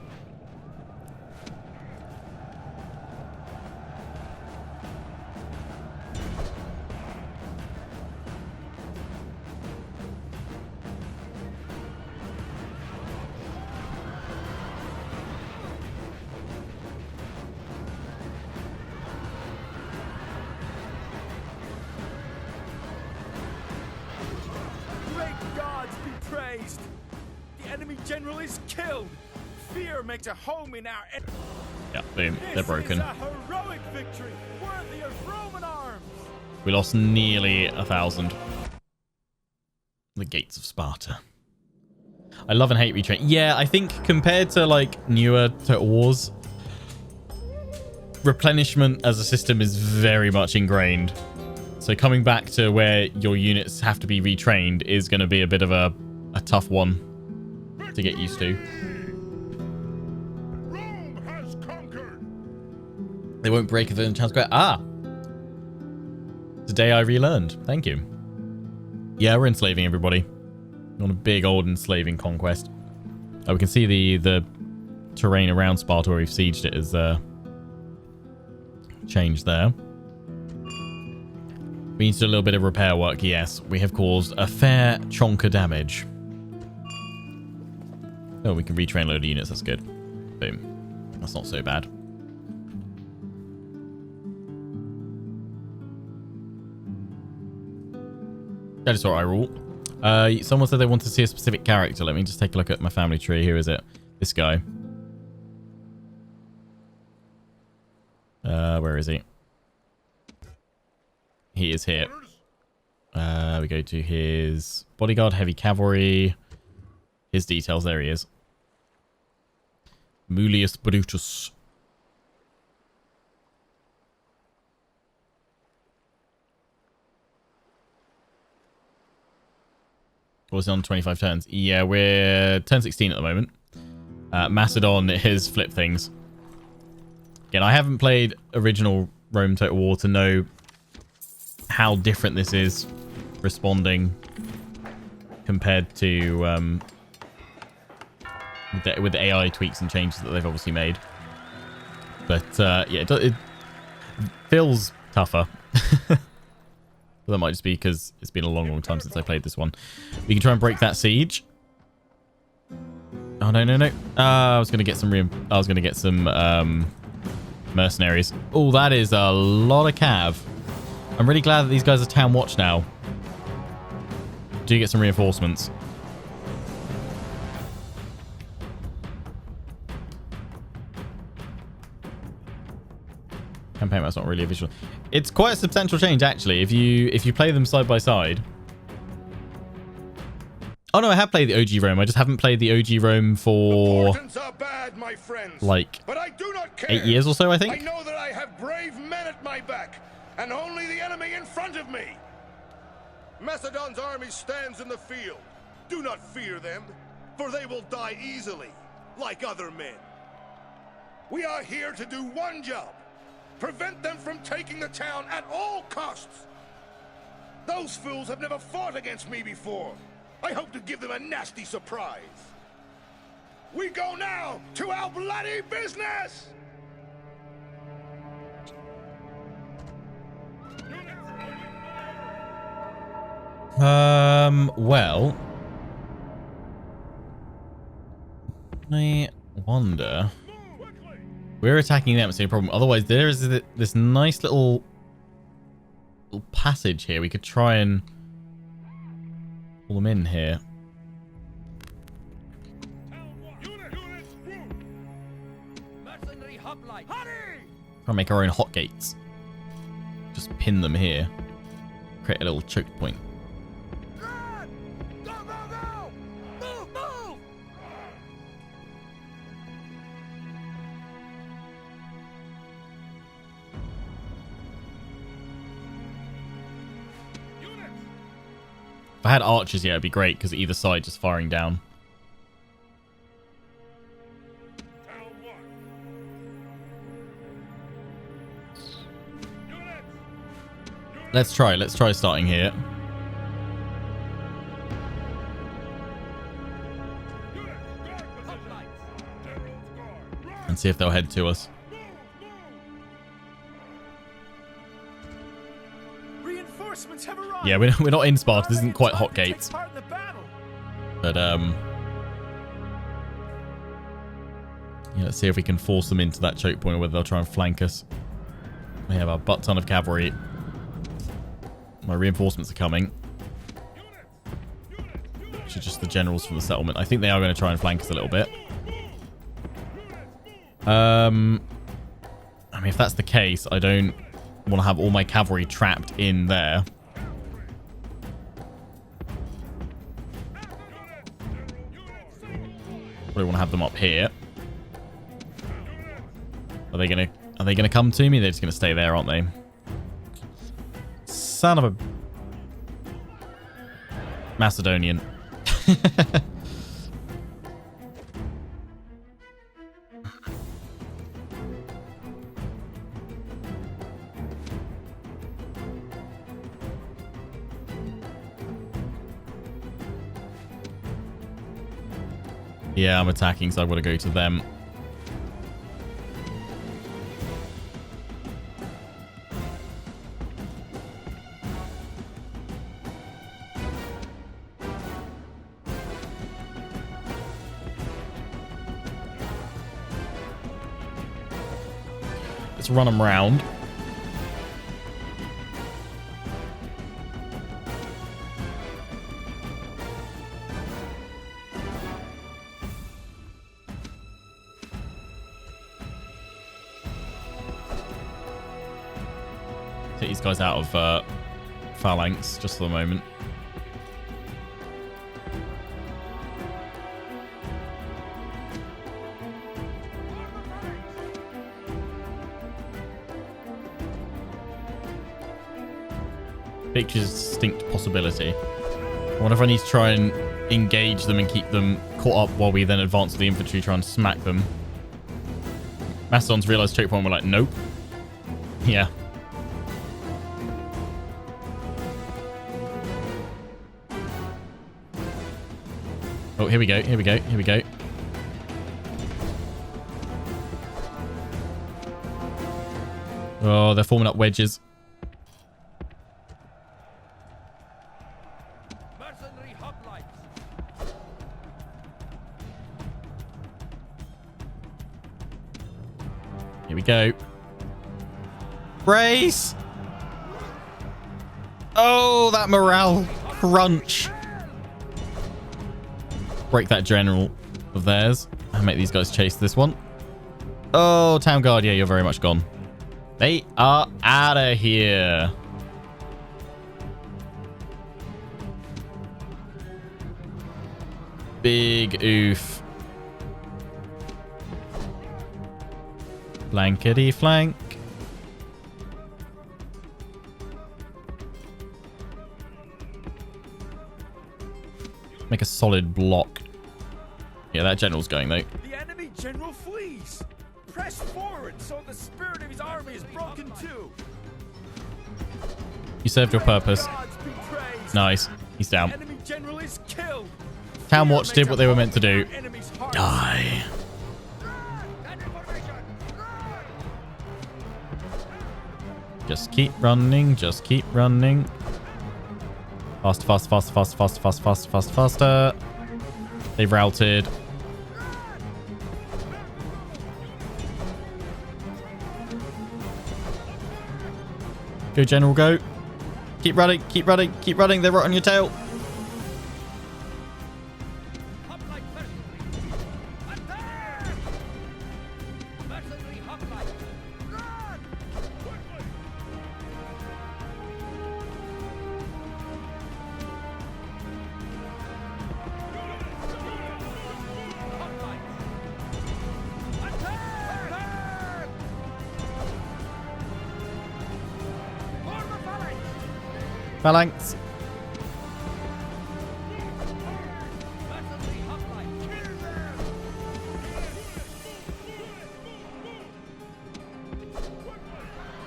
General is killed. Fear makes a home in our... Yeah, boom. They're broken. This is a heroic heroic victory, worthy of Roman arms. We lost nearly 1,000. The gates of Sparta. I love and hate retrain. Yeah, I think compared to like newer Total Wars, replenishment as a system is very much ingrained. So coming back to where your units have to be retrained is going to be a bit of a tough one to get used to. Rome has conquered. They won't break the Town Square. Ah! Today I relearned. Thank you. Yeah, we're enslaving everybody. On a big old enslaving conquest. Oh, we can see the terrain around Sparta where we've sieged it is changed there. We need to do a little bit of repair work. Yes, we have caused a fair chunk of damage. Oh, we can retrain a load of units. That's good. Boom. That's not so bad. That is what I rule. Someone said they want to see a specific character. Let me just take a look at my family tree. Here is it. This guy. Where is he? He is here. We go to his bodyguard, heavy cavalry. His details. There he is. Mulius Brutus. Was on 25 turns. Yeah, we're turn 16 at the moment. Macedon is flip things. Again, I haven't played original Rome Total War to know how different this is responding compared to with the AI tweaks and changes that they've obviously made. But yeah, it feels tougher. That might just be because it's been a long time since I played this one. We can try and break that siege. Oh no! I was gonna get some mercenaries. Oh, that is a lot of cav. I'm really glad that these guys are town watch now. Do get some reinforcements. Campaign map's not really a visual. It's quite a substantial change actually. If you play them side by side. Oh no, I have played the OG Rome. I just haven't played the OG Rome for Bad, my friends, like but I do not care. 8 years or so, I think. I know that I have brave men at my back, and only the enemy in front of me. Macedon's army stands in the field. Do not fear them, for they will die easily, like other men. We are here to do one job. Prevent them from taking the town at all costs. Those fools have never fought against me before. I hope to give them a nasty surprise. We go now to our bloody business! Well, I wonder. We're attacking them, it's no problem. Otherwise, there is this nice little passage here. We could try and pull them in here. Try and make our own hot gates. Just pin them here. Create a little choke point. Go! Move! If I had archers, yeah, it'd be great because either side just firing down. Let's try starting here. And see if they'll head to us. Reinforcements have arrived. Yeah, we're not in Sparta. This isn't quite hot gates. But yeah, let's see if we can force them into that choke point or whether they'll try and flank us. We have a butt ton of cavalry. My reinforcements are coming. Which are just the generals from the settlement. I think they are going to try and flank us a little bit. I mean, if that's the case, I don't want to have all my cavalry trapped in there. Probably want to have them up here. Are they gonna come to me? They're just gonna stay there, aren't they? Son of a Macedonian. Yeah, I'm attacking, so I've got to go to them. Let's run them round. Take these guys out of phalanx just for the moment. Big distinct possibility. I wonder if I need to try and engage them and keep them caught up while we then advance with the infantry, try and smack them. Macedon's realised choke point, we're like, nope. Yeah. Oh, here we go, here we go, here we go. Oh, they're forming up wedges. Here we go. Brace! Oh, that morale crunch. Break that general of theirs and make these guys chase this one. Oh, Town Guard, yeah, you're very much gone. They are out of here. Big oof. Blankety flank. Make a solid block. Yeah, that general's going though. The enemy general flees. Press forward so the spirit of his army is broken too. You served your purpose. Gods be praised. Nice. He's down. Enemy general is killed. Town Watch did what they were meant to do. Enemy's hearts. Die. Just keep running. Just keep running. Faster, faster, faster, faster, faster, faster, faster, faster, faster. They've routed. Go, General, go. Keep running, keep running, keep running. They're right on your tail. Phalanx.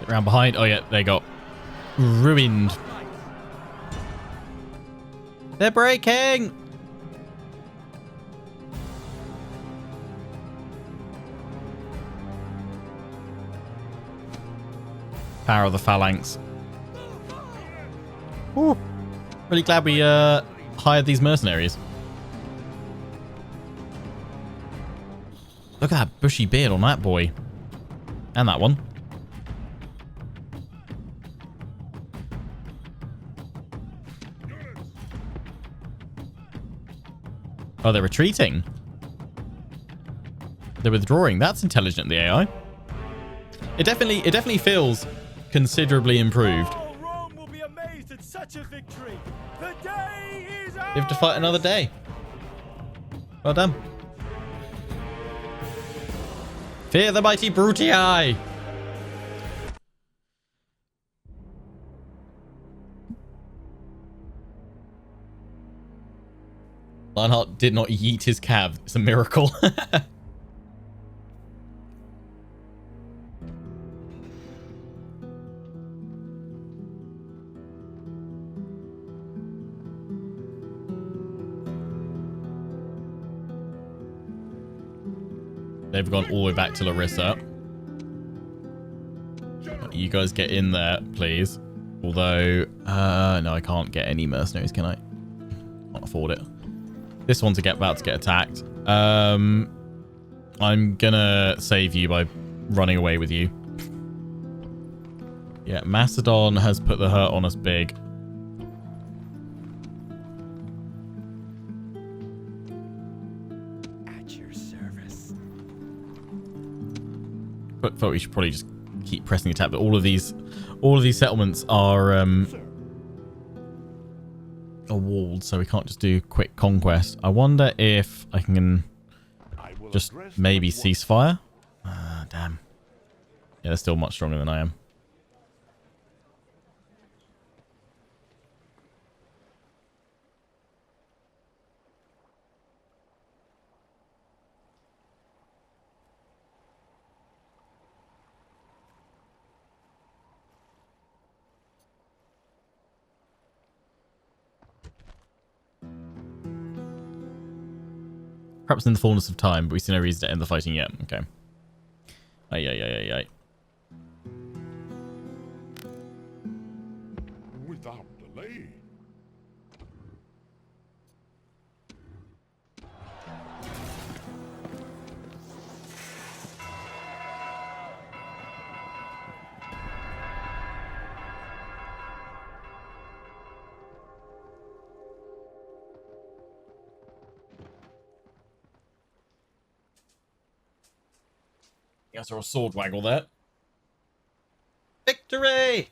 Get around behind. Oh yeah, they got ruined. They're breaking. Power of the phalanx. Ooh, really glad we hired these mercenaries. Look at that bushy beard on that boy. And that one. Oh, they're retreating. They're withdrawing. That's intelligent, the AI. It definitely feels considerably improved. All Rome will be amazed at such a victory. The day is You have to fight another day. Well done. Fear the mighty Brutii! Lionheart did not yeet his cav. It's a miracle. They've gone all the way back to Larissa. You guys get in there, please. Although, no, I can't get any mercenaries, can I? Can't afford it. This one's about to get attacked. I'm gonna save you by running away with you. Yeah, Macedon has put the hurt on us big. But we should probably just keep pressing the tab. But all of these settlements are walled, so we can't just do quick conquest. I wonder if I can just maybe ceasefire. Damn. Yeah, they're still much stronger than I am. Perhaps in the fullness of time, but we see no reason to end the fighting yet. Okay. Aye. Without delay. I saw a sword waggle there. Victory!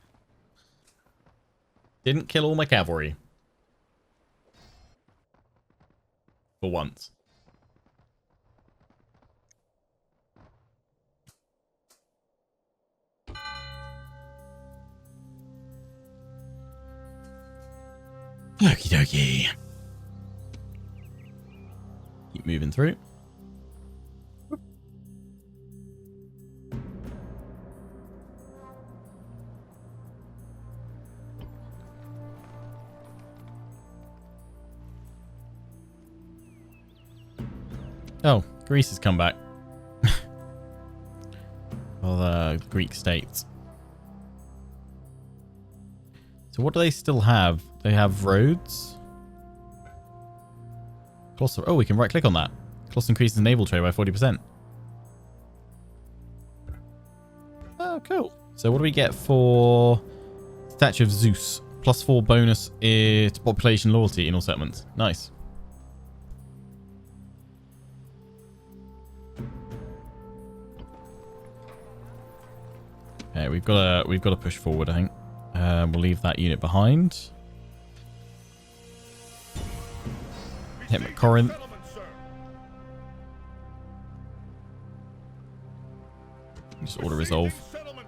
Didn't kill all my cavalry. For once. Okie dokie. Keep moving through. Oh, Greece has come back. Well, the Greek states. So what do they still have? They have roads. Colossus. Oh, we can right click on that. Colossus increases naval trade by 40%. Oh, cool. So what do we get for Statue of Zeus? +4 bonus to population loyalty in all settlements. Nice. Okay, we've got to push forward, I think. We'll leave that unit behind. Hit Corinth. Just auto resolve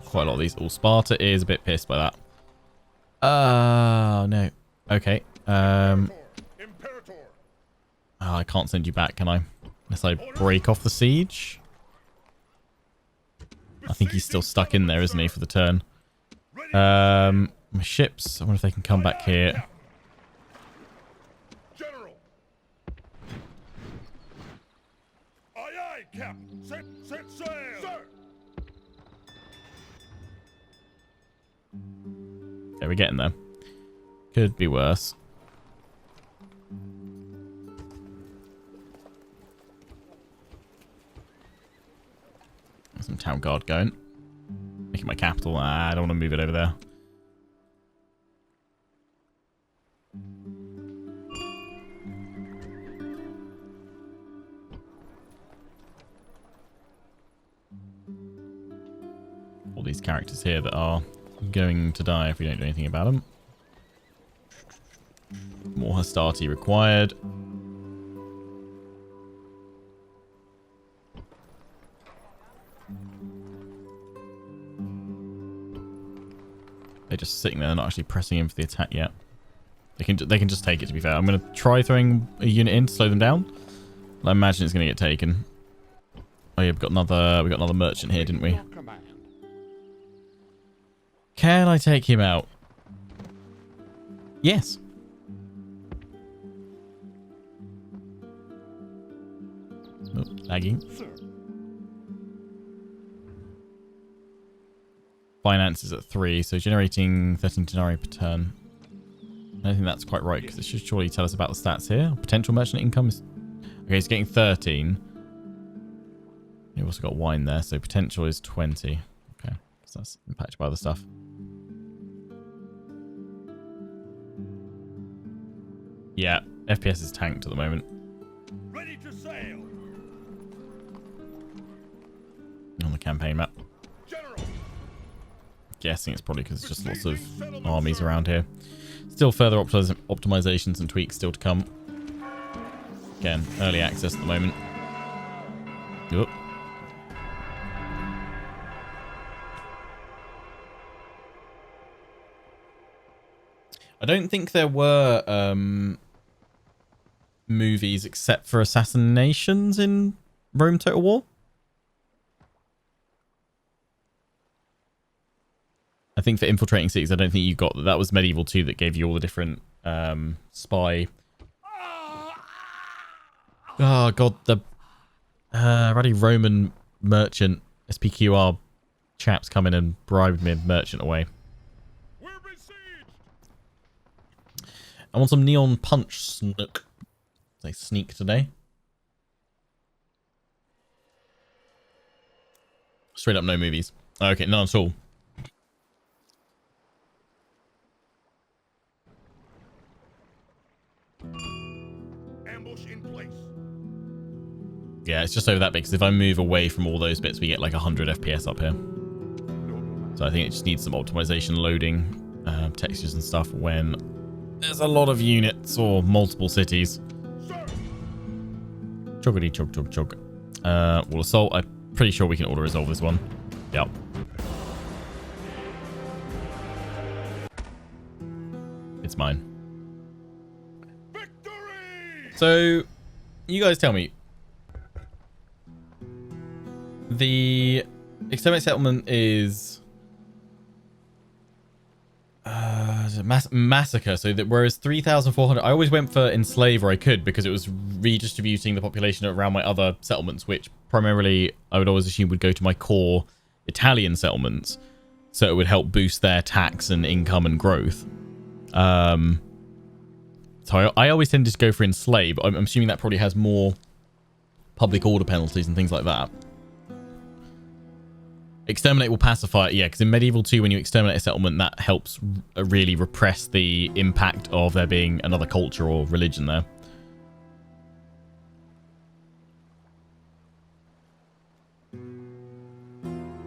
quite a lot of these. Oh, Sparta is a bit pissed by that. Oh no. Okay. Oh, I can't send you back, can I? Unless I break off the siege. I think he's still stuck in there, isn't he, for the turn? My ships. I wonder if they can come back here. General. Aye, Captain. Set sail. Sir. Okay, we're getting there. Could be worse. Some town guard going. Making my capital. I don't want to move it over there. these characters here that are going to die if we don't do anything about them. More Hastati required. They're just sitting there, not actually pressing in for the attack yet. They can just take it, to be fair. I'm going to try throwing a unit in to slow them down. I imagine it's going to get taken. Oh yeah, we got another merchant here, didn't we? Can I take him out? Yes. Oh, lagging. Finance is at 3, so generating 13 denarii per turn. I don't think that's quite right, because it should surely tell us about the stats here. Potential merchant income is... Okay, he's getting 13. You've also got wine there, so potential is 20. Okay, so that's impacted by other stuff. Yeah, FPS is tanked at the moment. Ready to sail. On the campaign map. General. Guessing it's probably because there's just lots of armies around here. Still further optimizations and tweaks still to come. Again, early access at the moment. Oop. I don't think there were movies except for assassinations in Rome Total War. I think for infiltrating cities, I don't think you got that. That was Medieval 2 that gave you all the different spy. Oh god, the ruddy Roman merchant SPQR chaps come in and bribed me merchant away. We're besieged. I want some neon punch snook. They sneak today. Straight up no movies. Okay, none at all. Ambush in place. Yeah, it's just over that bit, because if I move away from all those bits, we get like 100 FPS up here. So I think it just needs some optimization loading textures and stuff when there's a lot of units or multiple cities. Choggity chog chog chog. Wall assault. I'm pretty sure we can auto resolve this one. Yep. It's mine. Victory! So, you guys tell me. The exterminate settlement is massacre. So that whereas 3,400, I always went for enslave where I could because it was redistributing the population around my other settlements, which primarily I would always assume would go to my core Italian settlements, so it would help boost their tax and income and growth. So I always tended to go for enslave. I'm assuming that probably has more public order penalties and things like that. Exterminate will pacify it, yeah, because in Medieval 2, when you exterminate a settlement, that helps really repress the impact of there being another culture or religion there.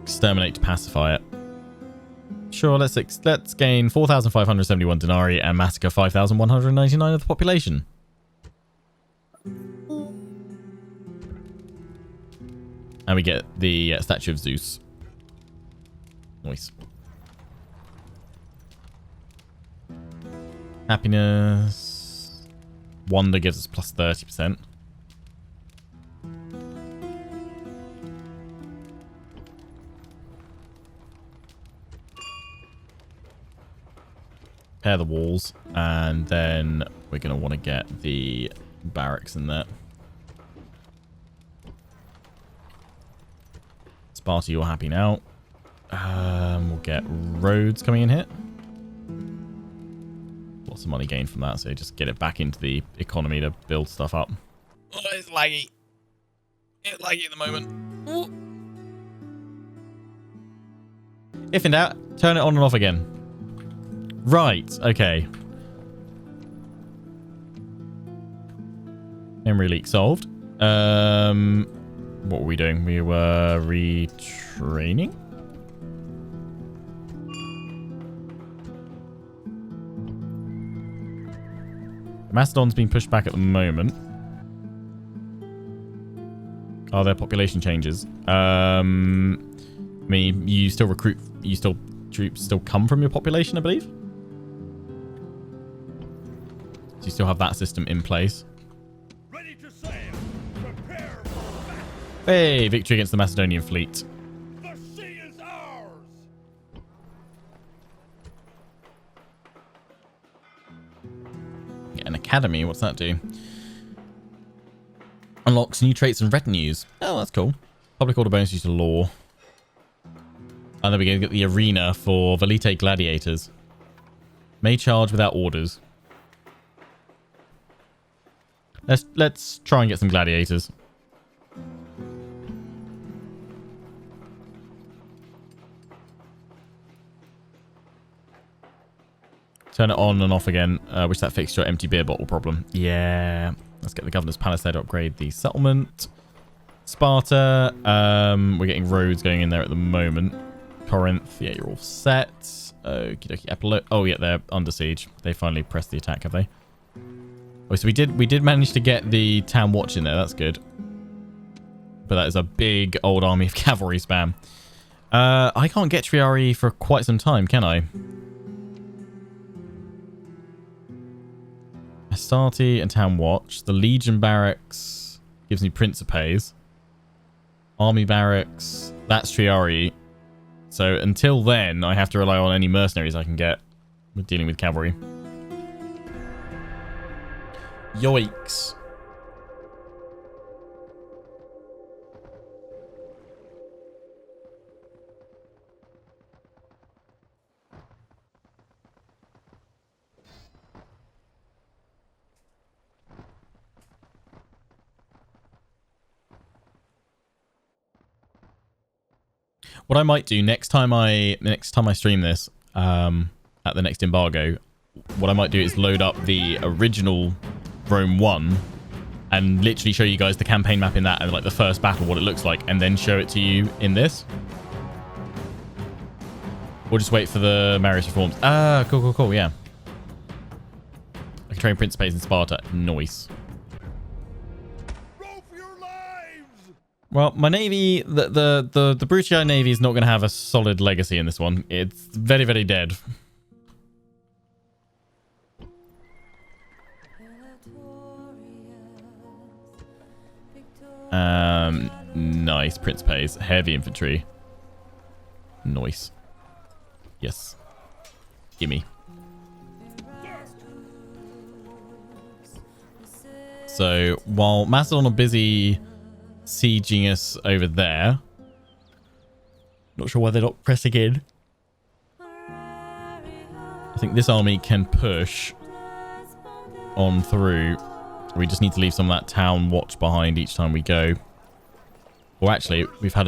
Exterminate to pacify it. Sure, let's gain 4,571 denarii and massacre 5,199 of the population. And we get the statue of Zeus. Nice. Happiness. Wonder gives us plus 30%. Pair the walls, and then we're going to want to get the barracks in there. Sparta, you're happy now. We'll get roads coming in here. Lots of money gained from that, so just get it back into the economy to build stuff up. Oh, it's laggy. It's laggy at the moment. Ooh. If in doubt, turn it on and off again. Right, okay. Memory leak solved. What were we doing? We were retraining? Macedon's being pushed back at the moment. Are there population changes? I mean, you still recruit, troops still come from your population, I believe. So you still have that system in place. Ready to sail. Prepare for battle. Hey, victory against the Macedonian fleet. The sea is ours. Get an academy, what's that do? Unlocks new traits and retinues. Oh, that's cool. Public order bonus due to law. And then we get the arena for Velite Gladiators. May charge without orders. Let's try and get some gladiators. Turn it on and off again. Wish that fixed your empty beer bottle problem. Yeah. Let's get the governor's palisade to upgrade the settlement. Sparta. We're getting roads going in there at the moment. Corinth. Yeah, you're all set. Okie dokie. Oh, yeah, they're under siege. They finally pressed the attack, have they? Oh, so we did manage to get the town watch in there. That's good. But that is a big old army of cavalry spam. I can't get Triari for quite some time, can I? Astarte and Town Watch. The Legion Barracks gives me Principes. Army Barracks. That's Triari. So until then, I have to rely on any mercenaries I can get with dealing with cavalry. Yoicks. What I might do next time I stream this, at the next embargo, what I might do is load up the original Rome 1 and literally show you guys the campaign map in that and like the first battle, what it looks like, and then show it to you in this. We'll just wait for the Marius reforms. Ah, cool, yeah. I can train Principes in Sparta. Nice. Well, my navy, the Brutii navy is not going to have a solid legacy in this one. It's very, very dead. Nice. Principes. Heavy infantry. Nice. Yes. Gimme. So, while Macedon are busy sieging us over there. Not sure why they're not pressing in. I think this army can push on through. We just need to leave some of that town watch behind each time we go. Well, actually, we've had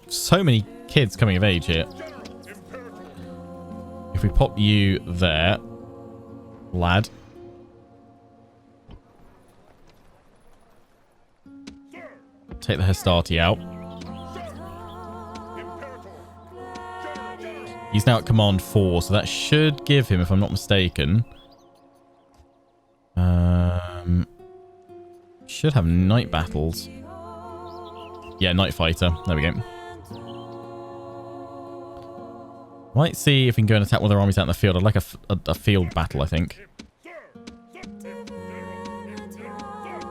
so many kids coming of age here. If we pop you there, lad. Take the Hastati out. He's now at command 4, so that should give him, if I'm not mistaken, should have night battles. Yeah, night fighter. There we go. Might see if we can go and attack one of their armies out in the field. I'd like a field battle, I think.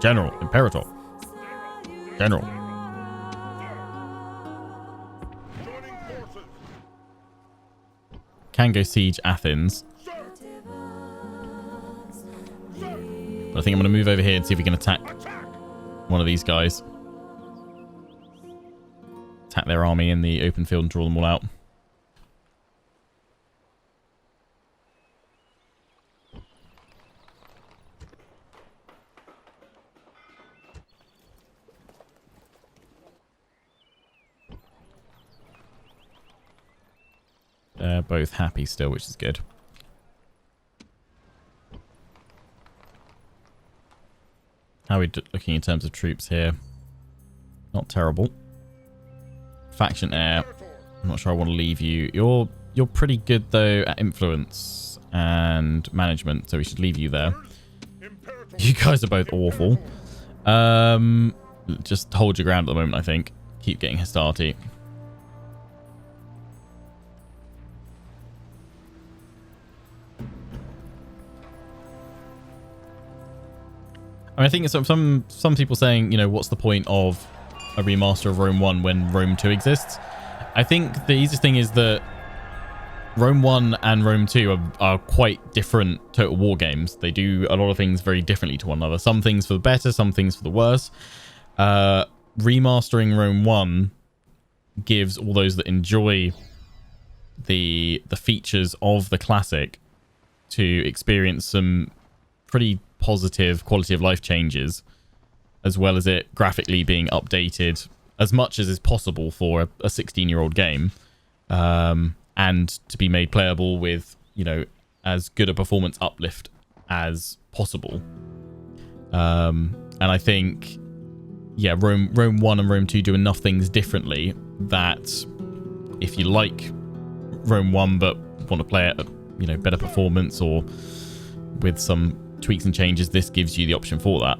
General, Imperator. General. Can go siege Athens. But I think I'm going to move over here and see if we can attack one of these guys. Attack their army in the open field and draw them all out. They're both happy still, which is good. How are we looking in terms of troops here? Not terrible. Faction heir. I'm not sure I want to leave you. You're pretty good though at influence and management, so we should leave you there. You guys are both awful. Just hold your ground at the moment, I think. Keep getting Hastati. I mean, I think it's some people saying, you know, what's the point of a remaster of Rome 1 when Rome 2 exists? I think the easiest thing is that Rome 1 and Rome 2 are quite different Total War games. They do a lot of things very differently to one another. Some things for the better, some things for the worse. Remastering Rome 1 gives all those that enjoy the features of the classic to experience some pretty positive quality of life changes, as well as it graphically being updated as much as is possible for a 16-year-old game, and to be made playable with, you know, as good a performance uplift as possible. And I think, yeah, Rome 1 and Rome 2 do enough things differently that if you like Rome 1 but want to play it at, you know, better performance or with some tweaks and changes, this gives you the option for that.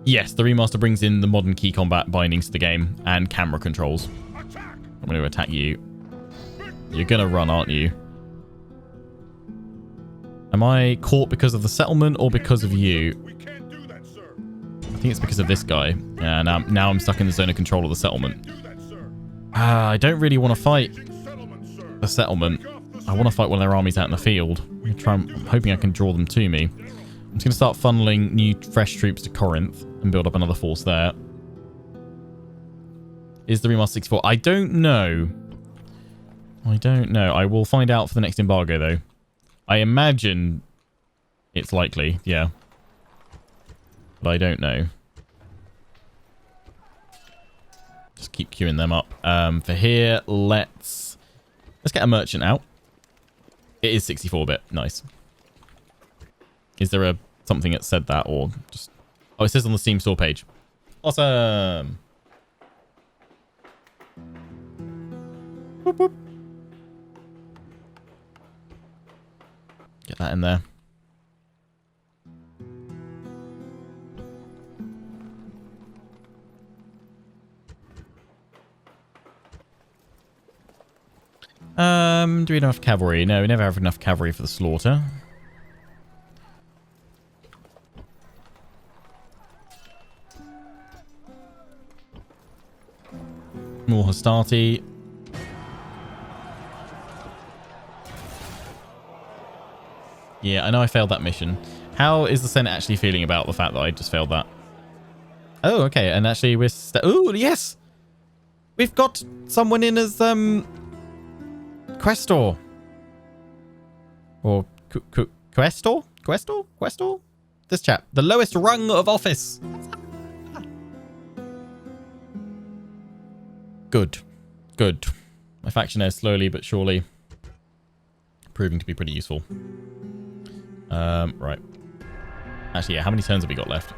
Yes, the remaster brings in the modern key combat bindings to the game and camera controls. I'm going to attack you. You're going to run, aren't you? Am I caught because of the settlement or because of you? I think it's because of this guy. Yeah, now I'm stuck in the zone of control of the settlement. I don't really want to fight the settlement. I want to fight one of their armies out in the field. I'm hoping I can draw them to me. I'm just going to start funneling new, fresh troops to Corinth and build up another force there. Is the remaster 64? I don't know. I don't know. I will find out for the next embargo, though. I imagine it's likely, yeah. But I don't know. Just keep queuing them up. For here, let's get a merchant out. It is 64-bit. Nice. Is there something that said that, or just... Oh, it says on the Steam store page. Awesome. Boop, boop. Get that in there. Do we have enough cavalry? No, we never have enough cavalry for the slaughter. More Hastati. Yeah, I know I failed that mission. How is the Senate actually feeling about the fact that I just failed that? Oh, okay. And actually we're... Oh, yes! We've got someone in as, Questor. Or... Questor? Questor? Questor? This chap. The lowest rung of office. Good. Good. My faction is slowly but surely proving to be pretty useful. Right. Actually, yeah, how many turns have we got left?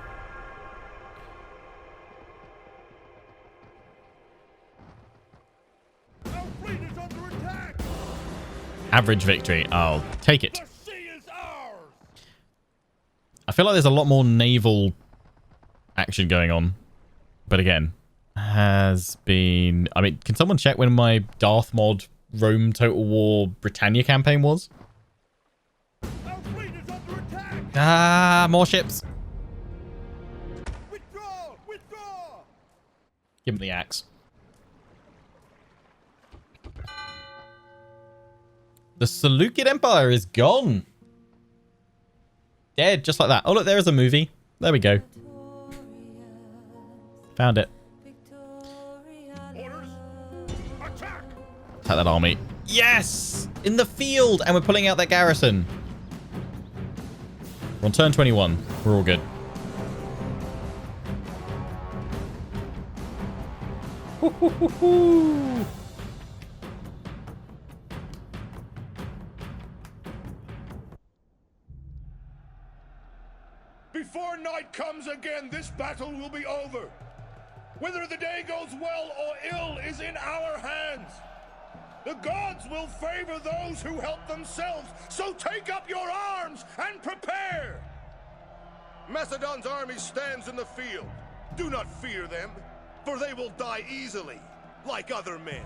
Average victory. I'll take it. I feel like there's a lot more naval action going on. But again, has been... I mean, can someone check when my Darth Mod Rome Total War Britannia campaign was? Ah, more ships. Withdraw! Withdraw! Give him the axe. The Seleucid Empire is gone. Dead, just like that. Oh, look, there is a movie. There we go. Found it. Orders! Attack! Attack that army. Yes! In the field! And we're pulling out that garrison. We're on turn 21. We're all good. Before night comes again, this battle will be over. Whether the day goes well or ill is in our hands. The gods will favor those who help themselves, so take up your arms and prepare. Macedon's army stands in the field. Do not fear them, for they will die easily, like other men.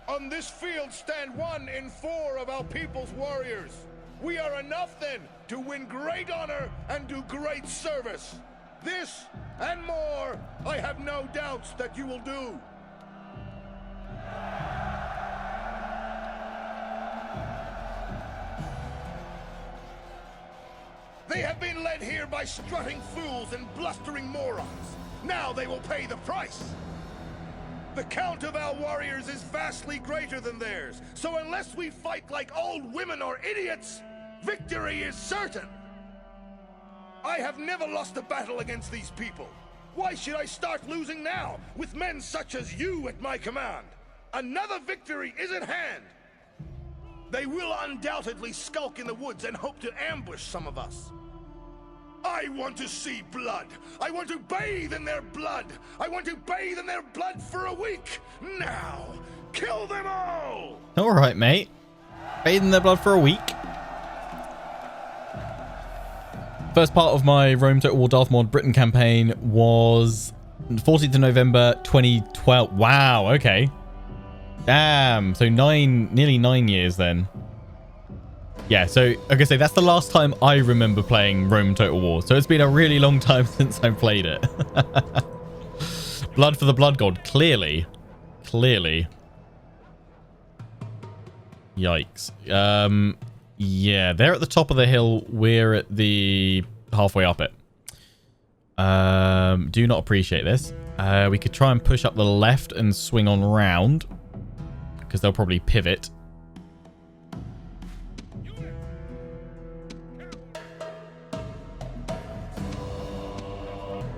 On this field stand 1 in 4 of our people's warriors. We are enough then to win great honor and do great service. This and more, I have no doubts that you will do. They have been led here by strutting fools and blustering morons. Now they will pay the price. The count of our warriors is vastly greater than theirs, so unless we fight like old women or idiots, victory is certain. I have never lost a battle against these people. Why should I start losing now, with men such as you at my command? Another victory is at hand. They will undoubtedly skulk in the woods and hope to ambush some of us. I want to see blood. I want to bathe in their blood. I want to bathe in their blood for a week. Now, kill them all! All right, mate. Bathe in their blood for a week. First part of my Rome Total War Darth Mod Britain campaign was 14th of November 2012. Wow, okay. Damn. So nearly 9 years then. Yeah, so like I say, that's the last time I remember playing Rome Total War. So it's been a really long time since I played it. Blood for the Blood God. Clearly. Clearly. Yikes. Yeah, they're at the top of the hill. We're at the halfway up it. Do not appreciate this. We could try and push up the left and swing on round, because they'll probably pivot.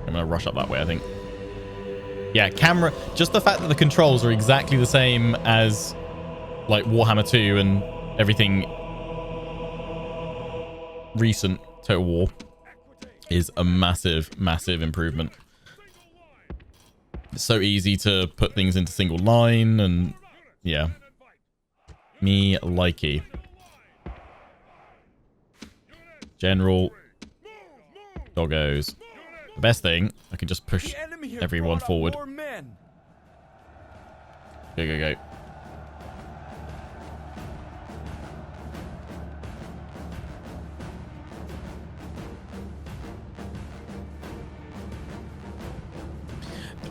I'm going to rush up that way, I think. Yeah, camera... Just the fact that the controls are exactly the same as, like, Warhammer 2 and everything recent Total War is a massive, massive improvement. It's so easy to put things into single line, and yeah. Me likey. General. Doggos. The best thing, I can just push everyone forward. Go, go, go.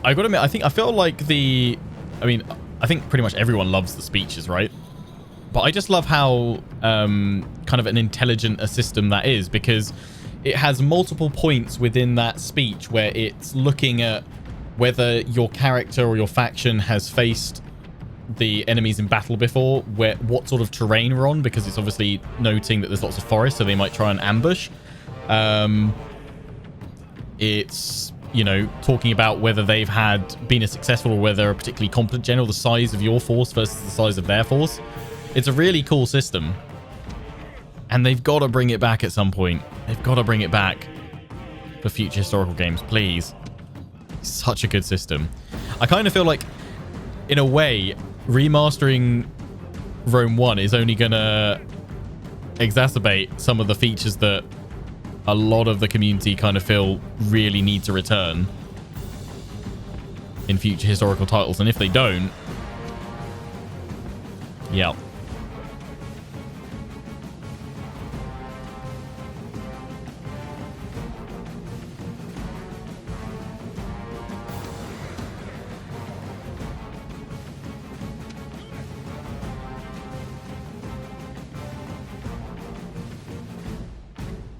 I gotta admit, I feel like I think pretty much everyone loves the speeches, right? But I just love how kind of an intelligent a system that is, because it has multiple points within that speech where it's looking at whether your character or your faction has faced the enemies in battle before, what sort of terrain we're on, because it's obviously noting that there's lots of forest, so they might try and ambush. It's, you know, talking about whether they've been a successful or whether they're a particularly competent general, the size of your force versus the size of their force. It's a really cool system. And they've got to bring it back at some point. They've got to bring it back for future historical games, please. It's such a good system. I kind of feel like, in a way, remastering Rome 1 is only going to exacerbate some of the features that a lot of the community kind of feel really need to return in future historical titles. And if they don't, yeah.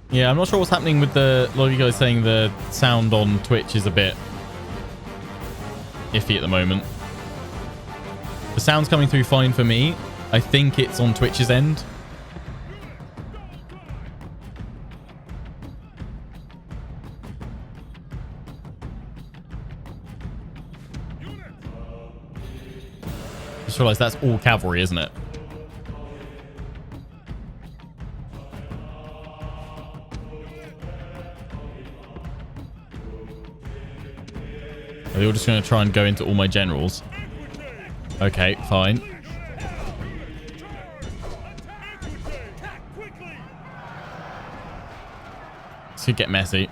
Yeah, I'm not sure what's happening with a lot of you guys saying the sound on Twitch is a bit iffy at the moment. The sound's coming through fine for me. I think it's on Twitch's end. Just realised that's all cavalry, isn't it? Are they all just going to try and go into all my generals? Okay, fine. could get messy.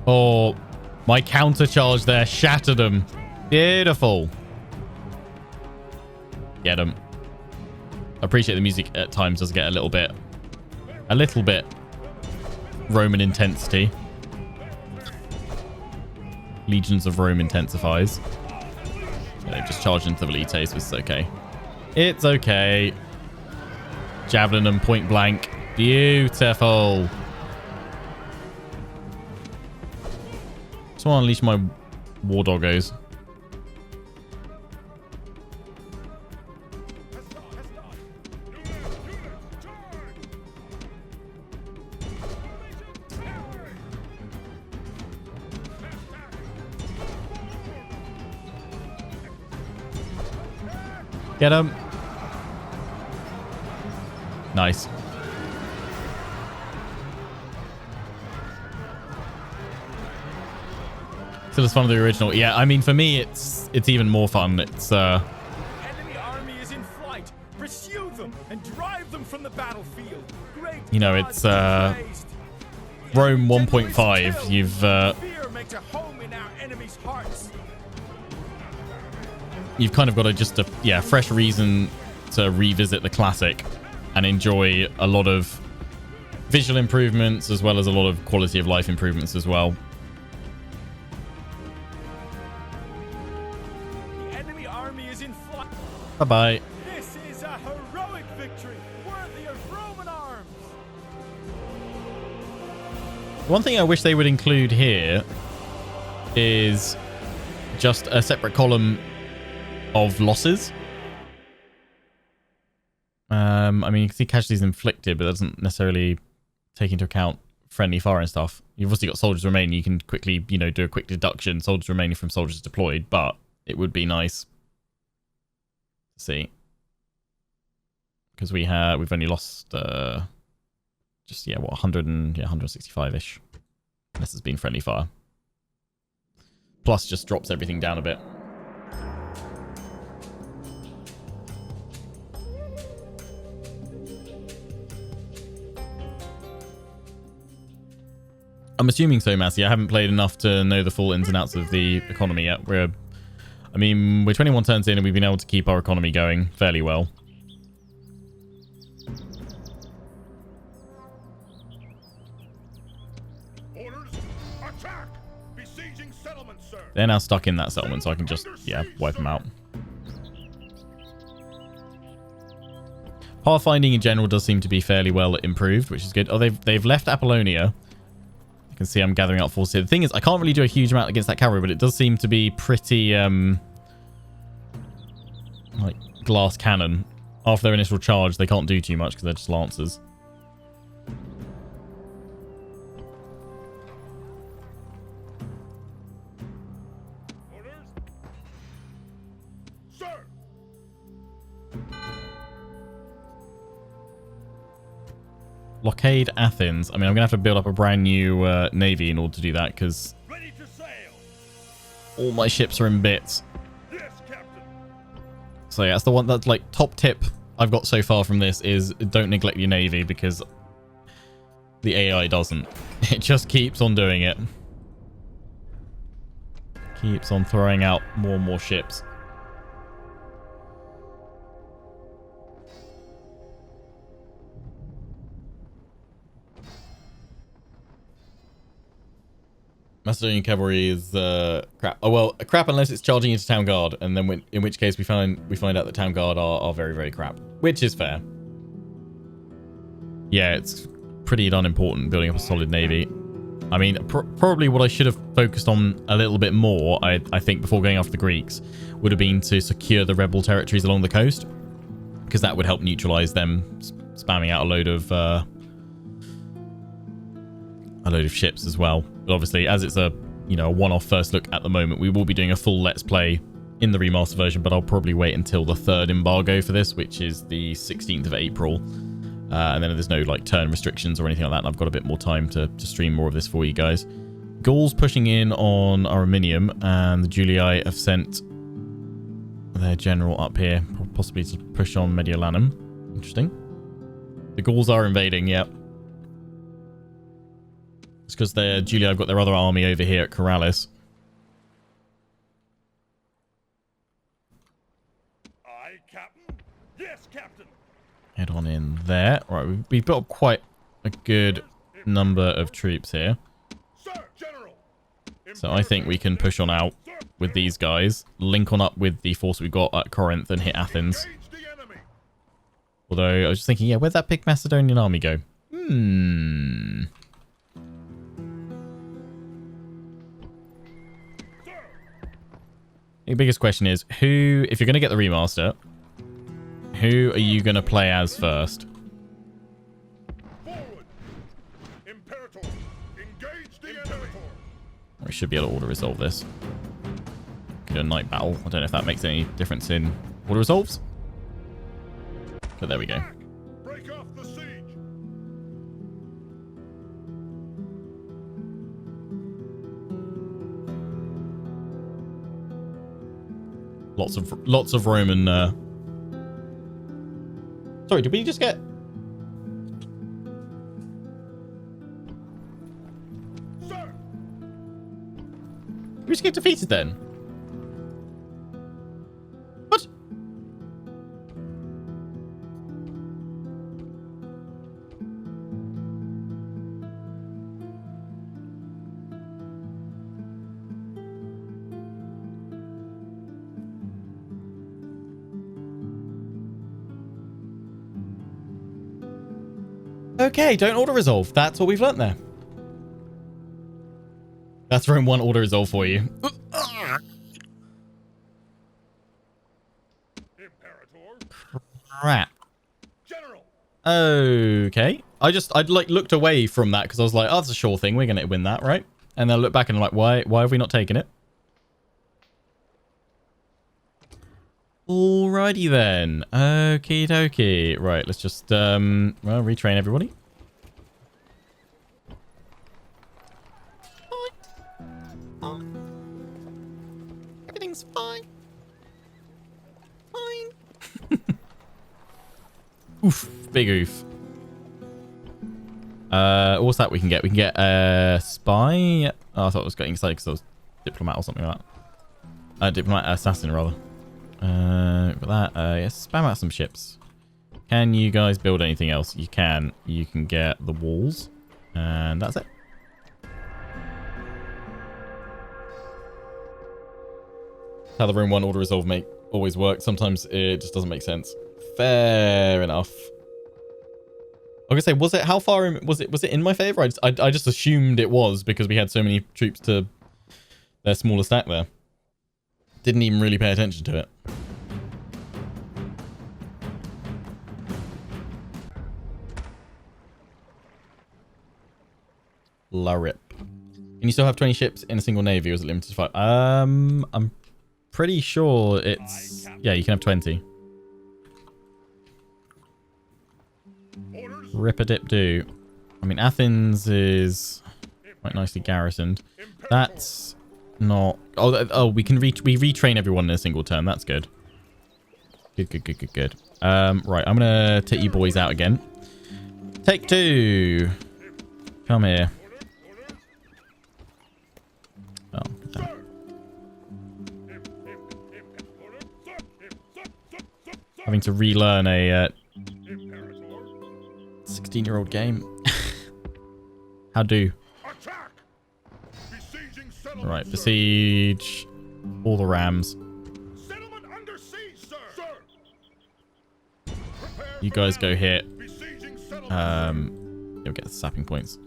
Oh, my counter charge there shattered them. Beautiful. Get them. I appreciate the music at times does get a little bit Roman intensity. Legions of Rome intensifies. Just charged into the Velites, which is okay. It's okay. Javelin them point blank. Beautiful. Just want to unleash my war doggos. Get him. Nice. Still as fun as the original. Yeah, I mean, for me, it's even more fun. It's Enemy army is in flight. Pursue them and drive them from the battlefield. Great, you know, it's Rome 1.5. You've fear makes a home in our enemies' hearts. You've kind of got just a fresh reason to revisit the classic and enjoy a lot of visual improvements as well as a lot of quality of life improvements as well. The enemy army is in flight. Bye-bye. This is a heroic victory worthy of Roman arms. One thing I wish they would include here is just a separate column of losses. I mean, you can see casualties inflicted, but that doesn't necessarily take into account friendly fire and stuff. You've obviously got soldiers remaining. You can quickly, do a quick deduction. Soldiers remaining from soldiers deployed, but it would be nice to see. Because we've only lost just 165-ish. Unless it's been friendly fire. Plus just drops everything down a bit. I'm assuming so, Massey. I haven't played enough to know the full ins and outs of the economy yet. We're 21 turns in and we've been able to keep our economy going fairly well. Orders, attack! Besieging settlement, sir. They're now stuck in that settlement, so I can just, wipe them out. Pathfinding in general does seem to be fairly well improved, which is good. Oh, they've left Apollonia. You can see I'm gathering up forces here. The thing is, I can't really do a huge amount against that cavalry, but it does seem to be pretty, like, glass cannon. After their initial charge, they can't do too much because they're just lancers. Orders, sir. Blockade Athens. I mean, I'm going to have to build up a brand new navy in order to do that because Ready to sail. all my ships are in bits. Yes, Captain. So yeah, that's the one that's like top tip I've got so far from this is don't neglect your navy because the AI doesn't. It just keeps on doing it. Keeps on throwing out more and more ships. Macedonian cavalry is crap. Oh well, crap unless it's charging into town guard, and then in which case we find out that town guard are very, very crap, which is fair. Yeah, it's pretty unimportant building up a solid navy. I mean, probably what I should have focused on a little bit more, I think, before going after the Greeks, would have been to secure the rebel territories along the coast, because that would help neutralize them spamming out a load of ships as well. But obviously, as it's a one-off first look at the moment, we will be doing a full Let's Play in the remaster version, but I'll probably wait until the third embargo for this, which is the 16th of April. And then there's no like turn restrictions or anything like that, and I've got a bit more time to stream more of this for you guys. Gauls pushing in on Arminium, and the Julii have sent their general up here. possibly to push on Mediolanum. Interesting. The Gauls are invading, yep. It's because Julia have got their other army over here at Corrales. Aye, Captain. Yes, Captain. Head on in there. Right, we've got quite a good number of troops here. Sir, General. So I think we can push on out with these guys. Link on up with the force we got at Corinth and hit Athens. Engage the enemy. Although I was just thinking, yeah, where'd that big Macedonian army go? The biggest question is, who, if you're going to get the remaster, who are you going to play as first? Forward. Imperator. Engage the enemy. We should be able to auto-resolve this. Could do a night battle. I don't know if that makes any difference in auto-resolves. But there we go. Break off the siege. Lots of Roman. Sorry, did we just get? Sir. Did we just get defeated then? What? Okay, don't auto-resolve. That's what we've learnt there. That's room 1 auto-resolve for you. Imperator. Crap. General. Okay. I'd like looked away from that because I was like, oh, that's a sure thing. We're going to win that, right? And then I look back and I'm like, why have we not taken it? Alrighty then. Okie dokie. Right, let's just well, retrain everybody. Everything's fine. Fine. Oof. Big oof. What's that we can get? We can get spy. Oh, I thought I was getting excited because I was diplomat or something like that. Diplomat assassin rather. With that, yes, spam out some ships. Can you guys build anything else? You can. You can get the walls, and that's it. How the room 1 auto resolve always works. Sometimes it just doesn't make sense. Fair enough. I was gonna say, was it how far in, was it in my favor? I just assumed it was because we had so many troops to their smaller stack there. Didn't even really pay attention to it. La rip. Can you still have 20 ships in a single navy, or is it limited to 5? I'm pretty sure it's... Yeah, you can have 20. Orders. Rip-a-dip-do. I mean, Athens is quite nicely garrisoned. That's not... Oh, we can retrain everyone in a single turn. That's good. Good. Right, I'm gonna take you boys out again. Take 2. Come here. Oh, damn. Having to relearn a 16-year-old game. How do? Right, besiege all the rams. You guys go hit. You'll get the sapping points.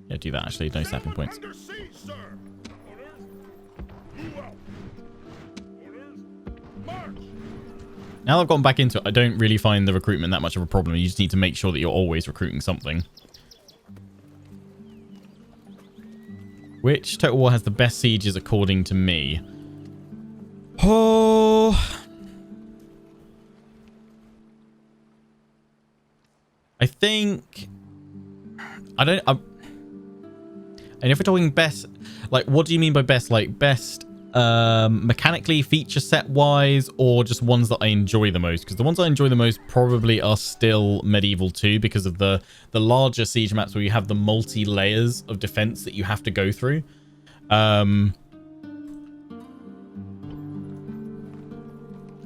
Yeah, do that actually. No sapping points. Now that I've gotten back into it, I don't really find the recruitment that much of a problem. You just need to make sure that you're always recruiting something. Which Total War has the best sieges according to me? Oh, I think I And if we're talking best, like, what do you mean by best? Like, best mechanically, feature set wise, or just ones that I enjoy the most? Because the ones I enjoy the most probably are still Medieval 2 because of the larger siege maps where you have the multi layers of defense that you have to go through. I'm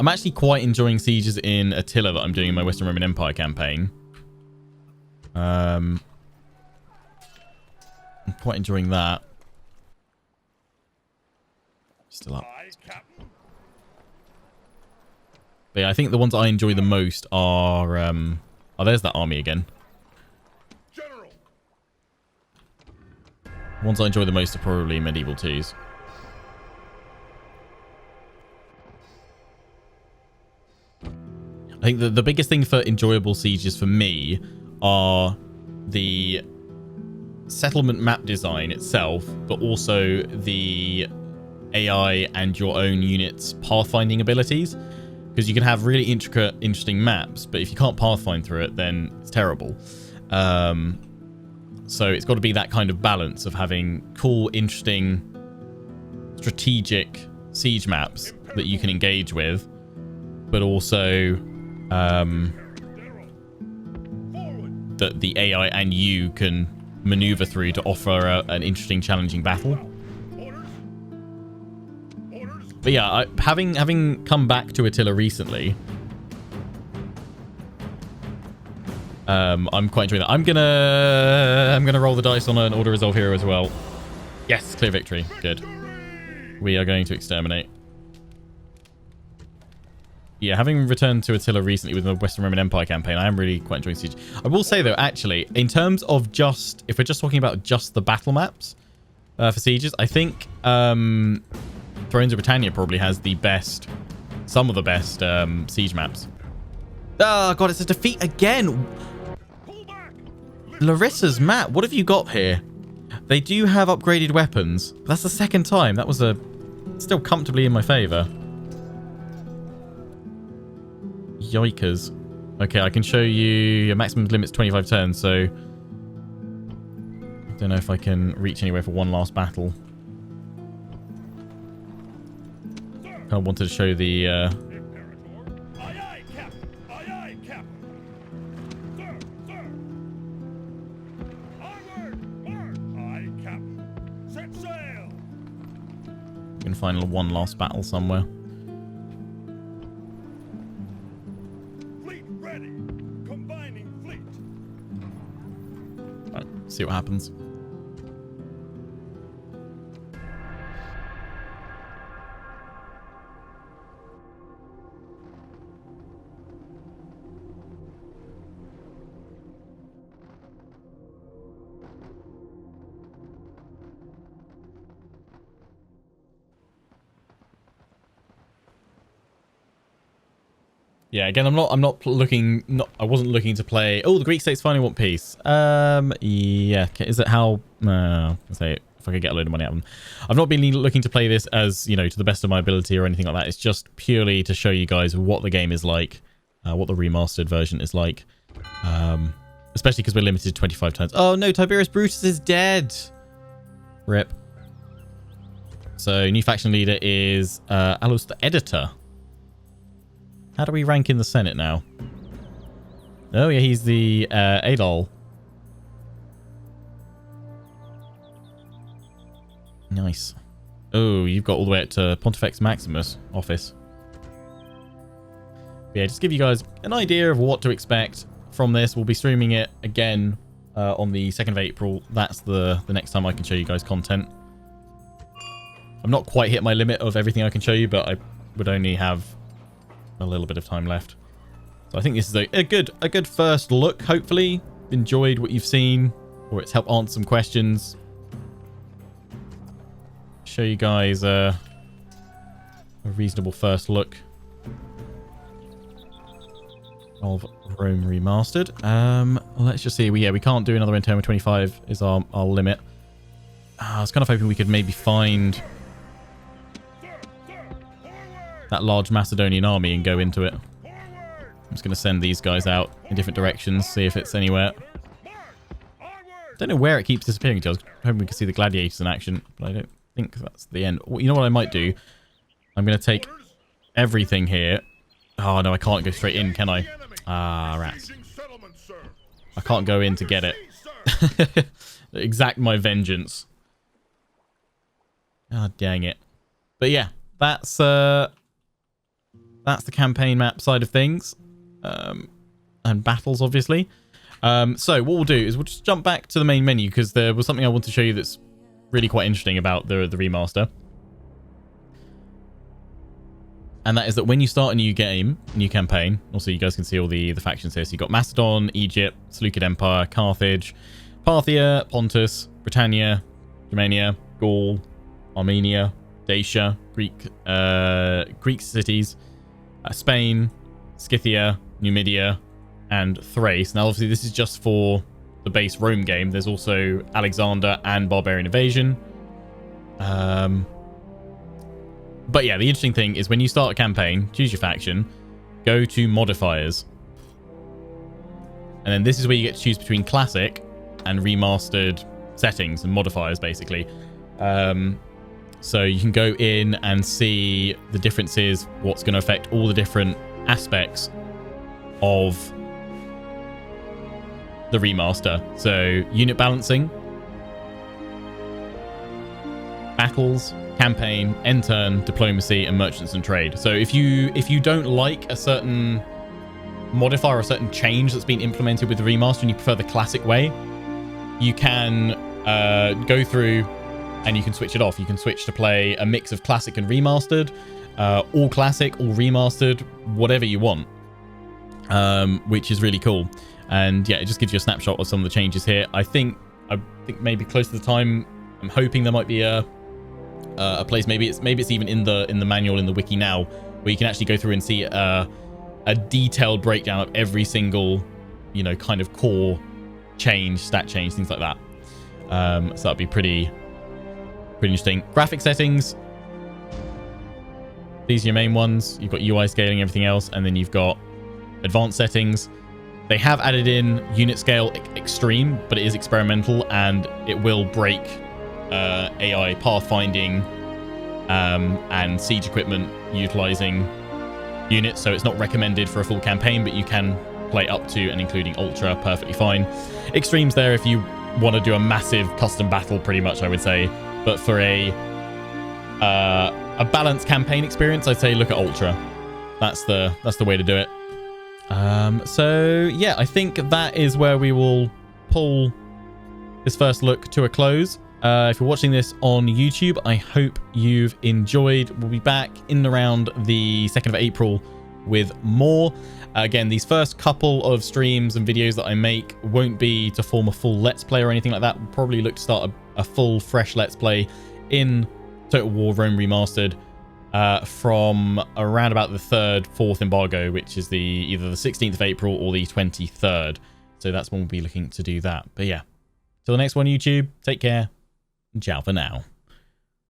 actually quite enjoying sieges in Attila that I'm doing in my Western Roman Empire campaign. I'm quite enjoying that. Still up. But yeah, I think the ones I enjoy the most are oh, there's that army again. General. The ones I enjoy the most are probably Medieval 2s. I think the biggest thing for enjoyable sieges for me are the settlement map design itself, but also the AI and your own unit's pathfinding abilities. Because you can have really intricate, interesting maps, but if you can't pathfind through it, then it's terrible. So it's got to be that kind of balance of having cool, interesting, strategic siege maps that you can engage with, but also that the AI and you can maneuver through to offer an interesting, challenging battle. But yeah, having come back to Attila recently, I'm quite enjoying that. I'm gonna roll the dice on an Order Resolve hero as well. Yes, clear victory. Good. We are going to exterminate. Yeah, having returned to Attila recently with the Western Roman Empire campaign, I am really quite enjoying Siege. I will say, though, actually, in terms of if we're just talking about just the battle maps for Sieges, I think Thrones of Britannia probably has some of the best siege maps. Oh, God, it's a defeat again. Larissa's map. What have you got here? They do have upgraded weapons. But that's the second time. That was still comfortably in my favor. Yoikers. Okay, I can show you your maximum limit's 25 turns, so I don't know if I can reach anywhere for one last battle. I wanted to show the we can find one last battle somewhere. See what happens. Yeah, again, I wasn't looking to play. Oh, the Greek states finally want peace. Yeah, is it how? Say if I could get a load of money out of them. I've not been looking to play this as, to the best of my ability or anything like that. It's just purely to show you guys what the game is like, what the remastered version is like. Especially because we're limited to 25 turns. Oh no, Tiberius Brutus is dead. Rip. So new faction leader is Alus the Editor. How do we rank in the Senate now? Oh, yeah, he's the Adol. Nice. Oh, you've got all the way up to Pontifex Maximus office. But yeah, just give you guys an idea of what to expect from this. We'll be streaming it again on the 2nd of April. That's the next time I can show you guys content. I've not quite hit my limit of everything I can show you, but I would only have a little bit of time left. So I think this is a good first look. Hopefully enjoyed what you've seen, or it's helped answer some questions. Show you guys a reasonable first look of Rome Remastered. Let's just see. We can't do another intern with 25 is our limit. I was kind of hoping we could maybe find that large Macedonian army and go into it. I'm just going to send these guys out in different directions, see if it's anywhere. don't know where it keeps disappearing to. I was hoping we could see the gladiators in action, but I don't think that's the end. You know what I might do? I'm going to take everything here. Oh, no, I can't go straight in, can I? Ah, rats. I can't go in to get it. Exact my vengeance. Ah, dang it. But yeah, that's the campaign map side of things. And battles, obviously. So what we'll do is we'll just jump back to the main menu because there was something I want to show you that's really quite interesting about the remaster. And that is that when you start a new game, new campaign, also you guys can see all the factions here. So you've got Macedon, Egypt, Seleucid Empire, Carthage, Parthia, Pontus, Britannia, Germania, Gaul, Armenia, Dacia, Greek cities, Spain, Scythia, Numidia, and Thrace. Now, obviously, this is just for the base Rome game. There's also Alexander and Barbarian Invasion. But yeah, the interesting thing is when you start a campaign, choose your faction, go to Modifiers. And then this is where you get to choose between classic and remastered settings and modifiers, basically. So you can go in and see the differences, what's going to affect all the different aspects of the remaster. So unit balancing, battles, campaign, end turn, diplomacy, and merchants and trade. So if you don't like a certain modifier or a certain change that's been implemented with the remaster and you prefer the classic way, you can go through and you can switch it off. You can switch to play a mix of classic and remastered, all classic, all remastered, whatever you want, which is really cool. And yeah, it just gives you a snapshot of some of the changes here. I think maybe close to the time, I'm hoping there might be a place, maybe it's even in the manual in the wiki now, where you can actually go through and see a detailed breakdown of every single, you know, kind of core change, stat change, things like that. So that'd be pretty interesting. Graphic settings, these are your main ones. You've got UI scaling, everything else, and then you've got advanced settings. They have added in unit scale extreme, but it is experimental and it will break AI pathfinding and siege equipment utilizing units, so it's not recommended for a full campaign, but you can play up to and including ultra perfectly fine. Extreme's there if you want to do a massive custom battle, pretty much, I would say, but for a balanced campaign experience, I'd say look at ultra. That's the way to do it. So yeah, I think that is where we will pull this first look to a close. If you're watching this on YouTube, I hope you've enjoyed. We'll be back in and around the 2nd of April with more. Again, these first couple of streams and videos that I make won't be to form a full Let's Play or anything like that. We'll probably look to start a full, fresh Let's Play in Total War Rome Remastered from around about the 3rd, 4th embargo, which is either the 16th of April or the 23rd. So that's when we'll be looking to do that. But yeah, till the next one, YouTube, take care. Ciao for now.